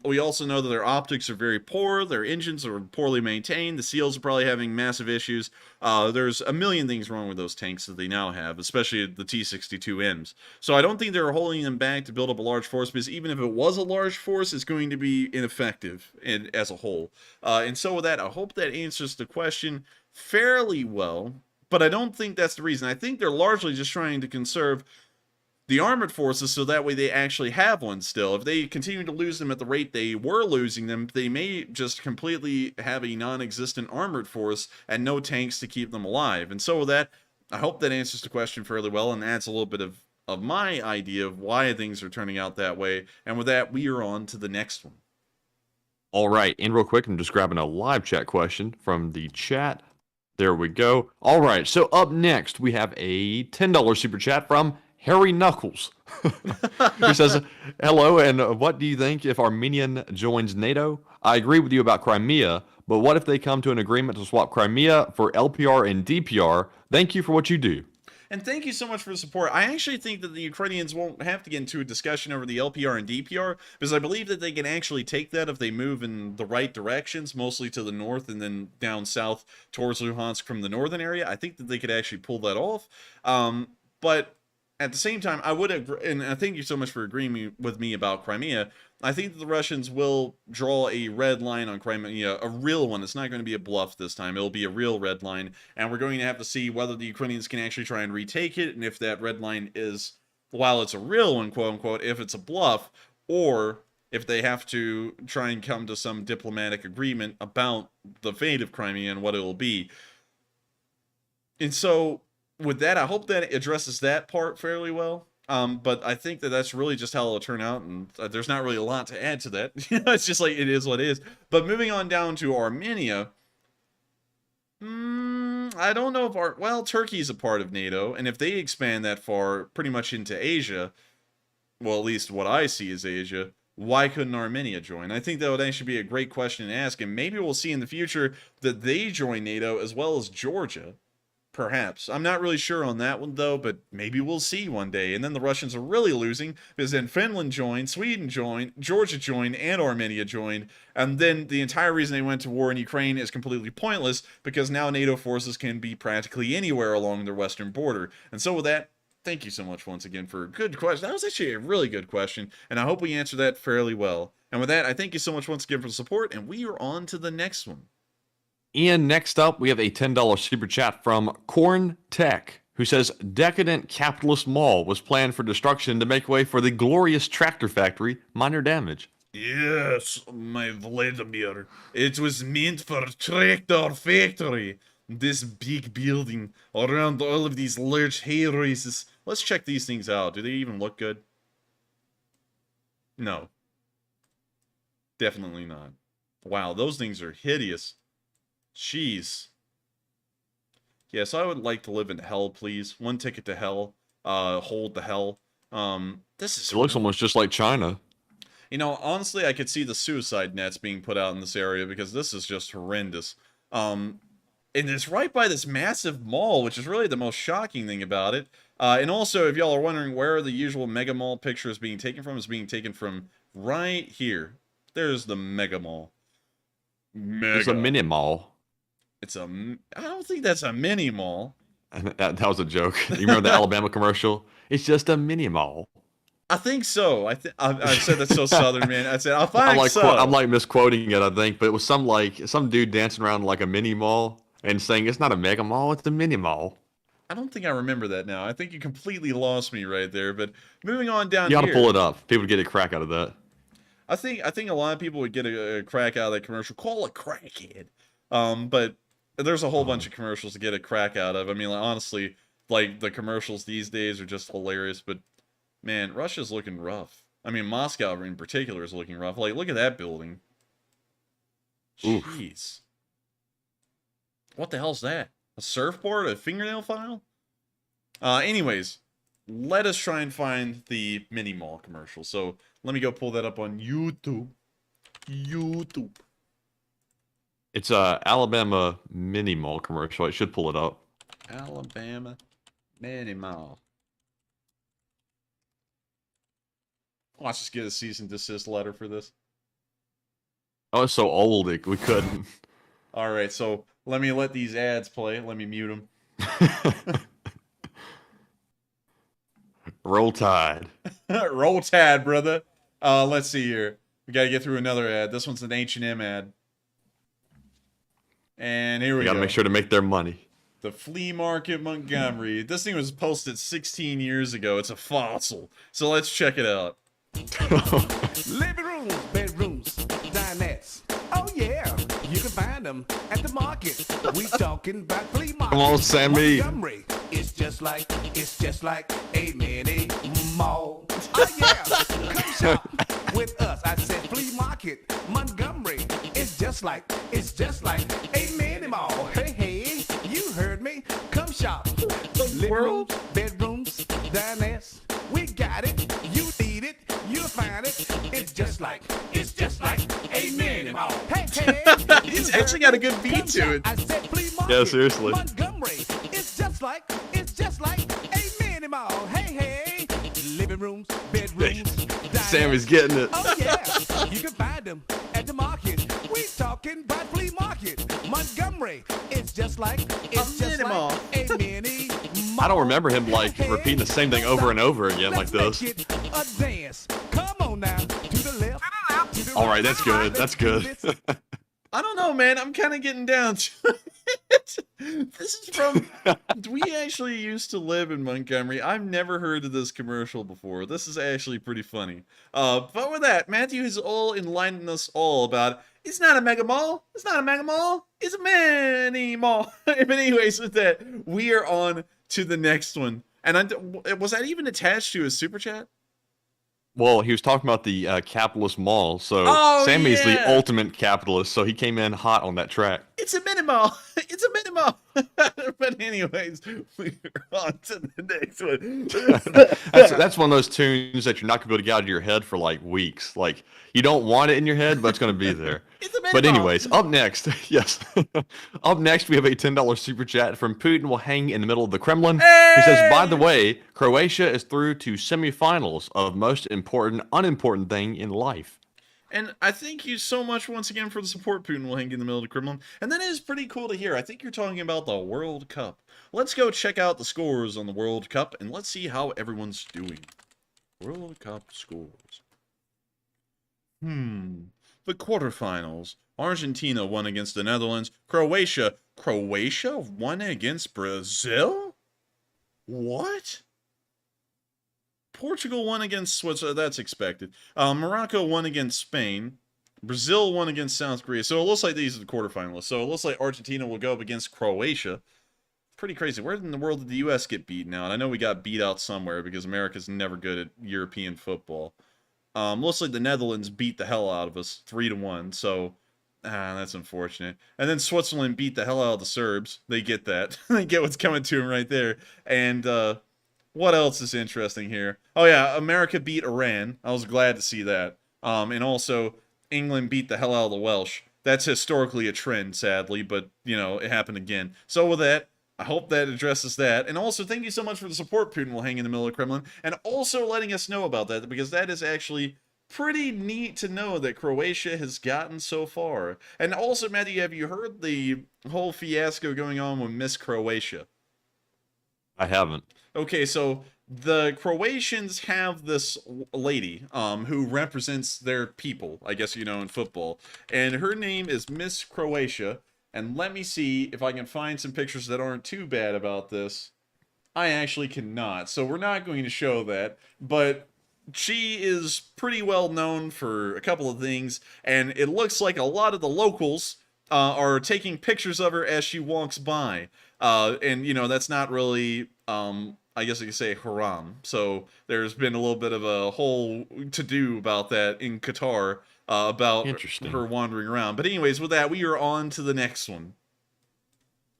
We also know that their optics are very poor, their engines are poorly maintained, the SEALs are probably having massive issues. There's a million things wrong with those tanks that they now have, especially the T-62Ms. So I don't think they're holding them back to build up a large force, because even if it was a large force, it's going to be ineffective as a whole. And so with that, I hope that answers the question fairly well, but I don't think that's the reason. I think they're largely just trying to conserve the armored forces so that way they actually have one still. If they continue to lose them at the rate they were losing them, they may just completely have a non-existent armored force and no tanks to keep them alive. And so with that, I hope that answers the question fairly well and adds a little bit of my idea of why things are turning out that way. And with that, we are on to the next one. All right, and real quick, I'm just grabbing a live chat question from the chat. There we go. All right, so up next, we have a $10 super chat from Harry Knuckles, who says, hello, and what do you think if Armenia joins NATO? I agree with you about Crimea, but what if they come to an agreement to swap Crimea for LPR and DPR? Thank you for what you do. And thank you so much for the support. I actually think that the Ukrainians won't have to get into a discussion over the LPR and DPR, because I believe that they can actually take that if they move in the right directions, mostly to the north and then down south towards Luhansk from the northern area. I think that they could actually pull that off. But at the same time, I would agree, and I thank you so much for agreeing with me about Crimea. I think that the Russians will draw a red line on Crimea, a real one. It's not going to be a bluff this time. It'll be a real red line, and we're going to have to see whether the Ukrainians can actually try and retake it, and if that red line is, while it's a real one, quote-unquote, if it's a bluff, or if they have to try and come to some diplomatic agreement about the fate of Crimea and what it will be. And so, with that, I hope that addresses that part fairly well. But I think that that's really just how it'll turn out, and there's not really a lot to add to that. It's just like, it is what it is. But moving on down to Armenia, I don't know if well, Turkey's a part of NATO, and if they expand that far, pretty much into Asia, well, at least what I see is Asia, why couldn't Armenia join? I think that would actually be a great question to ask, and maybe we'll see in the future that they join NATO as well as Georgia. Perhaps. I'm not really sure on that one, though, but maybe we'll see one day. And then the Russians are really losing, because then Finland joined, Sweden joined, Georgia joined, and Armenia joined. And then the entire reason they went to war in Ukraine is completely pointless, because now NATO forces can be practically anywhere along their western border. And so with that, thank you so much once again for a good question. That was actually a really good question, and I hope we answered that fairly well. And with that, I thank you so much once again for the support, and we are on to the next one. And next up, we have a $10 super chat from Corn Tech, who says decadent capitalist mall was planned for destruction to make way for the glorious tractor factory, minor damage. Yes, my Vladimir. It was meant for tractor factory. This big building around all of these large hay races. Let's check these things out. Do they even look good? No. Definitely not. Wow, those things are hideous. Jeez. Yes, I would like to live in hell, please. One ticket to hell. Hold the hell. This is... It looks almost just like China. You know, honestly, I could see the suicide nets being put out in this area because this is just horrendous. And it's right by this massive mall, which is really the most shocking thing about it. And also, if y'all are wondering where the usual mega mall picture is being taken from, it's being taken from right here. There's the mega mall. It's a mini mall. It's a... I don't think that's a mini mall. That was a joke. You remember the Alabama commercial? It's just a mini mall. I think so. I said that so southern, man. I said, I'm like misquoting it, I think, but it was some dude dancing around like a mini mall and saying it's not a mega mall, it's a mini mall. I don't think I remember that now. I think you completely lost me right there. But moving on down here. You ought here, to pull it up. People would get a crack out of that. I think a lot of people would get a crack out of that commercial. Call a crackhead. But there's a whole bunch of commercials to get a crack out of. I mean, like, honestly, like the commercials these days are just hilarious. But man, Russia's looking rough. I mean, Moscow in particular is looking rough. Like, look at that building. Oof. Jeez. What the hell's that? A surfboard? A fingernail file? Anyways, let us try and find the mini mall commercial. So let me go pull that up on YouTube. It's a Alabama mini mall commercial. I should pull it up. Alabama mini mall. Let's just get a cease and desist letter for this. Oh, it's so old we couldn't. All right, so let these ads play. Let me mute them. Roll Tide. Roll Tide, brother. Let's see here. We got to get through another ad. This one's an H&M ad. And here we go. Got to make sure to make their money. The Flea Market Montgomery. This thing was posted 16 years ago. It's a fossil. So let's check it out. Living rooms, bedrooms, dinettes. Oh yeah, you can find them at the market. We talking about flea market. Come on, Sammy. Montgomery. It's just like a mini mall. Oh yeah, come shop with us. I said flea market, Montgomery. It's just like a mini mall. Hey, hey, you heard me. Come shop. Living rooms, bedrooms, dinettes. We got it. You need it. You'll find it. It's just like a mini mall. Hey, hey. He's actually got a good beat to it. I said flea market, yeah, seriously. Montgomery. It's just like a mini mall. Hey, hey. Living rooms, bedrooms. Sammy's getting it. Oh yeah. You can find them at the market. We talking about flea market, Montgomery. It's just like a mini mall. I don't remember him like repeating the same thing over and over again like this. A dance. Come on now. To the left. To the All right, that's good. That's good. I don't know, man. I'm kind of getting down to it. This is from... We actually used to live in Montgomery. I've never heard of this commercial before. This is actually pretty funny. But with that, Matthew has all enlightened us all about... It's not a mega mall. It's not a mega mall. It's a mini mall. But anyways, with that, we are on to the next one. And was that even attached to a super chat? Well, he was talking about the capitalist mall, so Sammy's the ultimate capitalist, so he came in hot on that track. It's a mini mall. It's a mini mall. But anyways, we're on to the next one. That's one of those tunes that you're not going to be able to get out of your head for like weeks. Like, you don't want it in your head, but it's going to be there. It's a mini But mall. anyways, up next, yes. Up next, we have a $10 super chat from Putin will hang in the middle of the Kremlin. Hey! He says, by the way, Croatia is through to semifinals of most important, unimportant thing in life. And I thank you so much once again for the support. Putin will hang in the middle of the Kremlin. And that is pretty cool to hear. I think you're talking about the World Cup. Let's go check out the scores on the World Cup, and let's see how everyone's doing. World Cup scores. The quarterfinals. Argentina won against the Netherlands. Croatia won against Brazil? What? Portugal won against Switzerland. That's expected. Morocco won against Spain. Brazil won against South Korea. So it looks like these are the quarterfinalists. So it looks like Argentina will go up against Croatia. Pretty crazy. Where in the world did the U.S. get beaten out? I know we got beat out somewhere because America's never good at European football. Looks like the Netherlands beat the hell out of us 3-1. So that's unfortunate. And then Switzerland beat the hell out of the Serbs. They get that. They get what's coming to them right there. And what else is interesting here? Oh yeah, America beat Iran. I was glad to see that. And also England beat the hell out of the Welsh. That's historically a trend, sadly, but you know it happened again. So with that, I hope that addresses that. And also, thank you so much for the support Putin will hang in the middle of Kremlin. And also letting us know about that, because that is actually pretty neat to know that Croatia has gotten so far. And also, Matthew, have you heard the whole fiasco going on with Miss Croatia? I haven't. Okay, so the Croatians have this lady who represents their people, I guess you know, in football. And her name is Miss Croatia. And let me see if I can find some pictures that aren't too bad about this. I actually cannot, so we're not going to show that. But she is pretty well known for a couple of things, and it looks like a lot of the locals are taking pictures of her as she walks by. And, you know, that's not really, I guess you could say, haram. So there's been a little bit of a whole to-do about that in Qatar. About her wandering around. But anyways, with that, we are on to the next one.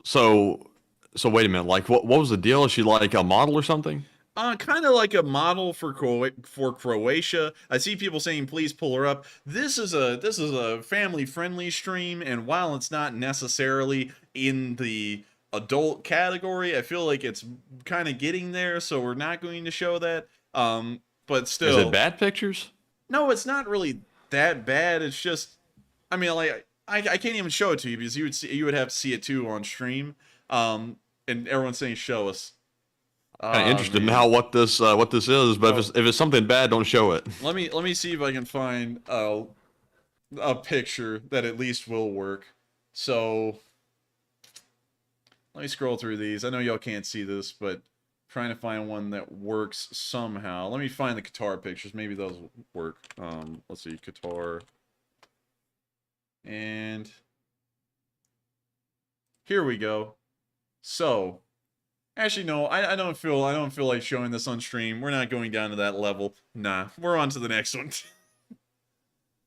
So wait a minute. Like, what was the deal? Is she like a model or something? Kind of like a model for Croatia. I see people saying, please pull her up. This is a family-friendly stream, and while it's not necessarily in the adult category, I feel like it's kind of getting there, so we're not going to show that. But still... Is it bad pictures? No, it's not really that bad. It's just, I mean, like I can't even show it to you because you would have to see it too on stream. And everyone's saying show us. Kind of interested in what this is, but if it's something bad, don't show it. Let me see if I can find a picture that at least will work. So let me scroll through these. I know y'all can't see this, but trying to find one that works somehow. Let me find the Qatar pictures. Maybe those will work. Let's see, Qatar. And here we go. So, actually, no, I don't feel like showing this on stream. We're not going down to that level. Nah, we're on to the next one.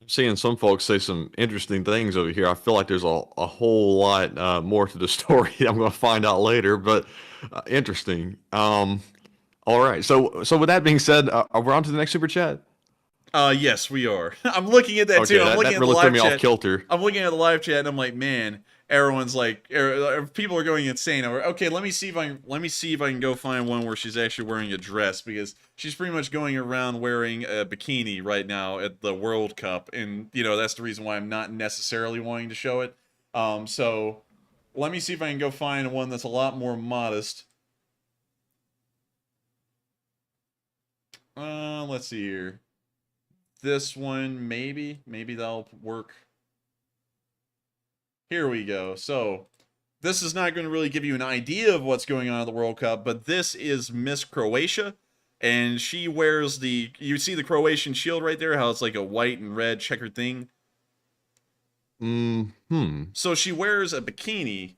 I'm seeing some folks say some interesting things over here. I feel like there's a whole lot more to the story I'm going to find out later, but interesting. All right. So with that being said, we're on to the next super chat. Yes, we are. I'm looking at that too. I'm looking at the live chat. Off kilter. I'm looking at the live chat and I'm like, man, everyone's like, people are going insane over. Okay, let me see if I can go find one where she's actually wearing a dress, because she's pretty much going around wearing a bikini right now at the World Cup, and you know that's the reason why I'm not necessarily wanting to show it. So let me see if I can go find one that's a lot more modest. Let's see here. This one, maybe that'll work. Here we go. So, this is not going to really give you an idea of what's going on at the World Cup, but this is Miss Croatia, and she wears you see the Croatian shield right there, how it's like a white and red checkered thing? So she wears a bikini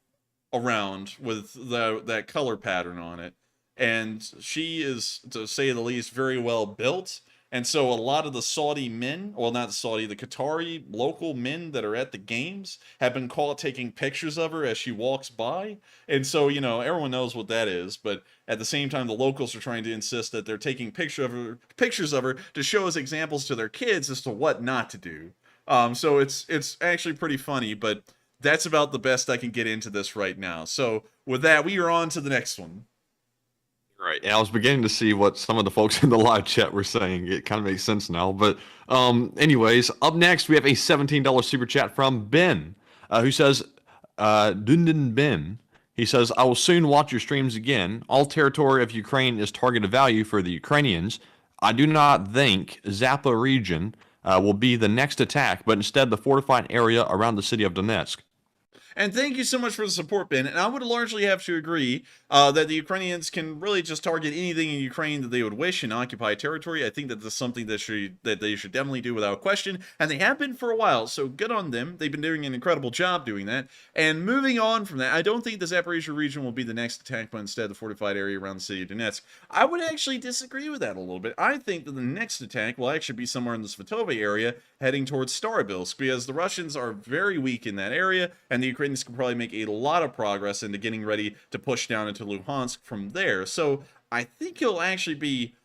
around with that color pattern on it, and she is, to say the least, very well built. And so a lot of the Saudi men, well, not the Saudi, the Qatari local men that are at the games have been caught taking pictures of her as she walks by. And so, you know, everyone knows what that is. But at the same time, the locals are trying to insist that they're taking pictures of her to show as examples to their kids as to what not to do. So it's actually pretty funny, but that's about the best I can get into this right now. So with that, we are on to the next one. Right. And I was beginning to see what some of the folks in the live chat were saying. It kind of makes sense now. But anyways, up next, we have a $17 super chat from Ben, who says, Dundin Ben. He says, I will soon watch your streams again. All territory of Ukraine is targeted value for the Ukrainians. I do not think Zappa region will be the next attack, but instead the fortified area around the city of Donetsk. And thank you so much for the support, Ben. And I would largely have to agree that the Ukrainians can really just target anything in Ukraine that they would wish and occupy territory. I think that that's something that they should definitely do without question. And they have been for a while, so good on them. They've been doing an incredible job doing that. And moving on from that, I don't think the Zaporizhia region will be the next attack, but instead the fortified area around the city of Donetsk. I would actually disagree with that a little bit. I think that the next attack will actually be somewhere in the Svatove area, heading towards Starobilsk, because the Russians are very weak in that area, and the Ukrainians can probably make a lot of progress into getting ready to push down into Luhansk from there. So I think it'll actually be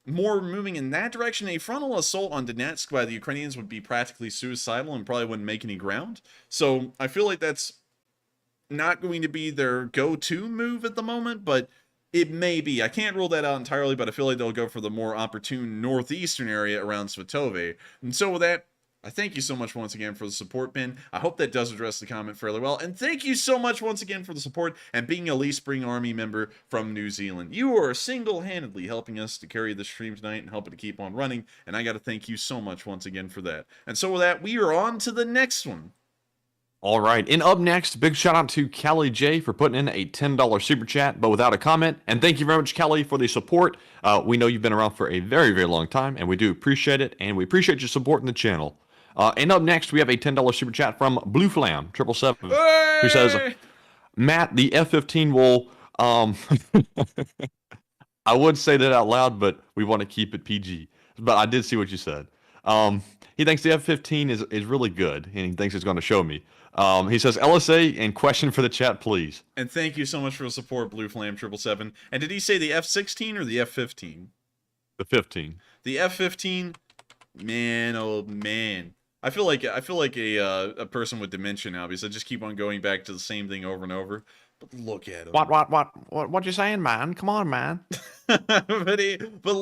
more moving in that direction. A frontal assault on Donetsk by the Ukrainians would be practically suicidal and probably wouldn't make any ground. So I feel like that's not going to be their go-to move at the moment, but it may be. I can't rule that out entirely, but I feel like they'll go for the more opportune northeastern area around Svatove. And so with that, I thank you so much once again for the support, Ben. I hope that does address the comment fairly well. And thank you so much once again for the support and being a Lee Spring Army member from New Zealand. You are single-handedly helping us to carry the stream tonight and helping to keep on running. And I got to thank you so much once again for that. And so with that, we are on to the next one. All right, and up next, big shout out to Callie J for putting in a $10 super chat, but without a comment. And thank you very much, Callie, for the support. We know you've been around for a very, very long time, and we do appreciate it, and we appreciate your support in the channel. And up next, we have a $10 super chat from Blue Flam 777, who says, Matt, the F-15 will, I would say that out loud, but we want to keep it PG. But I did see what you said. He thinks the F-15 is really good, and he thinks it's going to show me. He says, LSA and question for the chat, please. And thank you so much for the support, Blue Flame 777. And did he say the F-16 or the F-15? The 15. The F-15, man, oh man. I feel like a person with dementia now, because I just keep on going back to the same thing over and over. But look at him. What you saying, man? Come on, man. but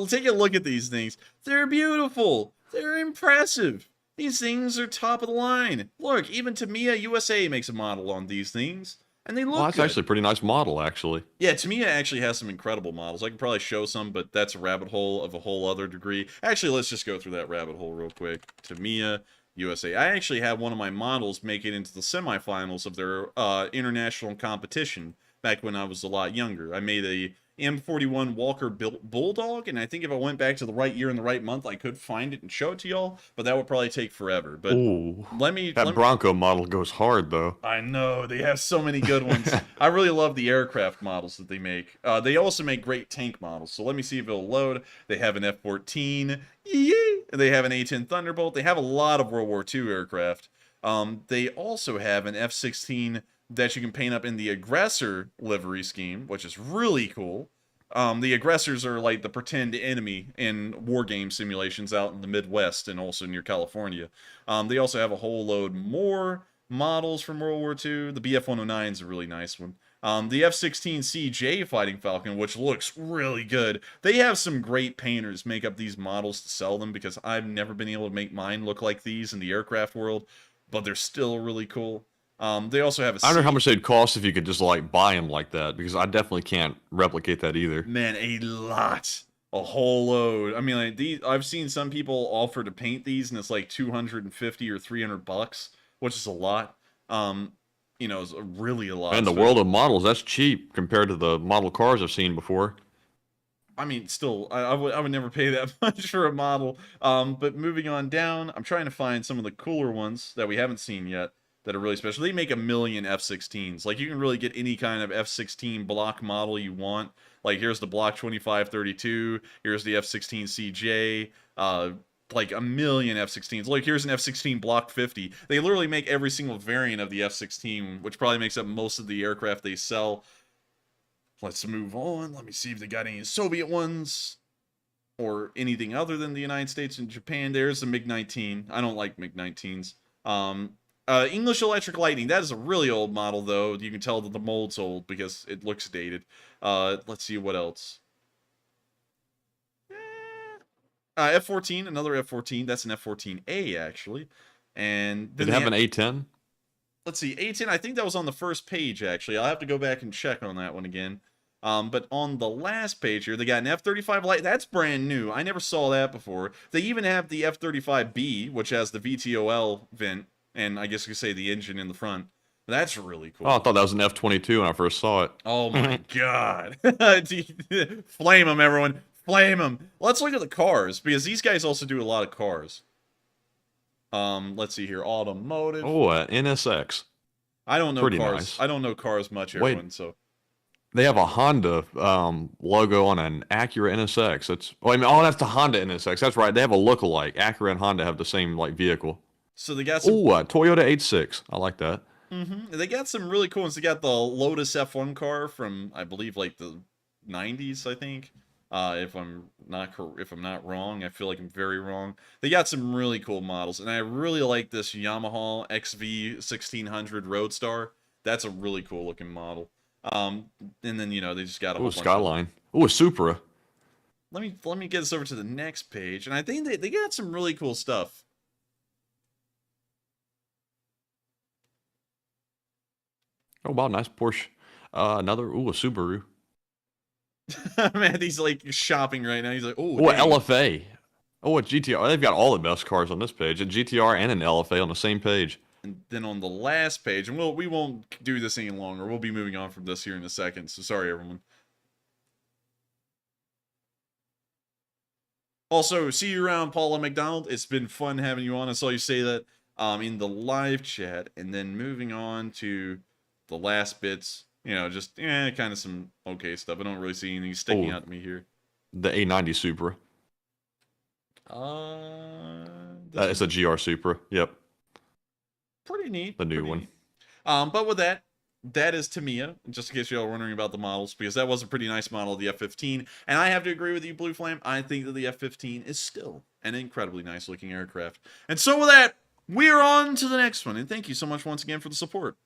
take a look at these things. They're beautiful. They're impressive. These things are top of the line. Look, even Tamiya USA makes a model on these things, and they look Well, that's good. actually a pretty nice model, actually. Yeah, Tamiya actually has some incredible models. I can probably show some, but that's a rabbit hole of a whole other degree. Actually, let's just go through that rabbit hole real quick. Tamiya USA. I actually had one of my models make it into the semifinals of their international competition back when I was a lot younger. I made a M41 Walker Bulldog, and I think if I went back to the right year and the right month, I could find it and show it to y'all, but that would probably take forever. But Ooh, let me... Bronco model goes hard, though. I know, they have so many good ones. I really love the aircraft models that they make. They also make great tank models, so let me see if it'll load. They have an F-14, they have an A-10 Thunderbolt, they have a lot of World War II aircraft. They also have an F-16 that you can paint up in the aggressor livery scheme, which is really cool. The aggressors are like the pretend enemy in war game simulations out in the Midwest and also near California. They also have a whole load more models from World War II. The BF-109 is a really nice one. The F-16CJ Fighting Falcon, which looks really good. They have some great painters make up these models to sell them, because I've never been able to make mine look like these in the aircraft world, but they're still really cool. They also have a... I don't know how much they'd cost if you could just like buy them like that, because I definitely can't replicate that either. Man, a lot. A whole load. I mean, like, I've seen some people offer to paint these, and it's like $250 or $300, which is a lot. You know, it's really a lot. And the world of models, that's cheap compared to the model cars I've seen before. I mean, still, I would never pay that much for a model. But moving on down, I'm trying to find some of the cooler ones that we haven't seen yet that are really special. They make a million F-16s. Like, you can really get any kind of F-16 block model you want. Like, here's the Block 2532. Here's the F-16CJ. Like, a million F-16s. Like, here's an F-16 Block 50. They literally make every single variant of the F-16, which probably makes up most of the aircraft they sell. Let's move on. Let me see if they got any Soviet ones or anything other than the United States and Japan. There's the MiG-19. I don't like MiG-19s. English Electric Lightning. That is a really old model, though. You can tell that the mold's old because it looks dated. Let's see what else. F-14, another F-14. That's an F-14A, actually. And did it have an A-10? Let's see, A-10, I think that was on the first page, actually. I'll have to go back and check on that one again. But on the last page here, they got an F-35 Light. That's brand new. I never saw that before. They even have the F-35B, which has the VTOL vent, and I guess you could say the engine in the front. That's really cool. Oh, I thought that was an F-22 when I first saw it. Oh my god. Flame them, everyone. Flame them. Let's look at the cars, because these guys also do a lot of cars. Let's see here. Automotive. Oh, NSX. I don't know Pretty cars. nice. I don't know cars much, Wait. everyone, so. They have a Honda logo on an Acura NSX. That's the Honda NSX. That's right. They have a look-alike. Acura and Honda have the same vehicle. So they got some. Oh, Toyota 86. I like that. They got some really cool ones. They got the Lotus F1 car from, I believe, like the 90s, I think. If I'm not wrong, I feel like I'm very wrong. They got some really cool models, and I really like this Yamaha XV 1600 Roadstar. That's a really cool looking model. And then they just got a whole bunch Skyline. Oh, a Supra. Let me get us over to the next page, and I think they got some really cool stuff. Oh wow, nice Porsche. A Subaru. Man, he's like shopping right now. He's like, oh, LFA. Oh, a GTR. They've got all the best cars on this page. A GTR and an LFA on the same page. And then on the last page, and we won't do this any longer. We'll be moving on from this here in a second. So sorry, everyone. Also, see you around, Paula McDonald. It's been fun having you on. I saw you say that in the live chat. And then moving on to the last bits, just kind of some okay stuff. I don't really see anything sticking out to me here. The A90 Supra. It's a GR Supra. Yep. Pretty neat. The new one. Neat. But with that is Tamiya, just in case y'all are wondering about the models, because that was a pretty nice model of the F-15. And I have to agree with you, Blue Flame. I think that the F-15 is still an incredibly nice looking aircraft. And so with that, we're on to the next one. And thank you so much once again for the support.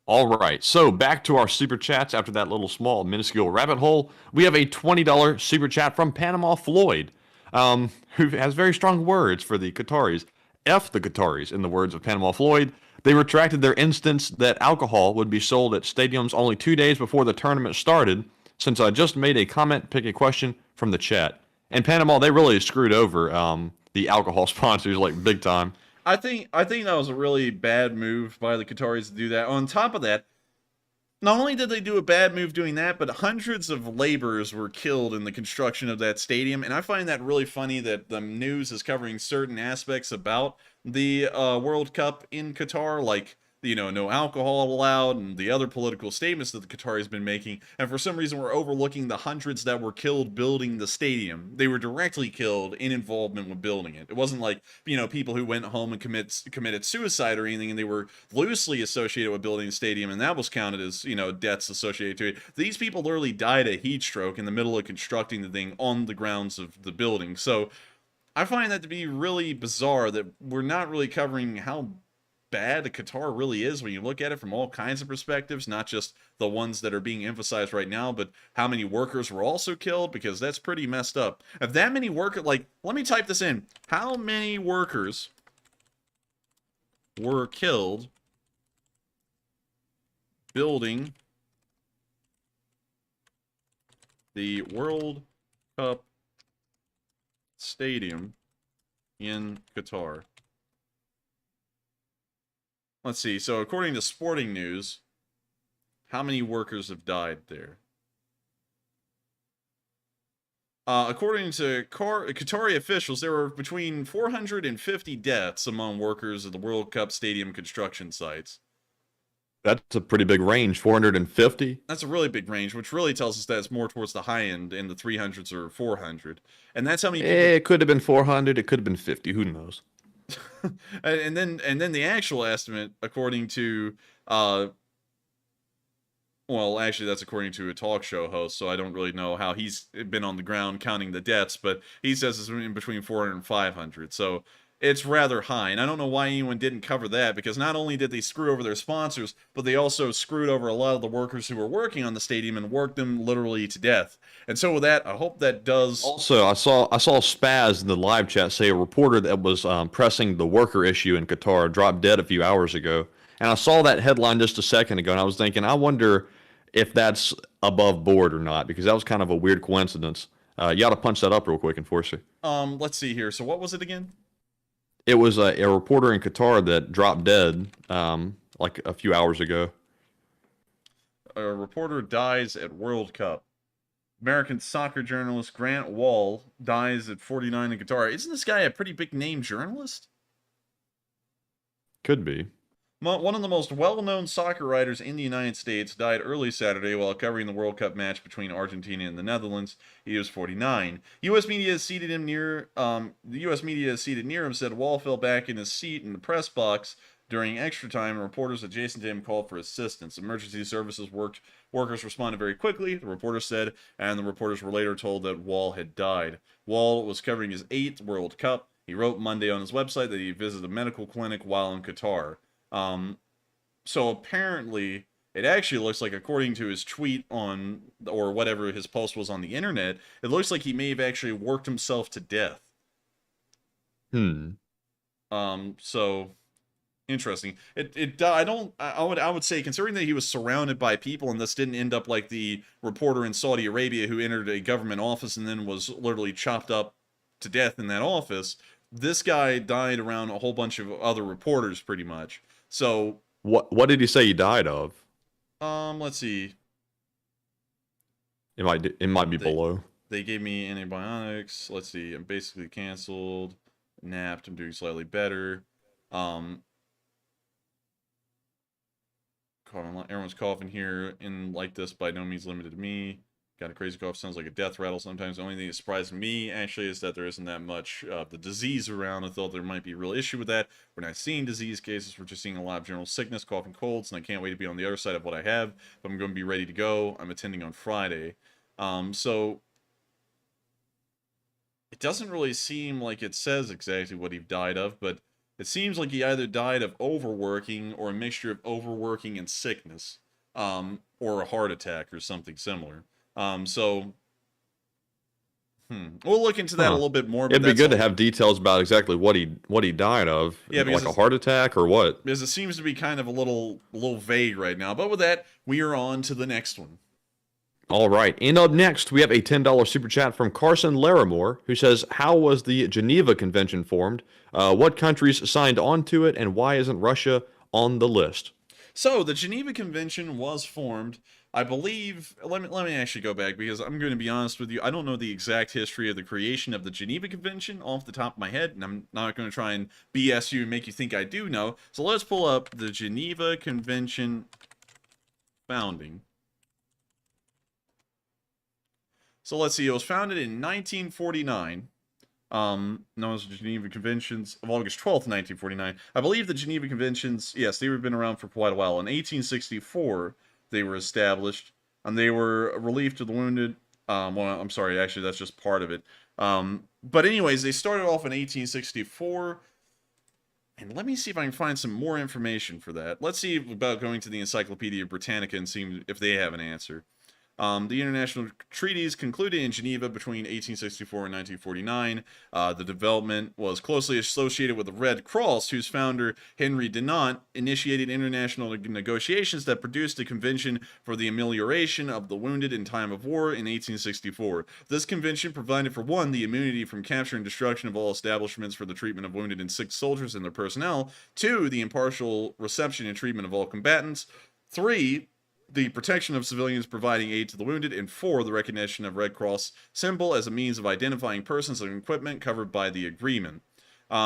All right, so back to our super chats after that little small minuscule rabbit hole. We have a $20 super chat from Panama Floyd, who has very strong words for the Qataris. F the Qataris, in the words of Panama Floyd. They retracted their instance that alcohol would be sold at stadiums only 2 days before the tournament started, since I just made a comment, pick a question from the chat. And Panama, they really screwed over the alcohol sponsors big time. I think that was a really bad move by the Qataris to do that. On top of that, not only did they do a bad move doing that, but hundreds of laborers were killed in the construction of that stadium. And I find that really funny that the news is covering certain aspects about the World Cup in Qatar, like, no alcohol allowed and the other political statements that the Qataris been making. And for some reason, we're overlooking the hundreds that were killed building the stadium. They were directly killed in involvement with building it. It wasn't like, people who went home and committed suicide or anything, and they were loosely associated with building the stadium, and that was counted as, deaths associated to it. These people literally died of heat stroke in the middle of constructing the thing on the grounds of the building. So I find that to be really bizarre that we're not really covering how bad Qatar really is when you look at it from all kinds of perspectives, not just the ones that are being emphasized right now, but how many workers were also killed, because that's pretty messed up. If that many workers, let me type this in. How many workers were killed building the World Cup stadium in Qatar? Let's see. So according to Sporting News, how many workers have died there? According to Qatari officials, there were between 450 deaths among workers of the World Cup stadium construction sites. That's a pretty big range, 450. That's a really big range, which really tells us that it's more towards the high end, in the 300s or 400. And that's how many people... It could have been 400, it could have been 50, who knows? and then the actual estimate, according to well, actually that's according to a talk show host, so I don't really know how he's been on the ground counting the deaths, but he says it's in between 400 and 500. So it's rather high, and I don't know why anyone didn't cover that, because not only did they screw over their sponsors, but they also screwed over a lot of the workers who were working on the stadium and worked them literally to death. And so with that, I hope that does... Also, I saw Spaz in the live chat say a reporter that was pressing the worker issue in Qatar dropped dead a few hours ago. And I saw that headline just a second ago, and I was thinking, I wonder if that's above board or not, because that was kind of a weird coincidence. You ought to punch that up real quick, Enforcer. Let's see here. So what was it again? It was a reporter in Qatar that dropped dead like a few hours ago. A reporter dies at World Cup. American soccer journalist Grant Wall dies at 49 in Qatar. Isn't this guy a pretty big name journalist? Could be. One of the most well-known soccer writers in the United States died early Saturday while covering the World Cup match between Argentina and the Netherlands. He was 49. U.S. media seated him near. The U.S. media seated near him said Wall fell back in his seat in the press box during extra time, and reporters adjacent to him called for assistance. Emergency services workers responded very quickly, the reporter said, and the reporters were later told that Wall had died. Wall was covering his 8th World Cup. He wrote Monday on his website that he visited a medical clinic while in Qatar. So apparently, it actually looks like, according to his tweet on, or whatever his post was on the internet, it looks like he may have actually worked himself to death. So interesting. I would say, considering that he was surrounded by people and this didn't end up like the reporter in Saudi Arabia who entered a government office and then was literally chopped up to death in that office, this guy died around a whole bunch of other reporters pretty much. So what did he say he died of? Let's see. It might be below. They gave me antibiotics. Let's see. I'm basically canceled. Napped. I'm doing slightly better. Everyone's coughing here, and like this, by no means limited to me. Got a crazy cough, sounds like a death rattle sometimes. The only thing that surprised me, actually, is that there isn't that much the disease around. I thought there might be a real issue with that. We're not seeing disease cases. We're just seeing a lot of general sickness, cough, and colds, and I can't wait to be on the other side of what I have. But I'm going to be ready to go. I'm attending on Friday. So it doesn't really seem like it says exactly what he died of, but it seems like he either died of overworking or a mixture of overworking and sickness, or a heart attack or something similar. We'll look into that a little bit more. But it'd be good to have details about exactly what he died of. Yeah, like a heart attack or what? Because it seems to be kind of a little vague right now. But with that, we are on to the next one. All right, and up next, we have a $10 super chat from Carson Larimore, who says, how was the Geneva Convention formed? What countries signed on to it, and why isn't Russia on the list? So, the Geneva Convention was formed, I believe, let me actually go back, because I'm going to be honest with you, I don't know the exact history of the creation of the Geneva Convention off the top of my head, and I'm not going to try and BS you and make you think I do know. So let's pull up the Geneva Convention founding. So let's see, it was founded in 1949, known as the Geneva Conventions of August 12th, 1949. I believe the Geneva Conventions, yes, they've been around for quite a while. In 1864, they were established, and they were relief to the wounded. Well, I'm sorry, actually, that's just part of it. But anyways, they started off in 1864, and let me see if I can find some more information for that. Let's see about going to the Encyclopedia Britannica and seeing if they have an answer. The international treaties concluded in Geneva between 1864 and 1949. The development was closely associated with the Red Cross, whose founder, Henry Dunant, initiated international negotiations that produced a convention for the amelioration of the wounded in time of war in 1864. This convention provided for 1, the immunity from capture and destruction of all establishments for the treatment of wounded and sick soldiers and their personnel. 2, the impartial reception and treatment of all combatants. 3, the protection of civilians providing aid to the wounded, and 4, the recognition of Red Cross symbol as a means of identifying persons and equipment covered by the agreement.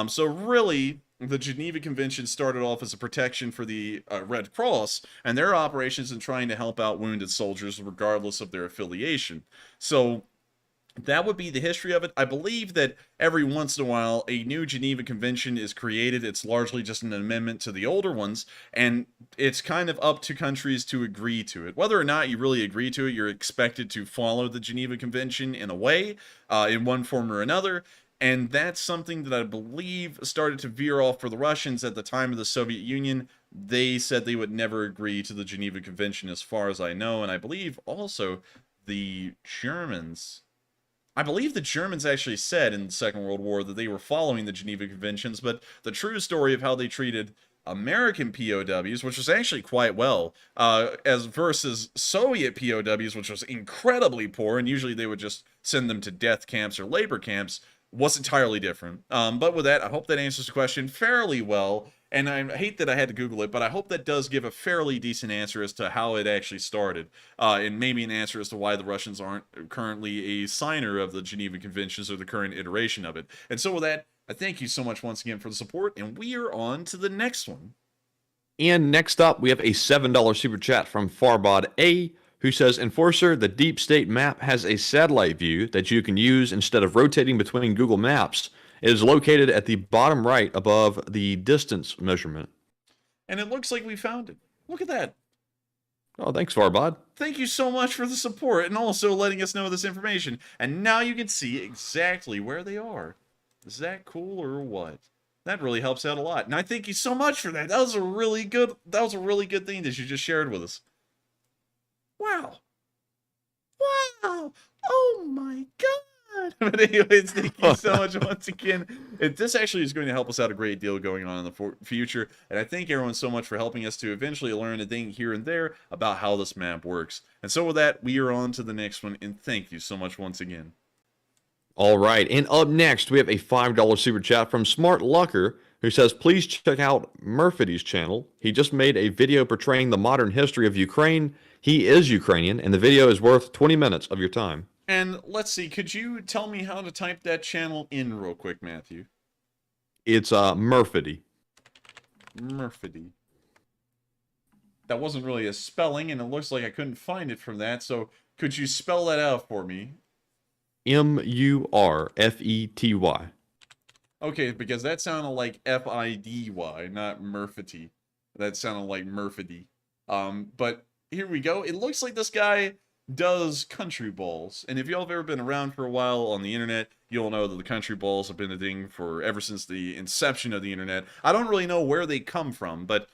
So really, the Geneva Convention started off as a protection for the Red Cross and their operations in trying to help out wounded soldiers regardless of their affiliation. So that would be the history of it. I believe that every once in a while, a new Geneva Convention is created. It's largely just an amendment to the older ones, and it's kind of up to countries to agree to it. Whether or not you really agree to it, you're expected to follow the Geneva Convention in a way, in one form or another, and that's something that I believe started to veer off for the Russians at the time of the Soviet Union. They said they would never agree to the Geneva Convention as far as I know, and I believe also the Germans... I believe the Germans actually said in the Second World War that they were following the Geneva Conventions, but the true story of how they treated American POWs, which was actually quite well, as versus Soviet POWs, which was incredibly poor, and usually they would just send them to death camps or labor camps, was entirely different. But with that, I hope that answers the question fairly well. And I hate that I had to Google it, but I hope that does give a fairly decent answer as to how it actually started, and maybe an answer as to why the Russians aren't currently a signer of the Geneva Conventions or the current iteration of it. And so with that, I thank you so much once again for the support, and we are on to the next one. And next up, we have a $7 super chat from Farbod A, who says, Enforcer, the deep state map has a satellite view that you can use instead of rotating between Google Maps. It is located at the bottom right above the distance measurement. And it looks like we found it. Look at that. Oh, thanks, Farbod. Thank you so much for the support and also letting us know this information. And now you can see exactly where they are. Is that cool or what? That really helps out a lot. And I thank you so much for that. That was a really good thing that you just shared with us. Wow. Wow. Oh my God. But anyways, thank you so much once again. This actually is going to help us out a great deal going on in the future. And I thank everyone so much for helping us to eventually learn a thing here and there about how this map works. And so with that, we are on to the next one. And thank you so much once again. All right, and up next, we have a $5 super chat from Smart Lucker, who says, please check out Murphy's channel. He just made a video portraying the modern history of Ukraine. He is Ukrainian, and the video is worth 20 minutes of your time. And let's see, could you tell me how to type that channel in real quick, Matthew? It's Murphy. Murphy. That wasn't really a spelling, and it looks like I couldn't find it from that, so could you spell that out for me? Murfety. Okay, because that sounded like Fidy, not Murphy. That sounded like Murphy. But here we go. It looks like this guy does country balls. And if y'all have ever been around for a while on the internet, you'll know that the country balls have been a thing for ever since the inception of the internet. I don't really know where they come from, but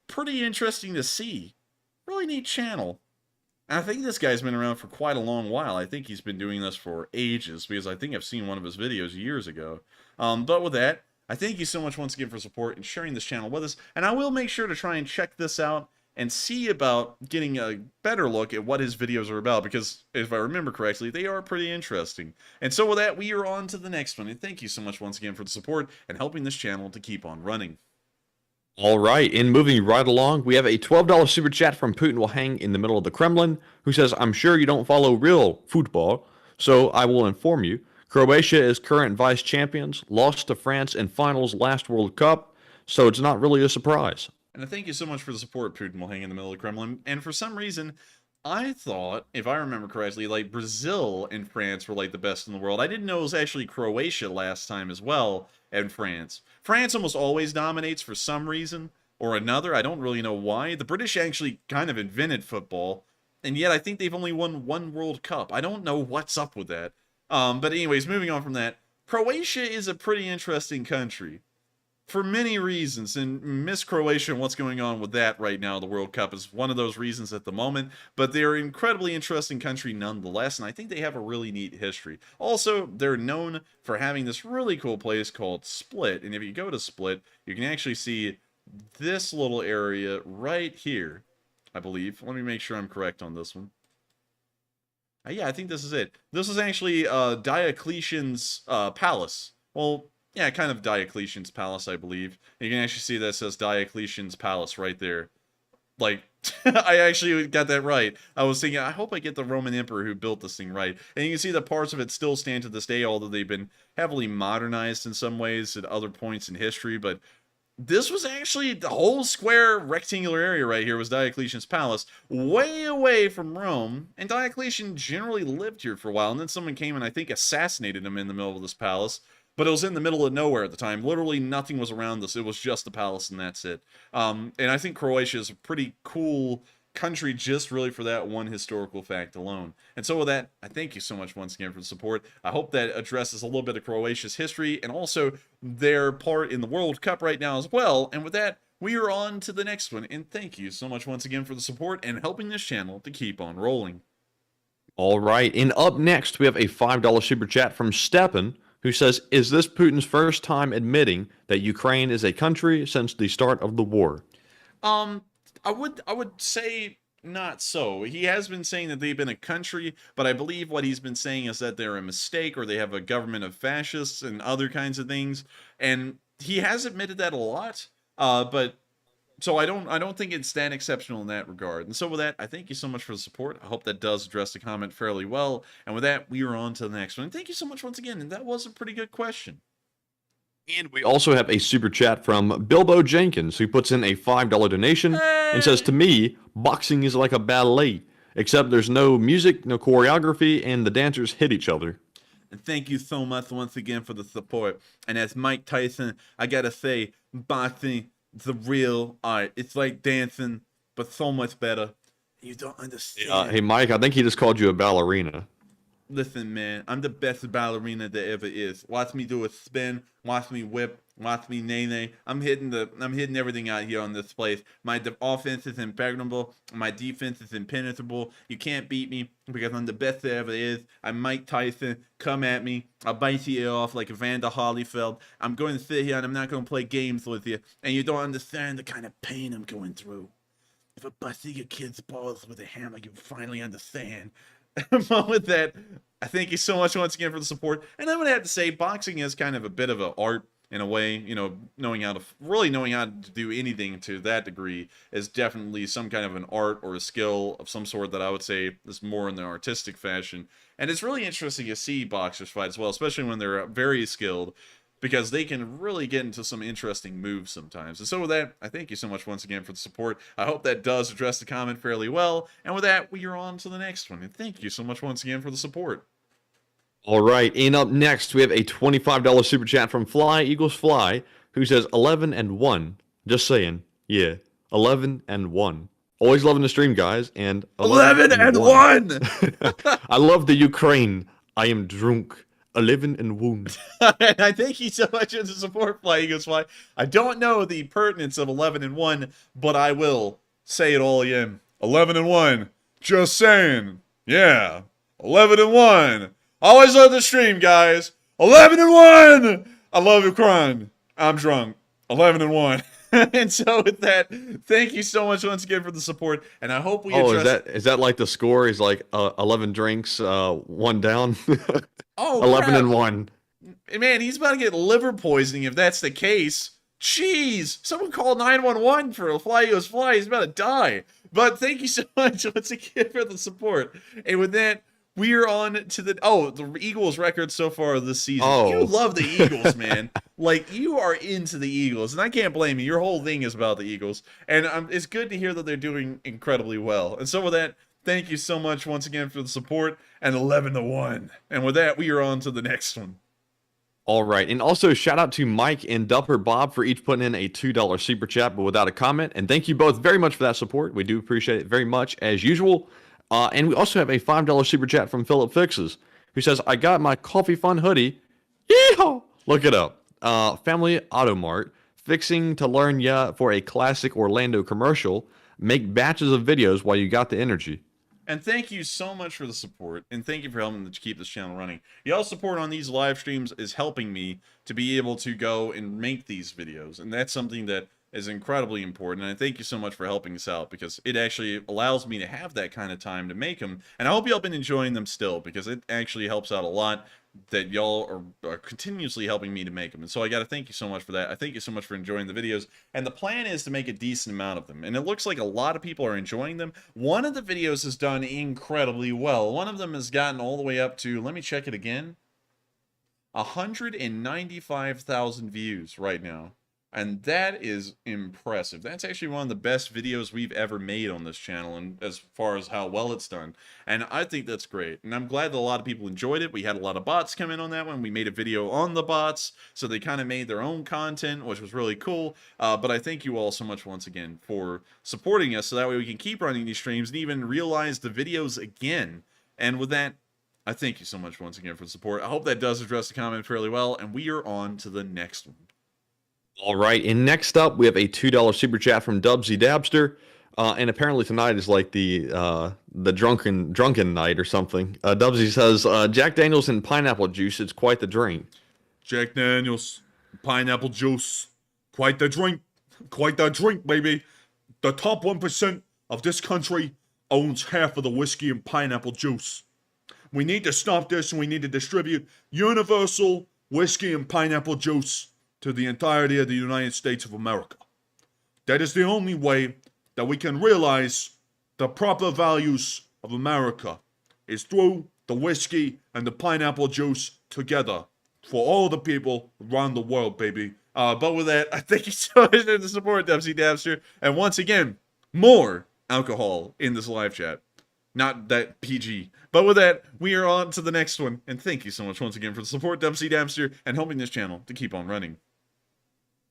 pretty interesting to see. Really neat channel. And I think this guy's been around for quite a long while. I think he's been doing this for ages, because I think I've seen one of his videos years ago. But with that, I thank you so much once again for support and sharing this channel with us. And I will make sure to try and check this out and see about getting a better look at what his videos are about, because if I remember correctly, they are pretty interesting. And so with that, we are on to the next one. And thank you so much once again for the support and helping this channel to keep on running. All right, and moving right along, we have a $12 super chat from Putin will hang in the middle of the Kremlin, who says, I'm sure you don't follow real football, so I will inform you. Croatia is current vice champions, lost to France in finals last World Cup, so it's not really a surprise. And I thank you so much for the support, Putin will hang in the middle of the Kremlin. And for some reason, I thought, if I remember correctly, like Brazil and France were like the best in the world. I didn't know it was actually Croatia last time as well, and France. France almost always dominates for some reason or another. I don't really know why. The British actually kind of invented football, and yet I think they've only won one World Cup. I don't know what's up with that. But anyways, moving on from that, Croatia is a pretty interesting country for many reasons, and Miss Croatia and what's going on with that right now, the World Cup, is one of those reasons at the moment, but they're an incredibly interesting country nonetheless, and I think they have a really neat history. Also, they're known for having this really cool place called Split, and if you go to Split, you can actually see this little area right here, I believe. Let me make sure I'm correct on this one. Yeah, I think this is it. This is actually Diocletian's palace. Well, yeah, kind of Diocletian's palace, I believe. And you can actually see that it says Diocletian's palace right there. Like, I actually got that right. I was thinking, I hope I get the Roman emperor who built this thing right. And you can see that parts of it still stand to this day, although they've been heavily modernized in some ways at other points in history. But this was actually the whole square rectangular area right here was Diocletian's palace, way away from Rome. And Diocletian generally lived here for a while. And then someone came and I think assassinated him in the middle of this palace. But it was in the middle of nowhere at the time. Literally nothing was around this. It was just the palace and that's it. And I think Croatia is a pretty cool country just really for that one historical fact alone. And so with that, I thank you so much once again for the support. I hope that addresses a little bit of Croatia's history and also their part in the World Cup right now as well. And with that, we are on to the next one. And thank you so much once again for the support and helping this channel to keep on rolling. All right, and up next, we have a $5 super chat from Stepan, who says, is this Putin's first time admitting that Ukraine is a country since the start of the war? I would say not so. He has been saying that they've been a country, but I believe what he's been saying is that they're a mistake or they have a government of fascists and other kinds of things. And he has admitted that a lot, But so I don't think it's that exceptional in that regard. And so with that, I thank you so much for the support. I hope that does address the comment fairly well. And with that, we are on to the next one. And thank you so much once again. And that was a pretty good question. And we also have a super chat from Bilbo Jenkins, who puts in a $5 donation and says, to me, boxing is like a ballet, except there's no music, no choreography, and the dancers hit each other. And thank you so much once again for the support. And as Mike Tyson, I gotta say, boxing, the real art. It's like dancing, but so much better. You don't understand. Hey, Mike, I think he just called you a ballerina. Listen, man, I'm the best ballerina there ever is. Watch me do a spin, watch me whip, watch me nay-nay. I'm hitting everything out here on this place. My offense is impregnable. My defense is impenetrable. You can't beat me because I'm the best there ever is. I'm Mike Tyson. Come at me. I'll bite your ear off like Evander Holyfield. I'm going to sit here and I'm not going to play games with you. And you don't understand the kind of pain I'm going through. If I bust your kid's balls with a hammer, you finally understand. But with that, I thank you so much once again for the support. And I'm going to have to say, boxing is kind of a bit of an art in a way. You know, knowing how to do anything to that degree is definitely some kind of an art or a skill of some sort that I would say is more in the artistic fashion. And it's really interesting to see boxers fight as well, especially when they're very skilled, because they can really get into some interesting moves sometimes. And so with that, I thank you so much once again for the support. I hope that does address the comment fairly well. And with that, we are on to the next one. And thank you so much once again for the support. All right, and up next, we have a $25 super chat from Fly Eagles Fly, who says 11-1. Just saying. Yeah, 11-1. Always loving the stream, guys. And 11-1! I love the Ukraine. I am drunk. 11-1. I thank you so much for the support, Fly Eagles Fly. I don't know the pertinence of 11-1, but I will say it all again. 11-1. Just saying. Yeah. 11-1. Always love the stream, guys. 11-1. I love Ukraine. I'm drunk. 11-1. And so with that, thank you so much once again for the support. And I hope we address... is that like the score? Is like 11 drinks, 1 down? Oh, 11-1. Man, he's about to get liver poisoning if that's the case. Jeez, someone call 911 for a Fly Eagles Fly. He's about to die. But thank you so much once again for the support. And with that, we are on to the Eagles record so far this season. Oh. You love the Eagles, man. Like, you are into the Eagles, and I can't blame you. Your whole thing is about the Eagles. And it's good to hear that they're doing incredibly well. And so with that, thank you so much once again for the support, and 11-1. And with that, we are on to the next one. All right, and also shout out to Mike and Dupper Bob for each putting in a $2 super chat, but without a comment. And thank you both very much for that support. We do appreciate it very much, as usual. And we also have a $5 super chat from Philip Fixes, who says, I got my Coffee Fun hoodie. Yeehaw! Look it up. Family Auto Mart, fixing to learn ya for a classic Orlando commercial. Make batches of videos while you got the energy. And thank you so much for the support, and thank you for helping to keep this channel running. Y'all support on these live streams is helping me to be able to go and make these videos, and that's something that is incredibly important. And I thank you so much for helping us out, because it actually allows me to have that kind of time to make them. And I hope y'all been enjoying them still, because it actually helps out a lot that y'all are continuously helping me to make them. And so I got to thank you so much for that. I thank you so much for enjoying the videos. And the plan is to make a decent amount of them. And it looks like a lot of people are enjoying them. One of the videos has done incredibly well. One of them has gotten all the way up to, let me check it again, 195,000 views right now. And that is impressive. That's actually one of the best videos we've ever made on this channel, and as far as how well it's done. And I think that's great. And I'm glad that a lot of people enjoyed it. We had a lot of bots come in on that one. We made a video on the bots, so they kind of made their own content, which was really cool. But I thank you all so much once again for supporting us, so that way we can keep running these streams and even realize the videos again. And with that, I thank you so much once again for the support. I hope that does address the comment fairly well, and we are on to the next one. All right, and next up, we have a $2 super chat from Dubsy Dabster, and apparently tonight is like the drunken night or something. Dubsy says, Jack Daniels and pineapple juice, it's quite the drink. Jack Daniels, pineapple juice, quite the drink, baby. The top 1% of this country owns half of the whiskey and pineapple juice. We need to stop this, and we need to distribute universal whiskey and pineapple juice to the entirety of the United States of America. That is the only way that we can realize the proper values of America is through the whiskey and the pineapple juice together for all the people around the world, baby. But with that, I thank you so much for the support, Dubsy Dabster. And once again, more alcohol in this live chat. Not that PG. But with that, we are on to the next one. And thank you so much once again for the support, Dubsy Dabster, and helping this channel to keep on running.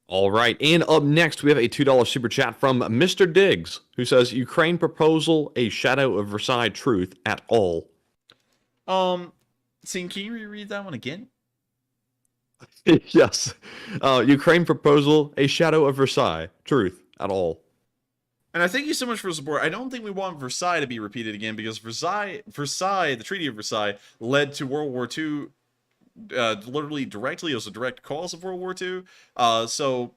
All right, and up next, we have a $2 super chat from Mr. Diggs, who says, Ukraine proposal, a shadow of Versailles truth at all. Can you reread that one again? Yes. Ukraine proposal, a shadow of Versailles truth at all. And I thank you so much for the support. I don't think we want Versailles to be repeated again because Versailles, the Treaty of Versailles, led to World War II. Literally directly, it was a direct cause of World War II. So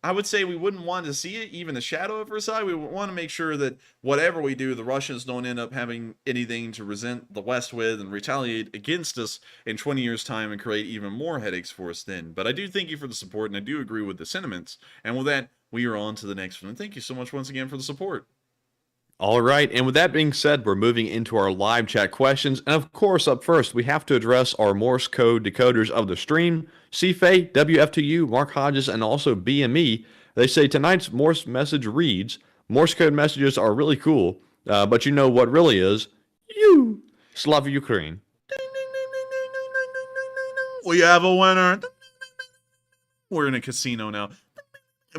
I would say we wouldn't want to see it, even a shadow of Versailles. We would want to make sure that whatever we do, the Russians don't end up having anything to resent the West with and retaliate against us in 20 years' time and create even more headaches for us then. But I do thank you for the support, and I do agree with the sentiments. And with that, we are on to the next one. And thank you so much once again for the support. All right, and with that being said, we're moving into our live chat questions. And of course, up first, we have to address our Morse code decoders of the stream. CFA, WF2U, Mark Hodges, and also BME. They say tonight's Morse message reads, Morse code messages are really cool, but you know what really is? You. Slava Ukraine. We have a winner. We're in a casino now.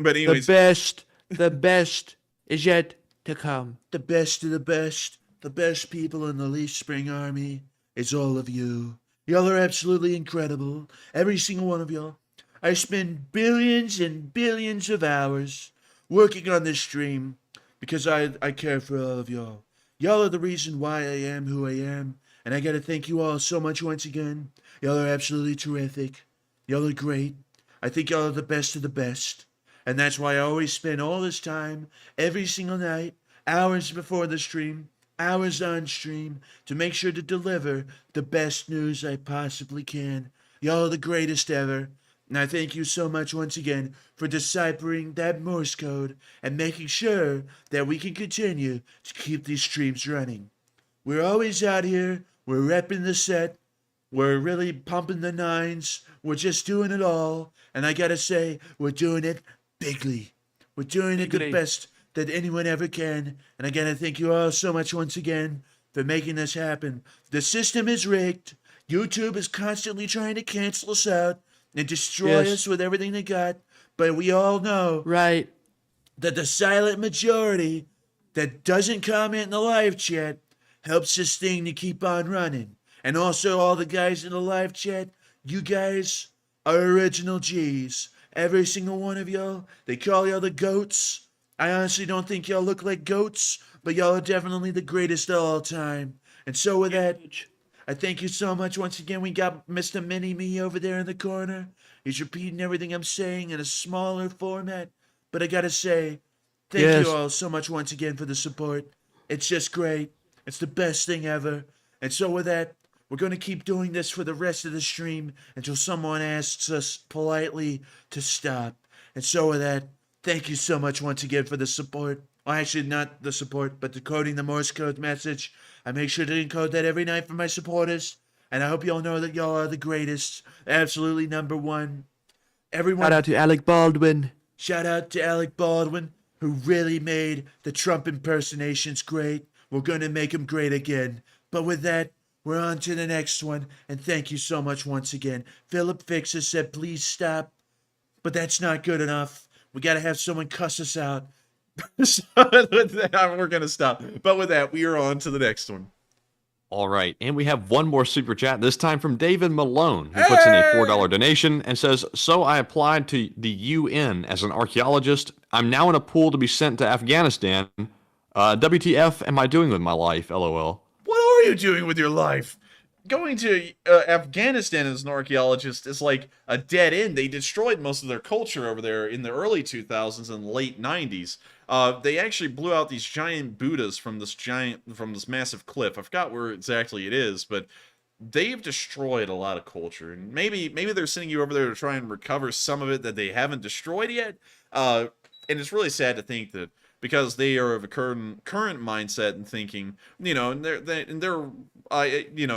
But anyways. The best is yet to come. The best of the best people in the Leaf Spring Army. It's all of you. Y'all are absolutely incredible. Every single one of y'all. I spend billions and billions of hours working on this stream because I care for all of y'all. Y'all are the reason why I am who I am. And I gotta thank you all so much once again. Y'all are absolutely terrific. Y'all are great. I think y'all are the best of the best. And that's why I always spend all this time, every single night, hours before the stream, hours on stream, to make sure to deliver the best news I possibly can. Y'all are the greatest ever. And I thank you so much once again for deciphering that Morse code and making sure that we can continue to keep these streams running. We're always out here. We're repping the set. We're really pumping the nines. We're just doing it all. And I gotta say, we're doing it bigly. We're doing it the best that anyone ever can. And I gotta thank you all so much once again for making this happen. The system is rigged. YouTube is constantly trying to cancel us out and destroy us with everything they got. But we all know that the silent majority that doesn't comment in the live chat helps this thing to keep on running. And also all the guys in the live chat, you guys are original G's. Every single one of y'all. They call y'all the goats. I honestly don't think y'all look like goats, but y'all are definitely the greatest of all time. And so with that, I thank you so much once again. We got Mr. Mini-Me over there in the corner. He's repeating everything I'm saying in a smaller format. But I gotta say, thank you all so much once again for the support. It's just great. It's the best thing ever. And so with that, we're going to keep doing this for the rest of the stream until someone asks us politely to stop. And so with that, thank you so much once again for the support. Well, actually, not the support, but decoding the Morse code message. I make sure to encode that every night for my supporters. And I hope y'all know that y'all are the greatest. Absolutely number one. Everyone. Shout out to Alec Baldwin. Shout out to Alec Baldwin, who really made the Trump impersonations great. We're going to make them great again. But with that, we're on to the next one, and thank you so much once again. Philip Fixer said, please stop, but that's not good enough. We got to have someone cuss us out. So with that, we're going to stop. But with that, we are on to the next one. All right, and we have one more super chat, this time from David Malone, who puts in a $4 donation and says, so I applied to the UN as an archaeologist. I'm now in a pool to be sent to Afghanistan. WTF am I doing with my life, LOL. What are you doing with your life? Going to Afghanistan as an archaeologist is like a dead end. They destroyed most of their culture over there in the early 2000s and late 90s. They actually blew out these giant Buddhas from this massive cliff. I forgot where exactly it is, but they've destroyed a lot of culture. And maybe they're sending you over there to try and recover some of it that they haven't destroyed yet. and it's really sad to think that because they are of a current mindset and thinking, and they're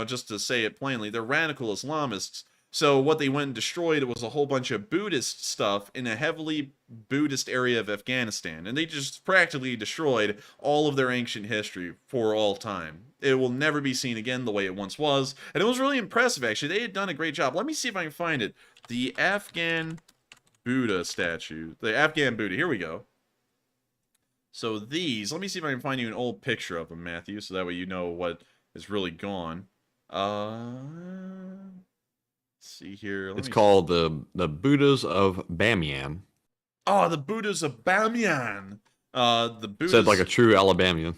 just to say it plainly, they're radical Islamists. So what they went and destroyed was a whole bunch of Buddhist stuff in a heavily Buddhist area of Afghanistan. And they just practically destroyed all of their ancient history for all time. It will never be seen again the way it once was. And it was really impressive, actually. They had done a great job. Let me see if I can find it. The Afghan Buddha statue. The Afghan Buddha. Here we go. So these, let me see if I can find you an old picture of them, Matthew, so that way you know what is really gone. See here. It's called the Buddhas of Bamiyan. Oh, the Buddhas of Bamiyan. The Buddhas. Said like a true Alabamian.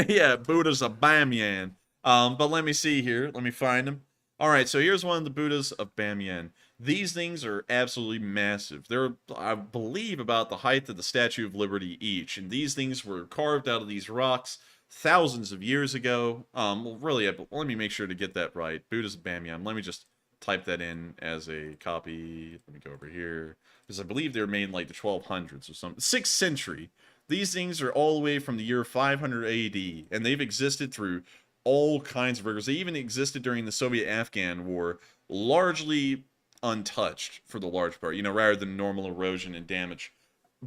Yeah, Buddhas of Bamiyan. But let me see here. Let me find them. All right, so here's one of the Buddhas of Bamiyan. These things are absolutely massive. They're, I believe, about the height of the Statue of Liberty each. And these things were carved out of these rocks thousands of years ago. Well, really, let me make sure to get that right. Buddhas of Bamiyan. Let me just type that in as a copy. Let me go over here. Because I believe they were made in like the 1200s or something. 6th century. These things are all the way from the year 500 AD. And they've existed through all kinds of rigors. They even existed during the Soviet-Afghan War, largely untouched for the large part, rather than normal erosion and damage.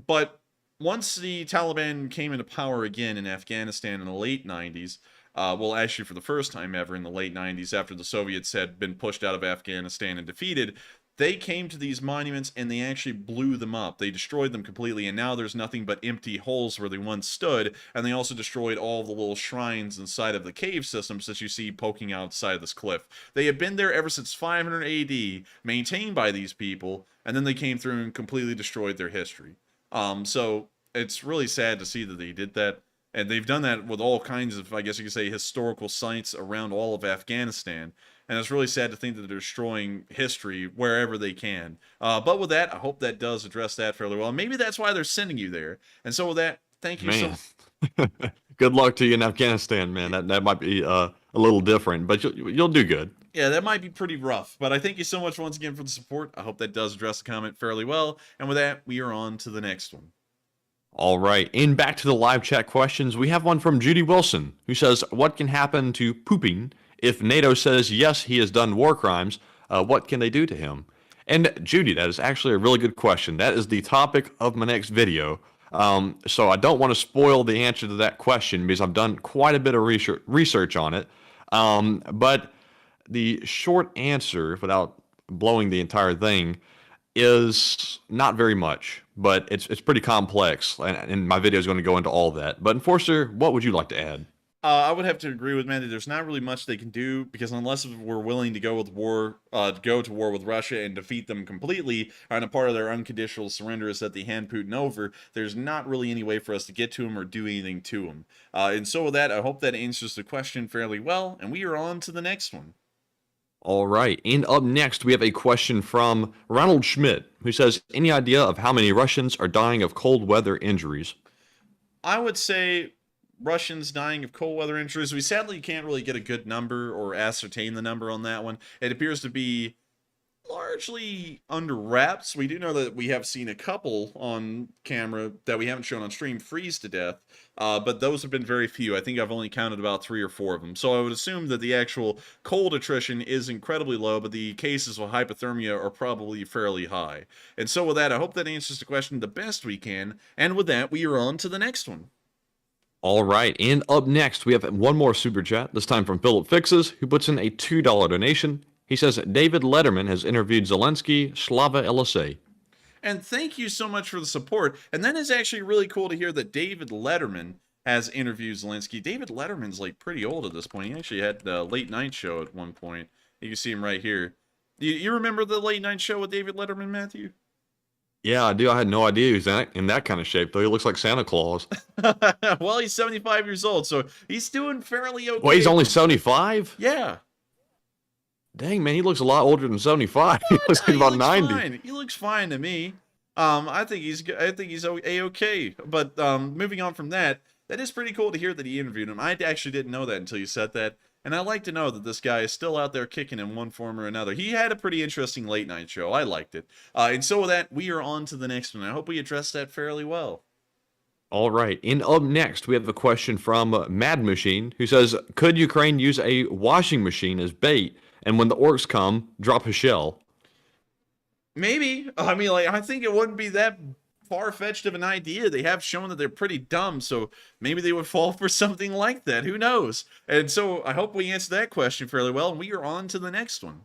But once the Taliban came into power again in Afghanistan in the late 90s, well, actually for the first time ever in the late 90s, after the Soviets had been pushed out of Afghanistan and defeated, they came to these monuments and they actually blew them up. They destroyed them completely, and now there's nothing but empty holes where they once stood, and they also destroyed all the little shrines inside of the cave systems that you see poking outside of this cliff. They have been there ever since 500 AD, maintained by these people, and then they came through and completely destroyed their history. So it's really sad to see that they did that. And they've done that with all kinds of, I guess you could say, historical sites around all of Afghanistan. And it's really sad to think that they're destroying history wherever they can. But with that, I hope that does address that fairly well. And maybe that's why they're sending you there. And so with that, thank you so much. Good luck to you in Afghanistan, man. That might be a little different, but you'll do good. Yeah, that might be pretty rough. But I thank you so much once again for the support. I hope that does address the comment fairly well. And with that, we are on to the next one. All right, and back to the live chat questions. We have one from Judy Wilson, who says, what can happen to Putin if NATO says, yes, he has done war crimes? What can they do to him? And Judy, that is actually a really good question. That is the topic of my next video. So I don't want to spoil the answer to that question because I've done quite a bit of research on it. But the short answer, without blowing the entire thing, is not very much, but it's pretty complex, and my video is going to go into all that. But Enforcer, what would you like to add? I would have to agree with Mandy. There's not really much they can do, because unless we're willing to go to war with Russia and defeat them completely, and a part of their unconditional surrender is that they hand Putin over, there's not really any way for us to get to him or do anything to him. And so with that, I hope that answers the question fairly well, and we are on to the next one. All right, and up next we have a question from Ronald Schmidt, who says, any idea of how many Russians are dying of cold weather injuries? I would say Russians dying of cold weather injuries. We sadly can't really get a good number or ascertain the number on that one. It appears to be largely under wraps. We do know that we have seen a couple on camera that we haven't shown on stream freeze to death, but those have been very few. I think I've only counted about 3 or 4 of them. So I would assume that the actual cold attrition is incredibly low, but the cases of hypothermia are probably fairly high. And so with that, I hope that answers the question the best we can. And with that, we are on to the next one. All right, and up next we have one more super chat, this time from Philip Fixes, who puts in a $2 donation. He says, David Letterman has interviewed Zelenskyy, Slava LSA. And thank you so much for the support. And that is actually really cool to hear that David Letterman has interviewed Zelenskyy. David Letterman's like pretty old at this point. He actually had a late night show at one point. You can see him right here. You remember the late night show with David Letterman, Matthew? Yeah, I do. I had no idea he was in that kind of shape, though. He looks like Santa Claus. Well, he's 75 years old, so he's doing fairly okay. Well, he's only 75? Yeah. Dang, man, he looks a lot older than 75. He looks like about 90. Fine. He looks fine to me. I think he's a-okay. But moving on from that, that is pretty cool to hear that he interviewed him. I actually didn't know that until you said that. And I like to know that this guy is still out there kicking in one form or another. He had a pretty interesting late night show. I liked it. And so with that, we are on to the next one. I hope we addressed that fairly well. All right. And up next, we have a question from Mad Machine, who says, could Ukraine use a washing machine as bait, and when the orcs come, drop a shell? Maybe. I mean, like, I think it wouldn't be that far-fetched of an idea. They have shown that they're pretty dumb, so maybe they would fall for something like that. Who knows? And so I hope we answered that question fairly well, and we are on to the next one.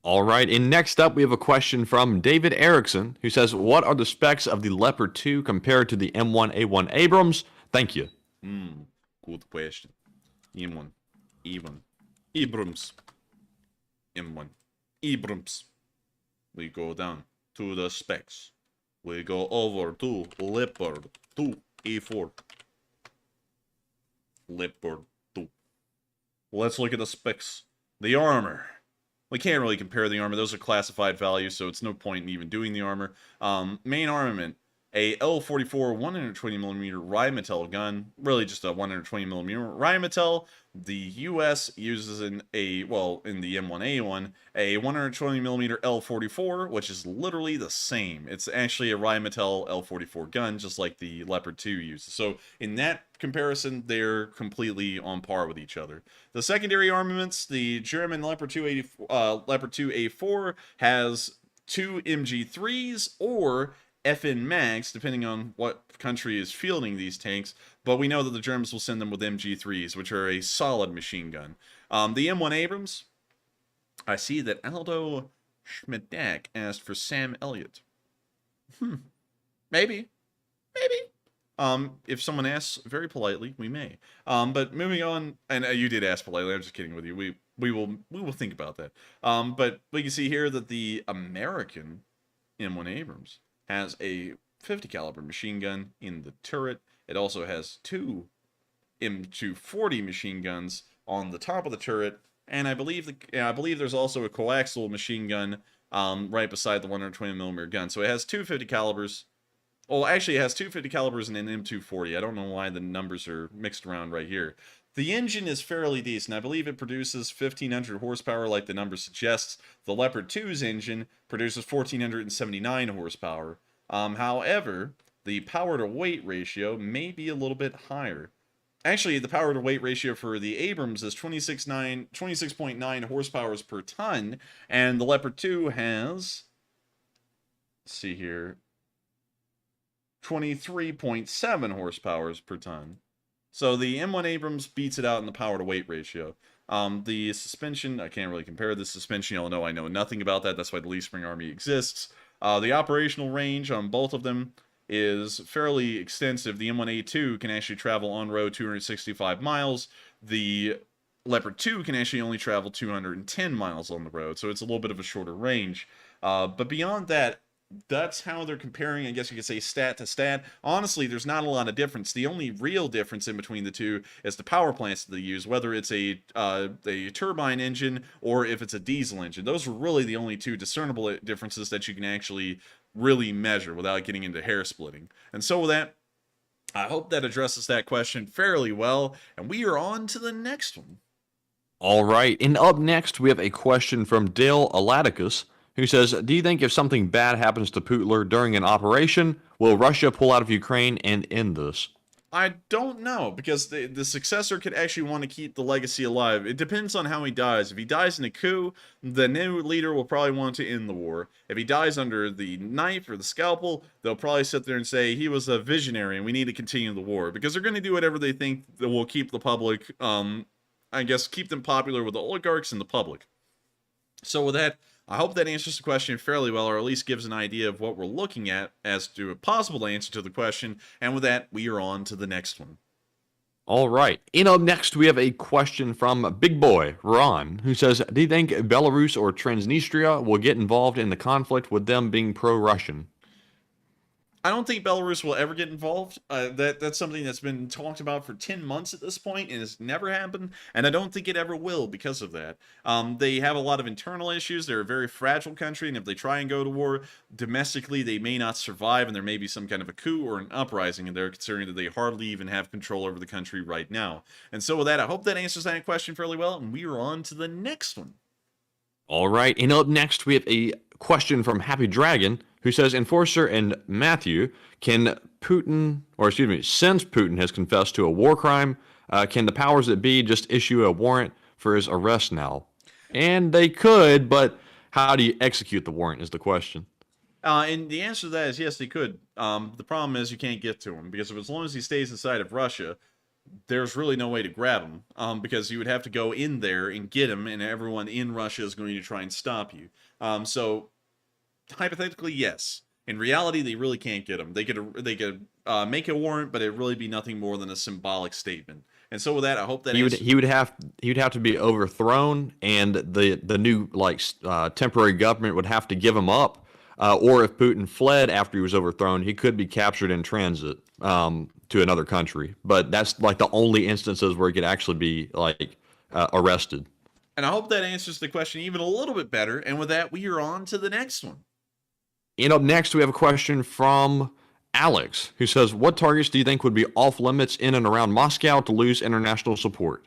All right, and next up, we have a question from David Erickson, who says, what are the specs of the Leopard 2 compared to the M1A1 Abrams? Thank you. Good question. M1, Abrams. M1, Abrams. We go down to the specs. We go over to Leopard 2 A4. Leopard 2. Let's look at the specs. The armor. We can't really compare the armor. Those are classified values, so it's no point in even doing the armor. Main armament. A L44 120mm Rheinmetall gun. Really just a 120mm Rheinmetall. The US uses in the M1A1, a 120mm L44, which is literally the same. It's actually a Rheinmetall L44 gun, just like the Leopard 2 uses. So in that comparison, they're completely on par with each other. The secondary armaments, the German Leopard 2 A4 has 2 MG3s or FN Mags, depending on what country is fielding these tanks, but we know that the Germans will send them with MG3s, which are a solid machine gun. The M1 Abrams, I see that Aldo Schmidak asked for Sam Elliott. Maybe. If someone asks very politely, we may. But moving on, and you did ask politely, I'm just kidding with you. We will think about that. But we can see here that the American M1 Abrams has a 50 caliber machine gun in the turret. It also has 2 M240 machine guns on the top of the turret, and I believe there's also a coaxial machine gun right beside the 120mm gun. So it has 2 50 calibers. Well, actually, it has 2 50 calibers and an M240. I don't know why the numbers are mixed around right here. The engine is fairly decent. I believe it produces 1,500 horsepower like the number suggests. The Leopard 2's engine produces 1,479 horsepower. However, the power-to-weight ratio may be a little bit higher. Actually, the power-to-weight ratio for the Abrams is 26.9 horsepower per ton, and the Leopard 2 has, let's see here, 23.7 horsepower per ton. So the M1 Abrams beats it out in the power-to-weight ratio. The suspension, I can't really compare the suspension. Y'all know I know nothing about that. That's why the Leaf Spring Army exists. The operational range on both of them is fairly extensive. The M1A2 can actually travel on road 265 miles. The Leopard 2 can actually only travel 210 miles on the road, so it's a little bit of a shorter range. But beyond that, that's how they're comparing, I guess you could say, stat to stat. Honestly, there's not a lot of difference. The only real difference in between the two is the power plants that they use, whether it's a turbine engine or if it's a diesel engine. Those are really the only two discernible differences that you can actually really measure without getting into hair splitting. And so with that, I hope that addresses that question fairly well, and we are on to the next one. All right, and up next, we have a question from Dale Alaticus, who says, do you think if something bad happens to Putler during an operation, will Russia pull out of Ukraine and end this? I don't know, because the successor could actually want to keep the legacy alive. It depends on how he dies. If he dies in a coup, the new leader will probably want to end the war. If he dies under the knife or the scalpel, they'll probably sit there and say he was a visionary and we need to continue the war. Because they're going to do whatever they think that will keep the public, I guess, keep them popular with the oligarchs and the public. So with that, I hope that answers the question fairly well, or at least gives an idea of what we're looking at as to a possible answer to the question. And with that, we are on to the next one. All right. And up next, we have a question from Big Boy Ron, who says, do you think Belarus or Transnistria will get involved in the conflict with them being pro-Russian? I don't think Belarus will ever get involved. That's something that's been talked about for 10 months at this point, and it's never happened, and I don't think it ever will because of that. They have a lot of internal issues. They're a very fragile country, and if they try and go to war domestically, they may not survive, and there may be some kind of a coup or an uprising, and they're considering that they hardly even have control over the country right now. And so with that, I hope that answers that question fairly well, and we are on to the next one. All right, and up next we have a question from Happy Dragon, who says, Enforcer and Matthew, since Putin has confessed to a war crime, can the powers that be just issue a warrant for his arrest now? And they could, but how do you execute the warrant is the question. And the answer to that is yes, they could. The problem is you can't get to him, because as long as he stays inside of Russia, there's really no way to grab him, because you would have to go in there and get him, and everyone in Russia is going to try and stop you. So hypothetically, yes. In reality, they really can't get him. They could make a warrant, but it'd really be nothing more than a symbolic statement. And so with that, I hope that he would have to be overthrown, and the new temporary government would have to give him up. Or if Putin fled after he was overthrown, he could be captured in transit to another country. But that's like the only instances where he could actually be arrested. And I hope that answers the question even a little bit better. And with that, we are on to the next one. And up next, we have a question from Alex, who says, what targets do you think would be off limits in and around Moscow to lose international support?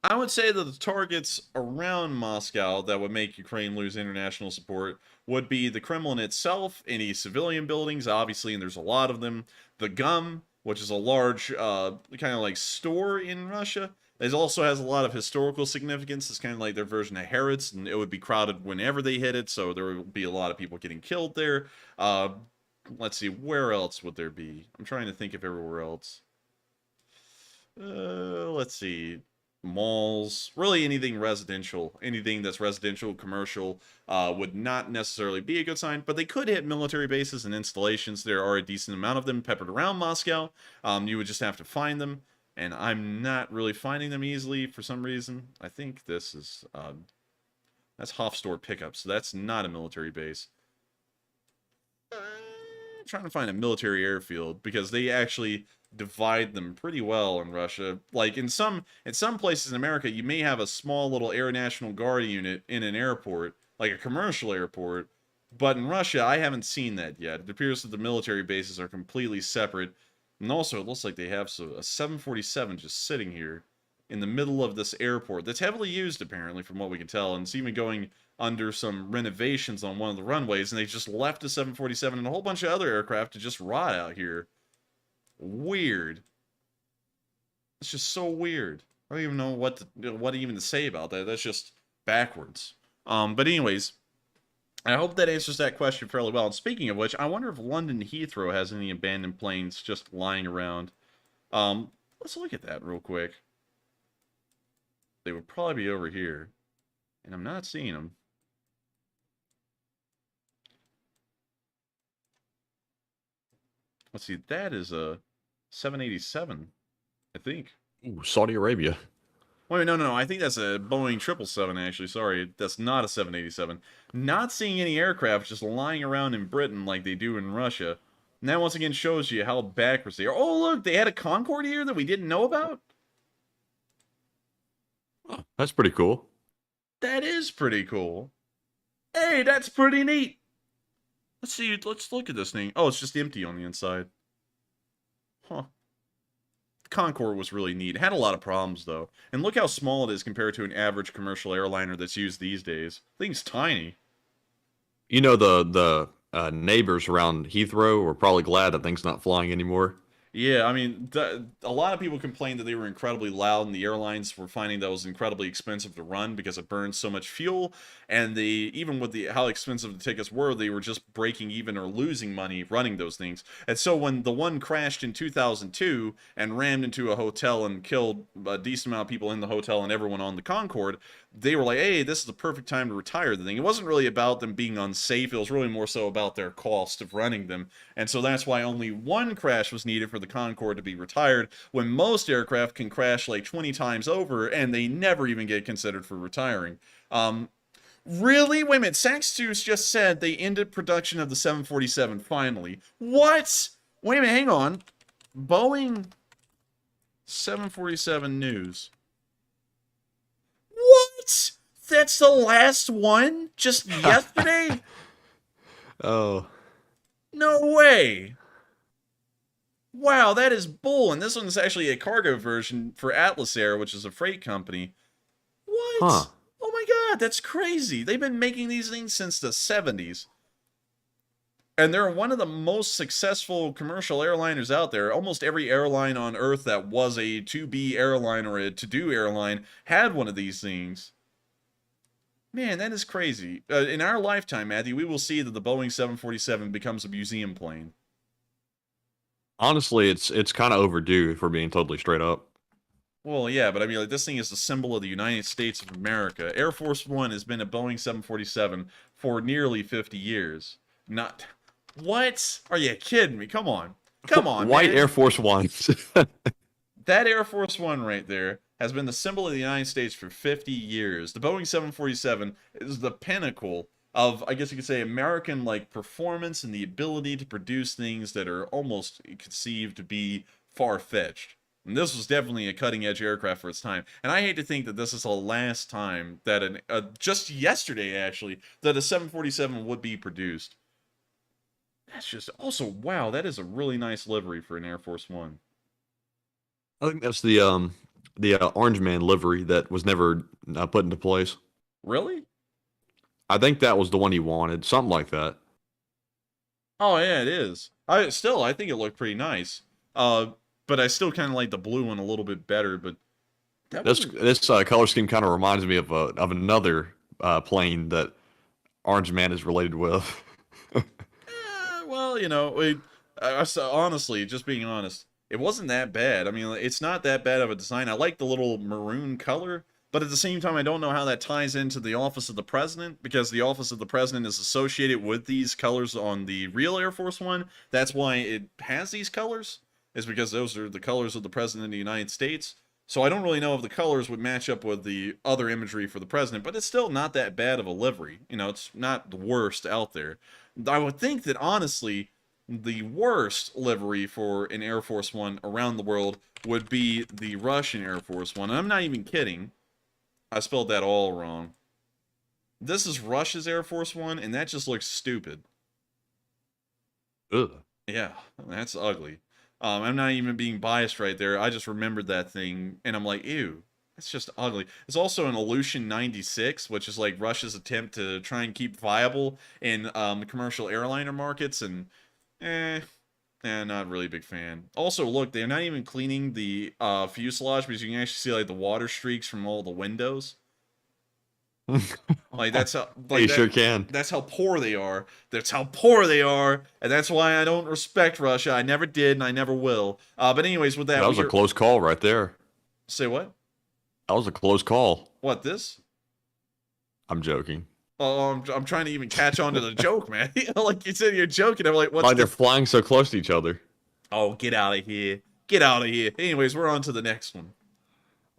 I would say that the targets around Moscow that would make Ukraine lose international support would be the Kremlin itself, any civilian buildings, obviously, and there's a lot of them. The GUM, which is a large kind of like store in Russia. It also has a lot of historical significance. It's kind of like their version of Harrods, and it would be crowded whenever they hit it, so there would be a lot of people getting killed there. Let's see, where else would there be? I'm trying to think of everywhere else. Let's see. Malls, really anything residential, anything that's residential, commercial, would not necessarily be a good sign, but they could hit military bases and installations. There are a decent amount of them peppered around Moscow. You would just have to find them, and I'm not really finding them easily for some reason. I think this is, that's Hofstor pickup, so that's not a military base. I'm trying to find a military airfield, because they actually divide them pretty well in Russia. Like in some places in America, you may have a small little Air National Guard unit in an airport, like a commercial airport, but in Russia, I haven't seen that yet. It appears that the military bases are completely separate, and also it looks like they have a 747 just sitting here in the middle of this airport that's heavily used, apparently, from what we can tell, and it's even going under some renovations on one of the runways, and they just left a 747 and a whole bunch of other aircraft to just rot out here. Weird. It's just so weird. I don't even know what even to say about that. That's just backwards. But anyways, I hope that answers that question fairly well. And speaking of which, I wonder if London Heathrow has any abandoned planes just lying around. Let's look at that real quick. They would probably be over here, and I'm not seeing them. Let's see, that is a 787, I think. Ooh, Saudi Arabia. Wait, no, I think that's a Boeing 777, actually. Sorry, that's not a 787. Not seeing any aircraft just lying around in Britain like they do in Russia. And that once again shows you how backwards they are. Oh, look, they had a Concorde here that we didn't know about? Oh, that's pretty cool. That is pretty cool. Hey, that's pretty neat. Let's see, let's look at this thing. Oh, it's just empty on the inside. Huh. The Concorde was really neat. It had a lot of problems, though. And look how small it is compared to an average commercial airliner that's used these days. The thing's tiny. You know, the neighbors around Heathrow were probably glad that thing's not flying anymore. Yeah, I mean, a lot of people complained that they were incredibly loud, and the airlines were finding that it was incredibly expensive to run because it burns so much fuel. And even with how expensive the tickets were, they were just breaking even or losing money running those things. And so when the one crashed in 2002 and rammed into a hotel and killed a decent amount of people in the hotel and everyone on the Concorde, they were like, hey, this is the perfect time to retire the thing. It wasn't really about them being unsafe. It was really more so about their cost of running them. And so that's why only one crash was needed for the Concorde to be retired, when most aircraft can crash like 20 times over and they never even get considered for retiring. Really? Wait a minute. Sanctions just said they ended production of the 747 finally. What? Wait a minute, hang on. Boeing 747 news. What? That's the last one? Just yesterday? Oh. No way. Wow, that is bull. And this one's actually a cargo version for Atlas Air, which is a freight company. What? Huh. Oh my god, that's crazy. They've been making these things since the 70s. And they're one of the most successful commercial airliners out there. Almost every airline on Earth that was a to-be airline or a to-do airline had one of these things. Man, that is crazy. In our lifetime, Matthew, we will see that the Boeing 747 becomes a museum plane. Honestly, it's kind of overdue, if we're being totally straight up. Well, yeah, but I mean, like, this thing is the symbol of the United States of America. Air Force One has been a Boeing 747 for nearly 50 years. Not... What? Are you kidding me? Come on. Come on, White man. Air Force Ones. That Air Force One right there has been the symbol of the United States for 50 years. The Boeing 747 is the pinnacle of, I guess you could say, American, like, performance and the ability to produce things that are almost conceived to be far-fetched. And this was definitely a cutting-edge aircraft for its time. And I hate to think that this is the last time that just yesterday, actually, that a 747 would be produced. That's just also, wow, that is a really nice livery for an Air Force One. I think that's the Orange Man livery that was never put into place. Really? I think that was the one he wanted, something like that. Oh yeah, it is. I think it looked pretty nice. But I still kind of like the blue one a little bit better. But this color scheme kind of reminds me of another plane that Orange Man is related with. Well, you know, honestly, just being honest, it wasn't that bad. I mean, it's not that bad of a design. I like the little maroon color, but at the same time, I don't know how that ties into the Office of the President, because the Office of the President is associated with these colors on the real Air Force One. That's why it has these colors, is because those are the colors of the President of the United States. So I don't really know if the colors would match up with the other imagery for the President, but it's still not that bad of a livery. You know, it's not the worst out there. I would think that, honestly, the worst livery for an Air Force One around the world would be the Russian Air Force One. And I'm not even kidding. I spelled that all wrong. This is Russia's Air Force One, and that just looks stupid. Ugh. Yeah, that's ugly. I'm not even being biased right there. I just remembered that thing, and I'm like, ew. It's just ugly. It's also an Ilyushin 96, which is like Russia's attempt to try and keep viable in the commercial airliner markets, and not really a big fan. Also, look, they're not even cleaning the fuselage, because you can actually see like the water streaks from all the windows. Like that's how you sure can. That's how poor they are. That's how poor they are, and that's why I don't respect Russia. I never did, and I never will. But anyways, with that, That was a close call right there. Say what? That was a close call. What, this? I'm joking. Oh, I'm trying to even catch on to the joke, man. Like you said, you're joking. I'm like, what's Like they're flying so close to each other. Oh, get out of here. Get out of here. Anyways, we're on to the next one.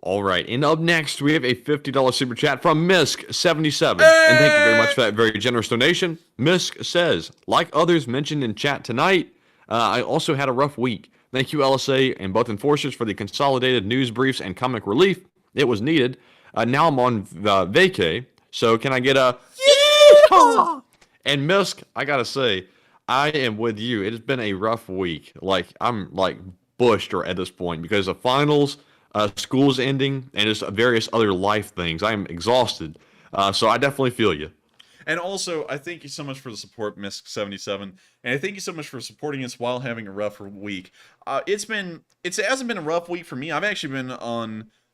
All right, and up next, we have a $50 super chat from Misk77. And thank you very much for that very generous donation. Misk says, like others mentioned in chat tonight, I also had a rough week. Thank you, LSA and both enforcers, for the consolidated news briefs and comic relief. It was needed. Now I'm on vacay, so can I get a yeehaw? And Misk, I gotta say, I am with you. It has been a rough week. Like, I'm like bushed at this point because of finals, school's ending, and just various other life things. I am exhausted. So I definitely feel you. And also, I thank you so much for the support, Misk77, and I thank you so much for supporting us while having a rough week. It hasn't been a rough week for me. I've actually been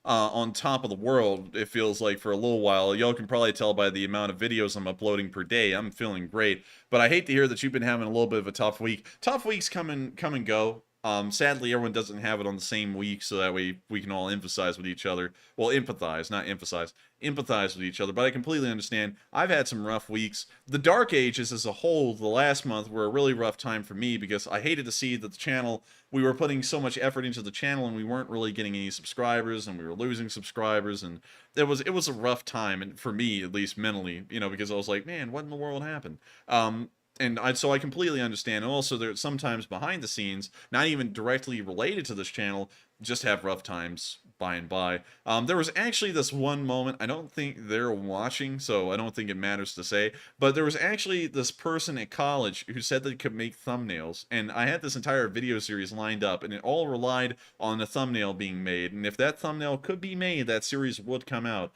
on top of the world, it feels like, for a little while. Y'all can probably tell by the amount of videos I'm uploading per day. I'm feeling great. But I hate to hear that you've been having a little bit of a tough week. Tough weeks come and go. Sadly, everyone doesn't have it on the same week, so that way we can all emphasize with each other. Well, empathize, not emphasize. Empathize with each other, but I completely understand. I've had some rough weeks. The Dark Ages as a whole, the last month, were a really rough time for me because I hated to see that the channel, we were putting so much effort into the channel and we weren't really getting any subscribers and we were losing subscribers, and it was a rough time, and for me, at least mentally, because I was like, man, what in the world happened? So I completely understand. And also, there's sometimes behind the scenes, not even directly related to this channel, just have rough times by and by. There was actually this one moment, I don't think they're watching, so I don't think it matters to say, but there was actually this person at college who said they could make thumbnails, and I had this entire video series lined up, and it all relied on a thumbnail being made, and if that thumbnail could be made, that series would come out.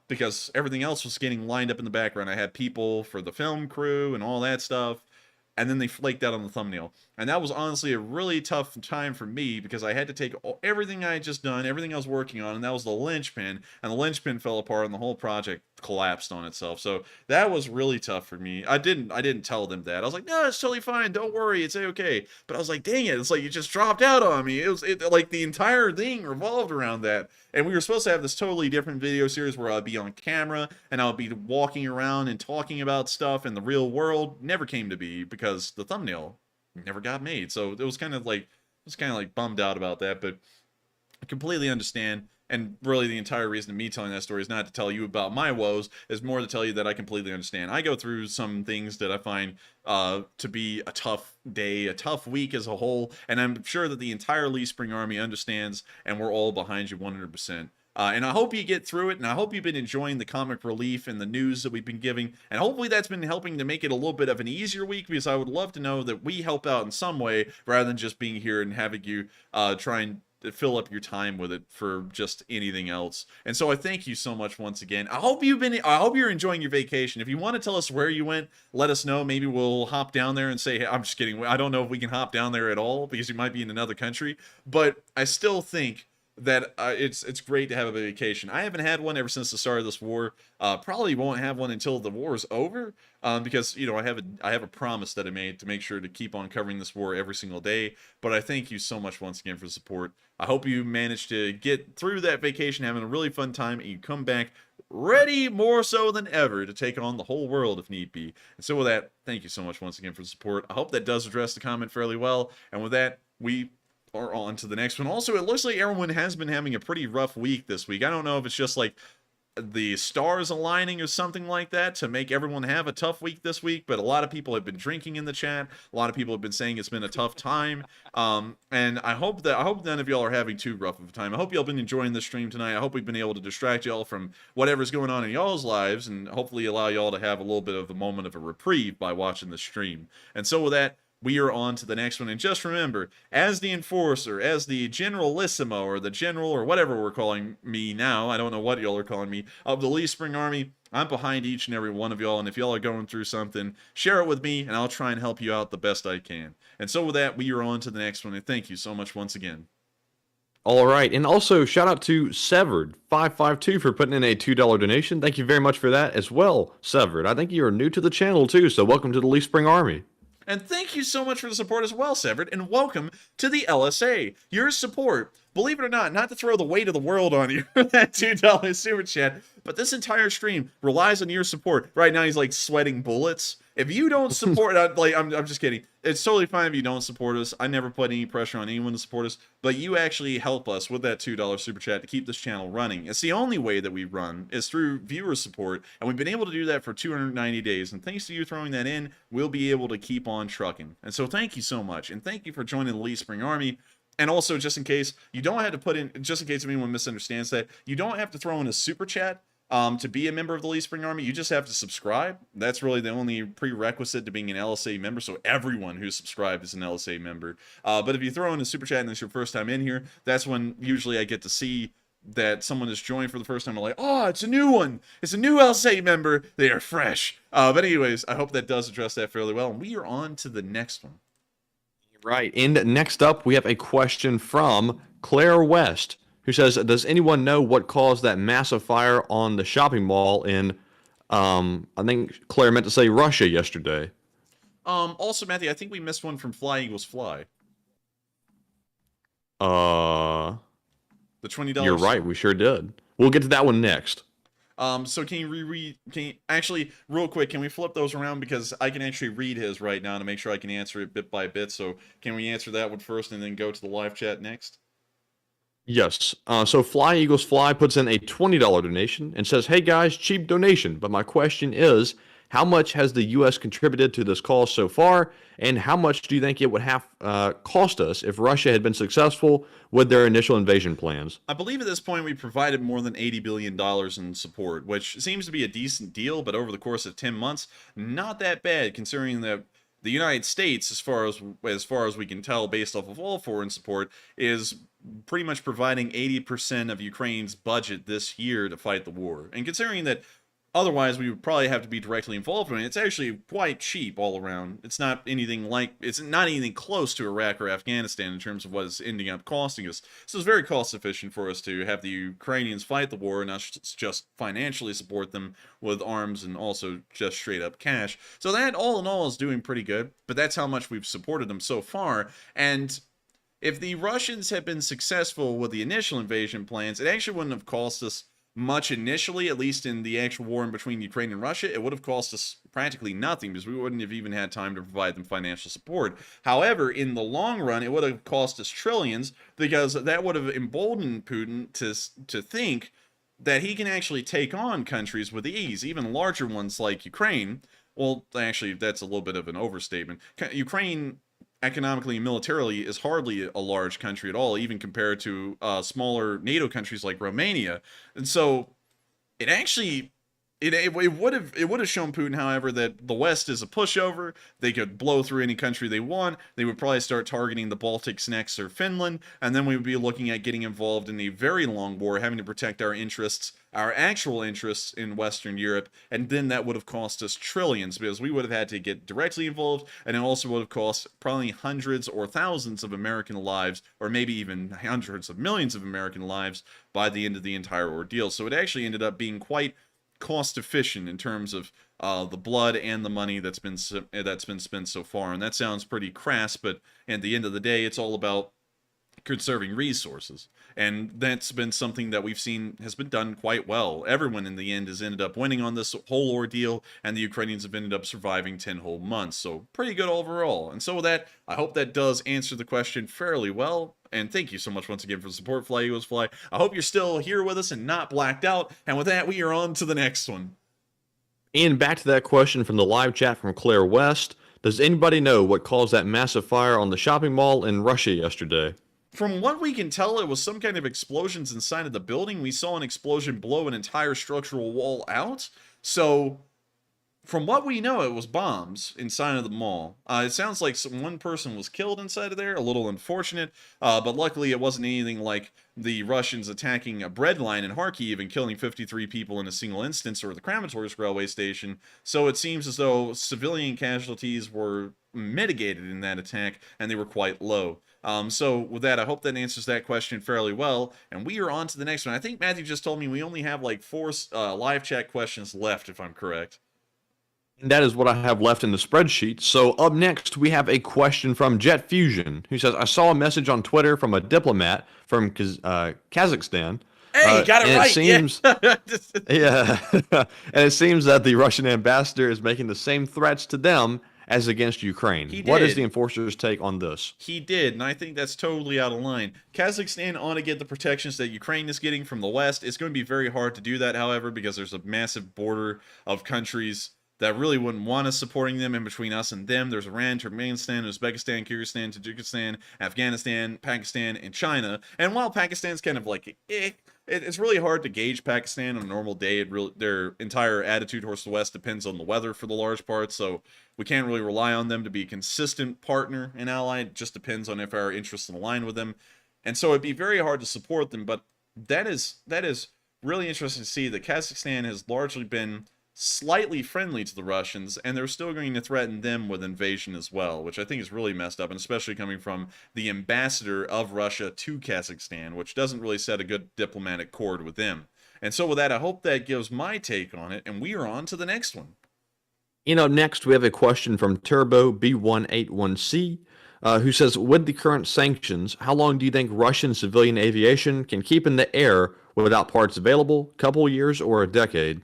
Because everything else was getting lined up in the background. I had people for the film crew and all that stuff, and then they flaked out on the thumbnail. And that was honestly a really tough time for me because I had to take everything I had just done, everything I was working on, and that was the linchpin, and the linchpin fell apart and the whole project collapsed on itself. So that was really tough for me. I didn't tell them that. I was like, no, it's totally fine. Don't worry. It's okay. But I was like, dang it. It's like you just dropped out on me. Like the entire thing revolved around that. And we were supposed to have this totally different video series where I'd be on camera and I would be walking around and talking about stuff in the real world. Never came to be because the thumbnail never got made. So it was kind of like bummed out about that, but I completely understand. And really the entire reason of me telling that story is not to tell you about my woes, is more to tell you that I completely understand. I go through some things that I find to be a tough day, a tough week as a whole, and I'm sure that the entire Lee Spring Army understands, and we're all behind you 100%. And I hope you get through it, and I hope you've been enjoying the comic relief and the news that we've been giving, and hopefully that's been helping to make it a little bit of an easier week, because I would love to know that we help out in some way, rather than just being here and having you try and fill up your time with it for just anything else. And so I thank you so much once again. I hope you're enjoying your vacation. If you want to tell us where you went, let us know. Maybe we'll hop down there and say, hey, I'm just kidding. I don't know if we can hop down there at all because you might be in another country, but I still think that it's great to have a vacation. I haven't had one ever since the start of this war. Probably won't have one until the war is over, because I have a promise that I made to make sure to keep on covering this war every single day. But I thank you so much once again for the support. I hope you managed to get through that vacation, having a really fun time, and you come back ready more so than ever to take on the whole world if need be. And so with that, thank you so much once again for the support. I hope that does address the comment fairly well. And with that, we are on to the next one. Also, it looks like everyone has been having a pretty rough week this week. I don't know if it's just like the stars aligning or something like that to make everyone have a tough week this week, but a lot of people have been drinking in the chat. A lot of people have been saying it's been a tough time. And I hope none of y'all are having too rough of a time. I hope y'all been enjoying the stream tonight. I hope we've been able to distract y'all from whatever's going on in y'all's lives and hopefully allow y'all to have a little bit of a moment of a reprieve by watching the stream. And so with that, we are on to the next one. And just remember, as the enforcer, as the generalissimo, or the general, or whatever we're calling me now, I don't know what y'all are calling me, of the Lee Spring Army, I'm behind each and every one of y'all. And if y'all are going through something, share it with me, and I'll try and help you out the best I can. And so with that, we are on to the next one. And thank you so much once again. All right. And also, shout out to Severed552 for putting in a $2 donation. Thank you very much for that as well, Severed. I think you're new to the channel, too, so welcome to the Lee Spring Army. And thank you so much for the support as well, Severed, and welcome to the LSA. Your support, believe it or not to throw the weight of the world on you, that $2 super chat, but this entire stream relies on your support. Right now, he's like sweating bullets. If you don't support, I'm just kidding. It's totally fine if you don't support us. I never put any pressure on anyone to support us, but you actually help us with that $2 super chat to keep this channel running. It's the only way that we run is through viewer support, and we've been able to do that for 290 days. And thanks to you throwing that in, we'll be able to keep on trucking. And so thank you so much, and thank you for joining the Lee Spring Army. And also, just in case you don't have to put in, just in case anyone misunderstands that, you don't have to throw in a super chat to be a member of the Lee Spring Army. You just have to subscribe. That's really the only prerequisite to being an LSA member. So everyone who's subscribed is an LSA member. But if you throw in a super chat and it's your first time in here, that's when usually I get to see that someone has joined for the first time. I'm like, oh, it's a new one. It's a new LSA member. They are fresh. But anyways, I hope that does address that fairly well. And we are on to the next one. Right. And next up, we have a question from Claire West, who says, does anyone know what caused that massive fire on the shopping mall in, I think Claire meant to say Russia yesterday? Also, Matthew, I think we missed one from Fly Eagles Fly. The $20. You're right. We sure did. We'll get to that one next. So can you reread? Can you actually, real quick, can we flip those around, because I can actually read his right now to make sure I can answer it bit by bit. So can we answer that one first and then go to the live chat next? Yes. So Fly Eagles Fly puts in a $20 donation and says, "Hey guys, cheap donation, but my question is, how much has the U.S. contributed to this cause so far, and how much do you think it would have cost us if Russia had been successful with their initial invasion plans?" I believe at this point we provided more than $80 billion in support, which seems to be a decent deal, but over the course of 10 months, not that bad, considering that the United States, as far as we can tell based off of all foreign support, is pretty much providing 80% of Ukraine's budget this year to fight the war. And considering that otherwise we would probably have to be directly involved in it, it's actually quite cheap all around. It's not anything close to Iraq or Afghanistan in terms of what it's ending up costing us. So it's very cost efficient for us to have the Ukrainians fight the war and us just financially support them with arms and also just straight up cash. So that all in all is doing pretty good, but that's how much we've supported them so far. And if the Russians had been successful with the initial invasion plans, it actually wouldn't have cost us much initially, at least in the actual war in between Ukraine and Russia. It would have cost us practically nothing, because we wouldn't have even had time to provide them financial support. However, in the long run, it would have cost us trillions, because that would have emboldened Putin to think that he can actually take on countries with ease, even larger ones like Ukraine. Well, actually, that's a little bit of an overstatement. Ukraine, economically and militarily, is hardly a large country at all, even compared to smaller NATO countries like Romania. And so it actually it would have shown Putin, however, that the West is a pushover. They could blow through any country they want. They would probably start targeting the Baltics next, or Finland, and then we would be looking at getting involved in a very long war, having to protect our interests, our actual interests in Western Europe, and then that would have cost us trillions, because we would have had to get directly involved, and it also would have cost probably hundreds or thousands of American lives, or maybe even hundreds of millions of American lives by the end of the entire ordeal. So it actually ended up being quite cost efficient in terms of the blood and the money that's been spent so far. And that sounds pretty crass, but at the end of the day, it's all about conserving resources, and that's been something that we've seen has been done quite well. Everyone in the end has ended up winning on this whole ordeal, and the Ukrainians have ended up surviving 10 whole months, so pretty good overall. And so with that, I hope that does answer the question fairly well, and thank you so much once again for the support, Fly Eagles Fly. I hope you're still here with us and not blacked out, and with that, we are on to the next one. And back to that question from the live chat from Claire West. Does anybody know what caused that massive fire on the shopping mall in Russia yesterday? From what we can tell, it was some kind of explosions inside of the building. We saw an explosion blow an entire structural wall out. So, from what we know, it was bombs inside of the mall. It sounds like one person was killed inside of there. A little unfortunate. But luckily, it wasn't anything like the Russians attacking a bread line in Kharkiv and killing 53 people in a single instance, or the Kramatorsk railway station. So it seems as though civilian casualties were mitigated in that attack, and they were quite low. So with that, I hope that answers that question fairly well, and we are on to the next one. I think Matthew just told me we only have like 4 live chat questions left, if I'm correct. And that is what I have left in the spreadsheet. So up next, we have a question from Jet Fusion, who says, "I saw a message on Twitter from a diplomat from Kazakhstan. Hey, you got it right. Seems, yeah. And it seems that the Russian ambassador is making the same threats to them as against Ukraine. What is the enforcer's take on this?" He did, and I think that's totally out of line. Kazakhstan ought to get the protections that Ukraine is getting from the West. It's going to be very hard to do that, however, because there's a massive border of countries that really wouldn't want us supporting them in between us and them. There's Iran, Turkmenistan, Uzbekistan, Kyrgyzstan, Tajikistan, Afghanistan, Pakistan, and China. And while Pakistan's kind of like, it's really hard to gauge Pakistan on a normal day. Their entire attitude towards the West depends on the weather for the large part, so we can't really rely on them to be a consistent partner and ally. It just depends on if our interests align with them. And so it'd be very hard to support them, but that is really interesting to see that Kazakhstan has largely been slightly friendly to the Russians, and they're still going to threaten them with invasion as well, which I think is really messed up, and especially coming from the ambassador of Russia to Kazakhstan, which doesn't really set a good diplomatic chord with them. And so with that, I hope that gives my take on it, and we are on to the next one. Next we have a question from Turbo B181C. who says, with the current sanctions, how long do you think Russian civilian aviation can keep in the air without parts available? Couple years or a decade?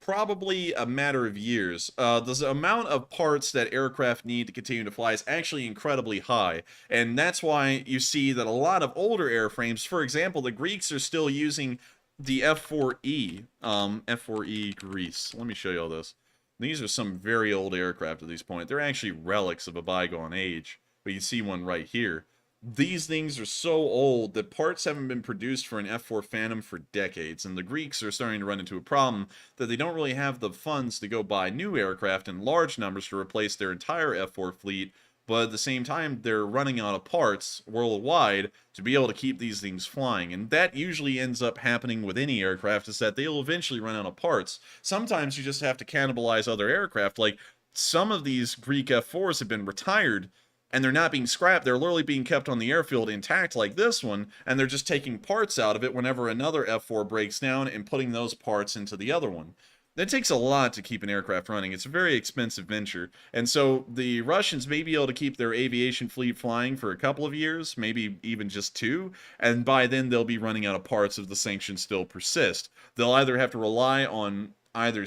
Probably a matter of years. The amount of parts that aircraft need to continue to fly is actually incredibly high, and that's why you see that a lot of older airframes, for example, the Greeks are still using the F-4E, F-4E Greece. Let me show you all this. These are some very old aircraft at this point. They're actually relics of a bygone age, but you see one right here. These things are so old that parts haven't been produced for an F-4 Phantom for decades, and the Greeks are starting to run into a problem that they don't really have the funds to go buy new aircraft in large numbers to replace their entire F-4 fleet, but at the same time, they're running out of parts worldwide to be able to keep these things flying, and that usually ends up happening with any aircraft, is that they'll eventually run out of parts. Sometimes you just have to cannibalize other aircraft, like some of these Greek F-4s have been retired, and they're not being scrapped, they're literally being kept on the airfield intact like this one, and they're just taking parts out of it whenever another F-4 breaks down and putting those parts into the other one. It takes a lot to keep an aircraft running. It's a very expensive venture, and so the Russians may be able to keep their aviation fleet flying for a couple of years, maybe even just 2, and by then they'll be running out of parts if the sanctions still persist. They'll either have to rely on either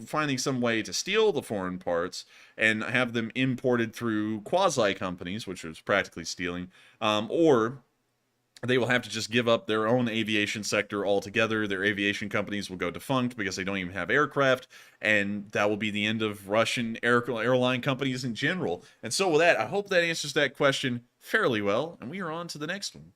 finding some way to steal the foreign parts and have them imported through quasi companies, which is practically stealing, or they will have to just give up their own aviation sector altogether. Their aviation companies will go defunct because they don't even have aircraft, and that will be the end of Russian airline companies in general. And so with that, I hope that answers that question fairly well, and we are on to the next one.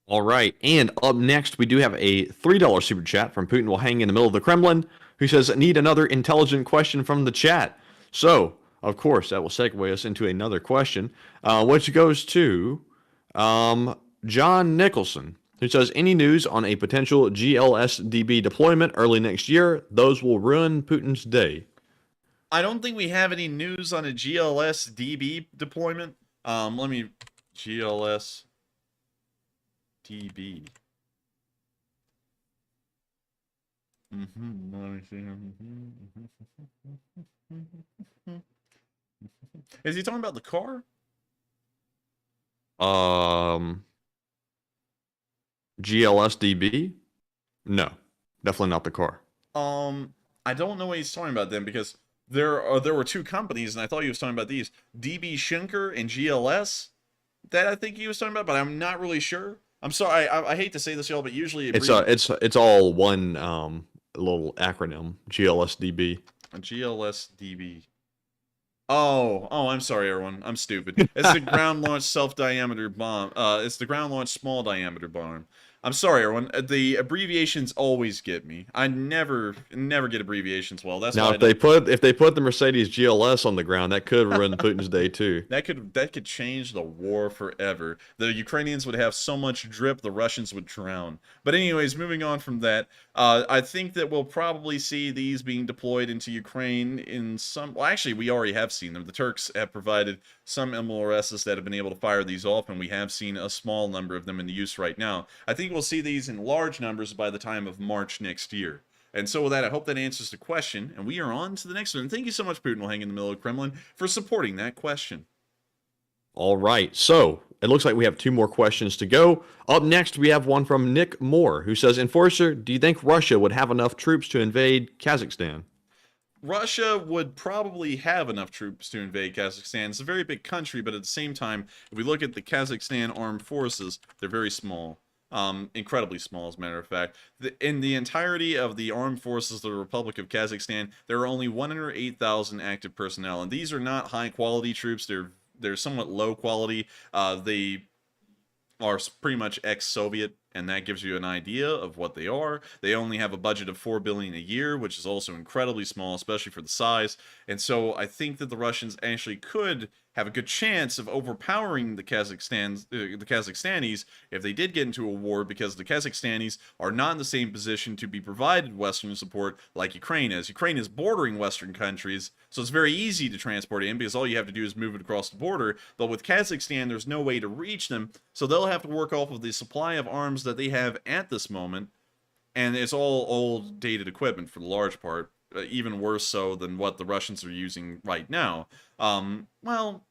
All right, and up next, we do have a $3 super chat from Putin will hang in the middle of the Kremlin, who says, need another intelligent question from the chat. So, of course, that will segue us into another question, which goes to John Nicholson, who says, any news on a potential GLSDB deployment early next year? Those will ruin Putin's day. I don't think we have any news on a GLSDB deployment. Let me... GLSDB. Let me see. Is he talking about the car? GLSDB? No, definitely not the car. I don't know what he's talking about then, because there were 2 companies, and I thought he was talking about these, DB Schenker and GLS. That I think he was talking about, but I'm not really sure. I'm sorry, I hate to say this, y'all, but usually it's all one little acronym, GLSDB. GLSDB. Oh, I'm sorry, everyone. I'm stupid. It's the ground-launched self-diameter bomb. It's the ground-launched small-diameter bomb. I'm sorry, everyone. The abbreviations always get me. I never get abbreviations well. That's now why if they put the Mercedes GLS on the ground, that could ruin Putin's day too. That could change the war forever. The Ukrainians would have so much drip, the Russians would drown. But anyways, moving on from that, I think that we'll probably see these being deployed into Ukraine in some... Well, actually, we already have seen them. The Turks have provided some MLRSs that have been able to fire these off, and we have seen a small number of them in use right now. I think we'll see these in large numbers by the time of March next year. And so with that, I hope that answers the question, and we are on to the next one. And thank you so much, Putin will hang in the middle of the Kremlin, for supporting that question. All right, so it looks like we have 2 more questions to go. Up next, we have one from Nick Moore, who says, Enforcer, do you think Russia would have enough troops to invade Kazakhstan? Russia would probably have enough troops to invade Kazakhstan. It's a very big country, but at the same time, if we look at the Kazakhstan armed forces, they're very small. Incredibly small, as a matter of fact. In the entirety of the armed forces of the Republic of Kazakhstan, there are only 108,000 active personnel, and these are not high-quality troops. They're somewhat low quality. They are pretty much ex-Soviet, and that gives you an idea of what they are. They only have a budget of $4 billion a year, which is also incredibly small, especially for the size. And so I think that the Russians actually could have a good chance of overpowering the Kazakhstanis if they did get into a war, because the Kazakhstanis are not in the same position to be provided Western support like Ukraine is. Ukraine is bordering Western countries, so it's very easy to transport in because all you have to do is move it across the border. But with Kazakhstan, there's no way to reach them, so they'll have to work off of the supply of arms that they have at this moment, and it's all old, dated equipment for the large part. Even worse so than what the Russians are using right now. Well,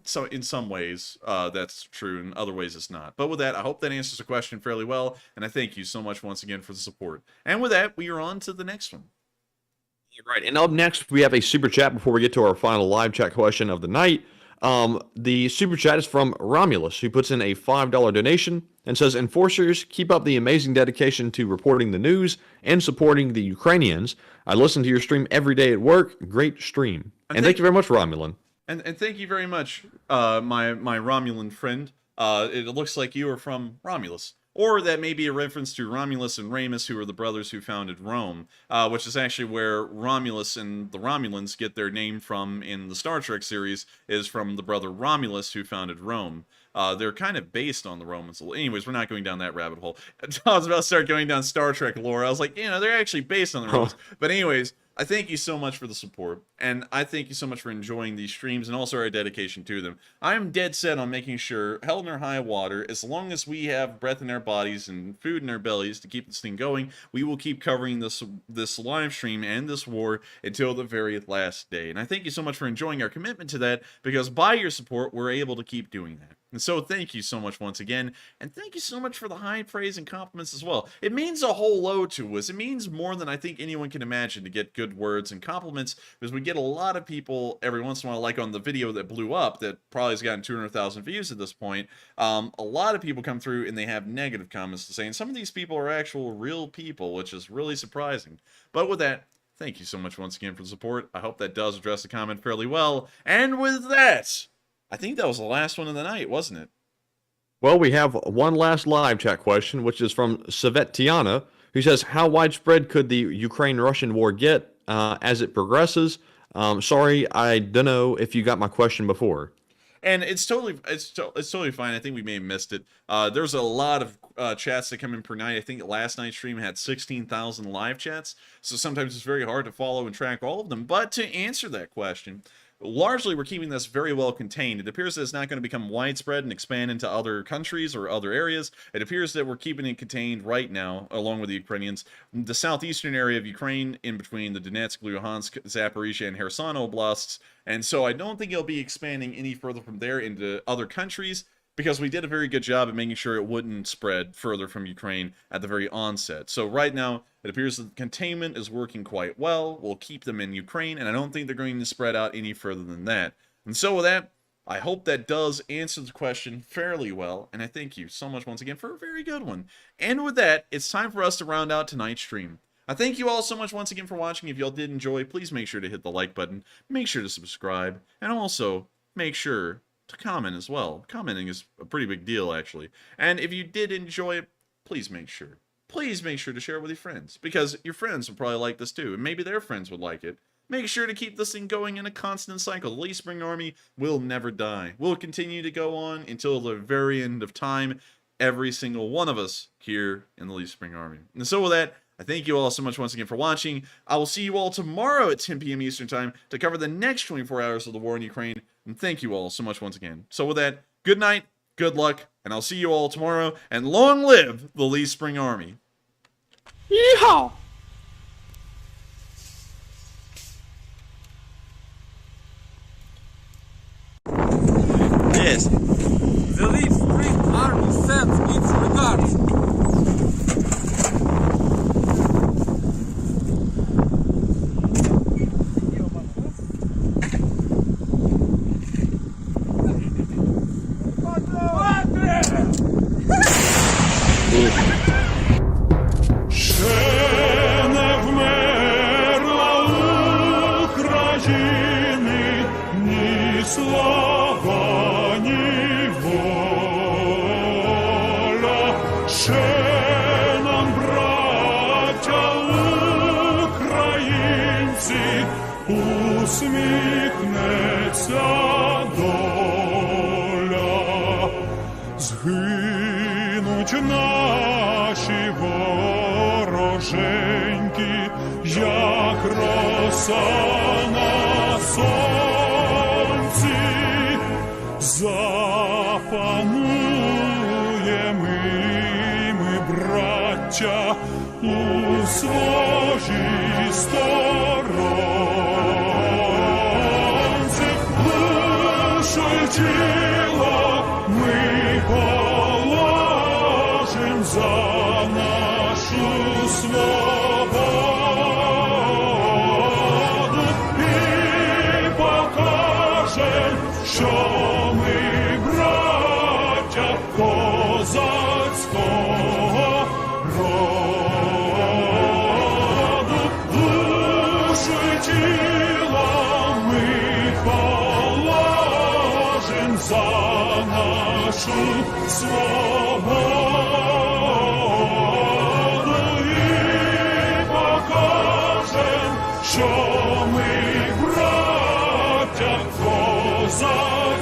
So in some ways, that's true. In other ways, it's not. But with that, I hope that answers the question fairly well. And I thank you so much once again for the support. And with that, we are on to the next one. Right. And up next, we have a super chat before we get to our final live chat question of the night. The super chat is from Romulus, who puts in a $5 donation and says, Enforcers, keep up the amazing dedication to reporting the news and supporting the Ukrainians. I listen to your stream every day at work. Great stream. And thank you very much, Romulan. And thank you very much, my Romulan friend. It looks like you are from Romulus. Or that may be a reference to Romulus and Remus, who are the brothers who founded Rome, which is actually where Romulus and the Romulans get their name from in the Star Trek series, is from the brother Romulus who founded Rome. They're kind of based on the Romans. Anyways, we're not going down that rabbit hole. I was about to start going down Star Trek lore. I was like, they're actually based on the Romans. But anyways, I thank you so much for the support, and I thank you so much for enjoying these streams and also our dedication to them. I am dead set on making sure, hell or high water, as long as we have breath in our bodies and food in our bellies to keep this thing going, we will keep covering this live stream and this war until the very last day. And I thank you so much for enjoying our commitment to that, because by your support, we're able to keep doing that. And so thank you so much once again, and thank you so much for the high praise and compliments as well. It means a whole load to us. It means more than I think anyone can imagine to get good words and compliments, because we get a lot of people every once in a while, like on the video that blew up, that probably has gotten 200,000 views at this point. A lot of people come through and they have negative comments to say, and some of these people are actual real people, which is really surprising. But with that, thank you so much once again for the support. I hope that does address the comment fairly well. And with that, I think that was the last one of the night, wasn't it? Well, we have one last live chat question, which is from Savetiana, who says, how widespread could the Ukraine-Russian war get as it progresses? Sorry, I don't know if you got my question before. And it's totally fine. I think we may have missed it. There's a lot of chats that come in per night. I think last night's stream had 16,000 live chats, so sometimes it's very hard to follow and track all of them. But to answer that question, largely, we're keeping this very well contained. It appears that it's not going to become widespread and expand into other countries or other areas. It appears that we're keeping it contained right now, along with the Ukrainians. The southeastern area of Ukraine, in between the Donetsk, Luhansk, Zaporizhia, and Kherson oblasts. And so I don't think it'll be expanding any further from there into other countries, because we did a very good job at making sure it wouldn't spread further from Ukraine at the very onset. So right now, it appears that containment is working quite well. We'll keep them in Ukraine, and I don't think they're going to spread out any further than that. And so with that, I hope that does answer the question fairly well, and I thank you so much once again for a very good one. And with that, it's time for us to round out tonight's stream. I thank you all so much once again for watching. If y'all did enjoy, please make sure to hit the like button, make sure to subscribe, and also make sure to comment as well. Commenting is a pretty big deal, actually. And if you did enjoy it, please make sure to share it with your friends, because your friends will probably like this too, and maybe their friends would like it. Make sure to keep this thing going in a constant cycle. The Lee Spring Army will never die. We'll continue to go on until the very end of time, every single one of us here in the Lee Spring Army. And so with that, I thank you all so much once again for watching. I will see you all tomorrow at 10 p.m. Eastern Time to cover the next 24 hours of the war in Ukraine. And thank you all so much once again. So with that, good night, good luck, and I'll see you all tomorrow. And long live the Lee Spring Army. Yeehaw! Yes. The Lee Spring Army sends its regards. Наші вороженьки, як роса на сонці, запануємо ми, браття, у своїй сторонці, душу тіло ми положим за нашу свободу і покажем, що ми браття козацького роду. Душу і тіло ми положим за нашу свободу і покажем, що ми браття козацького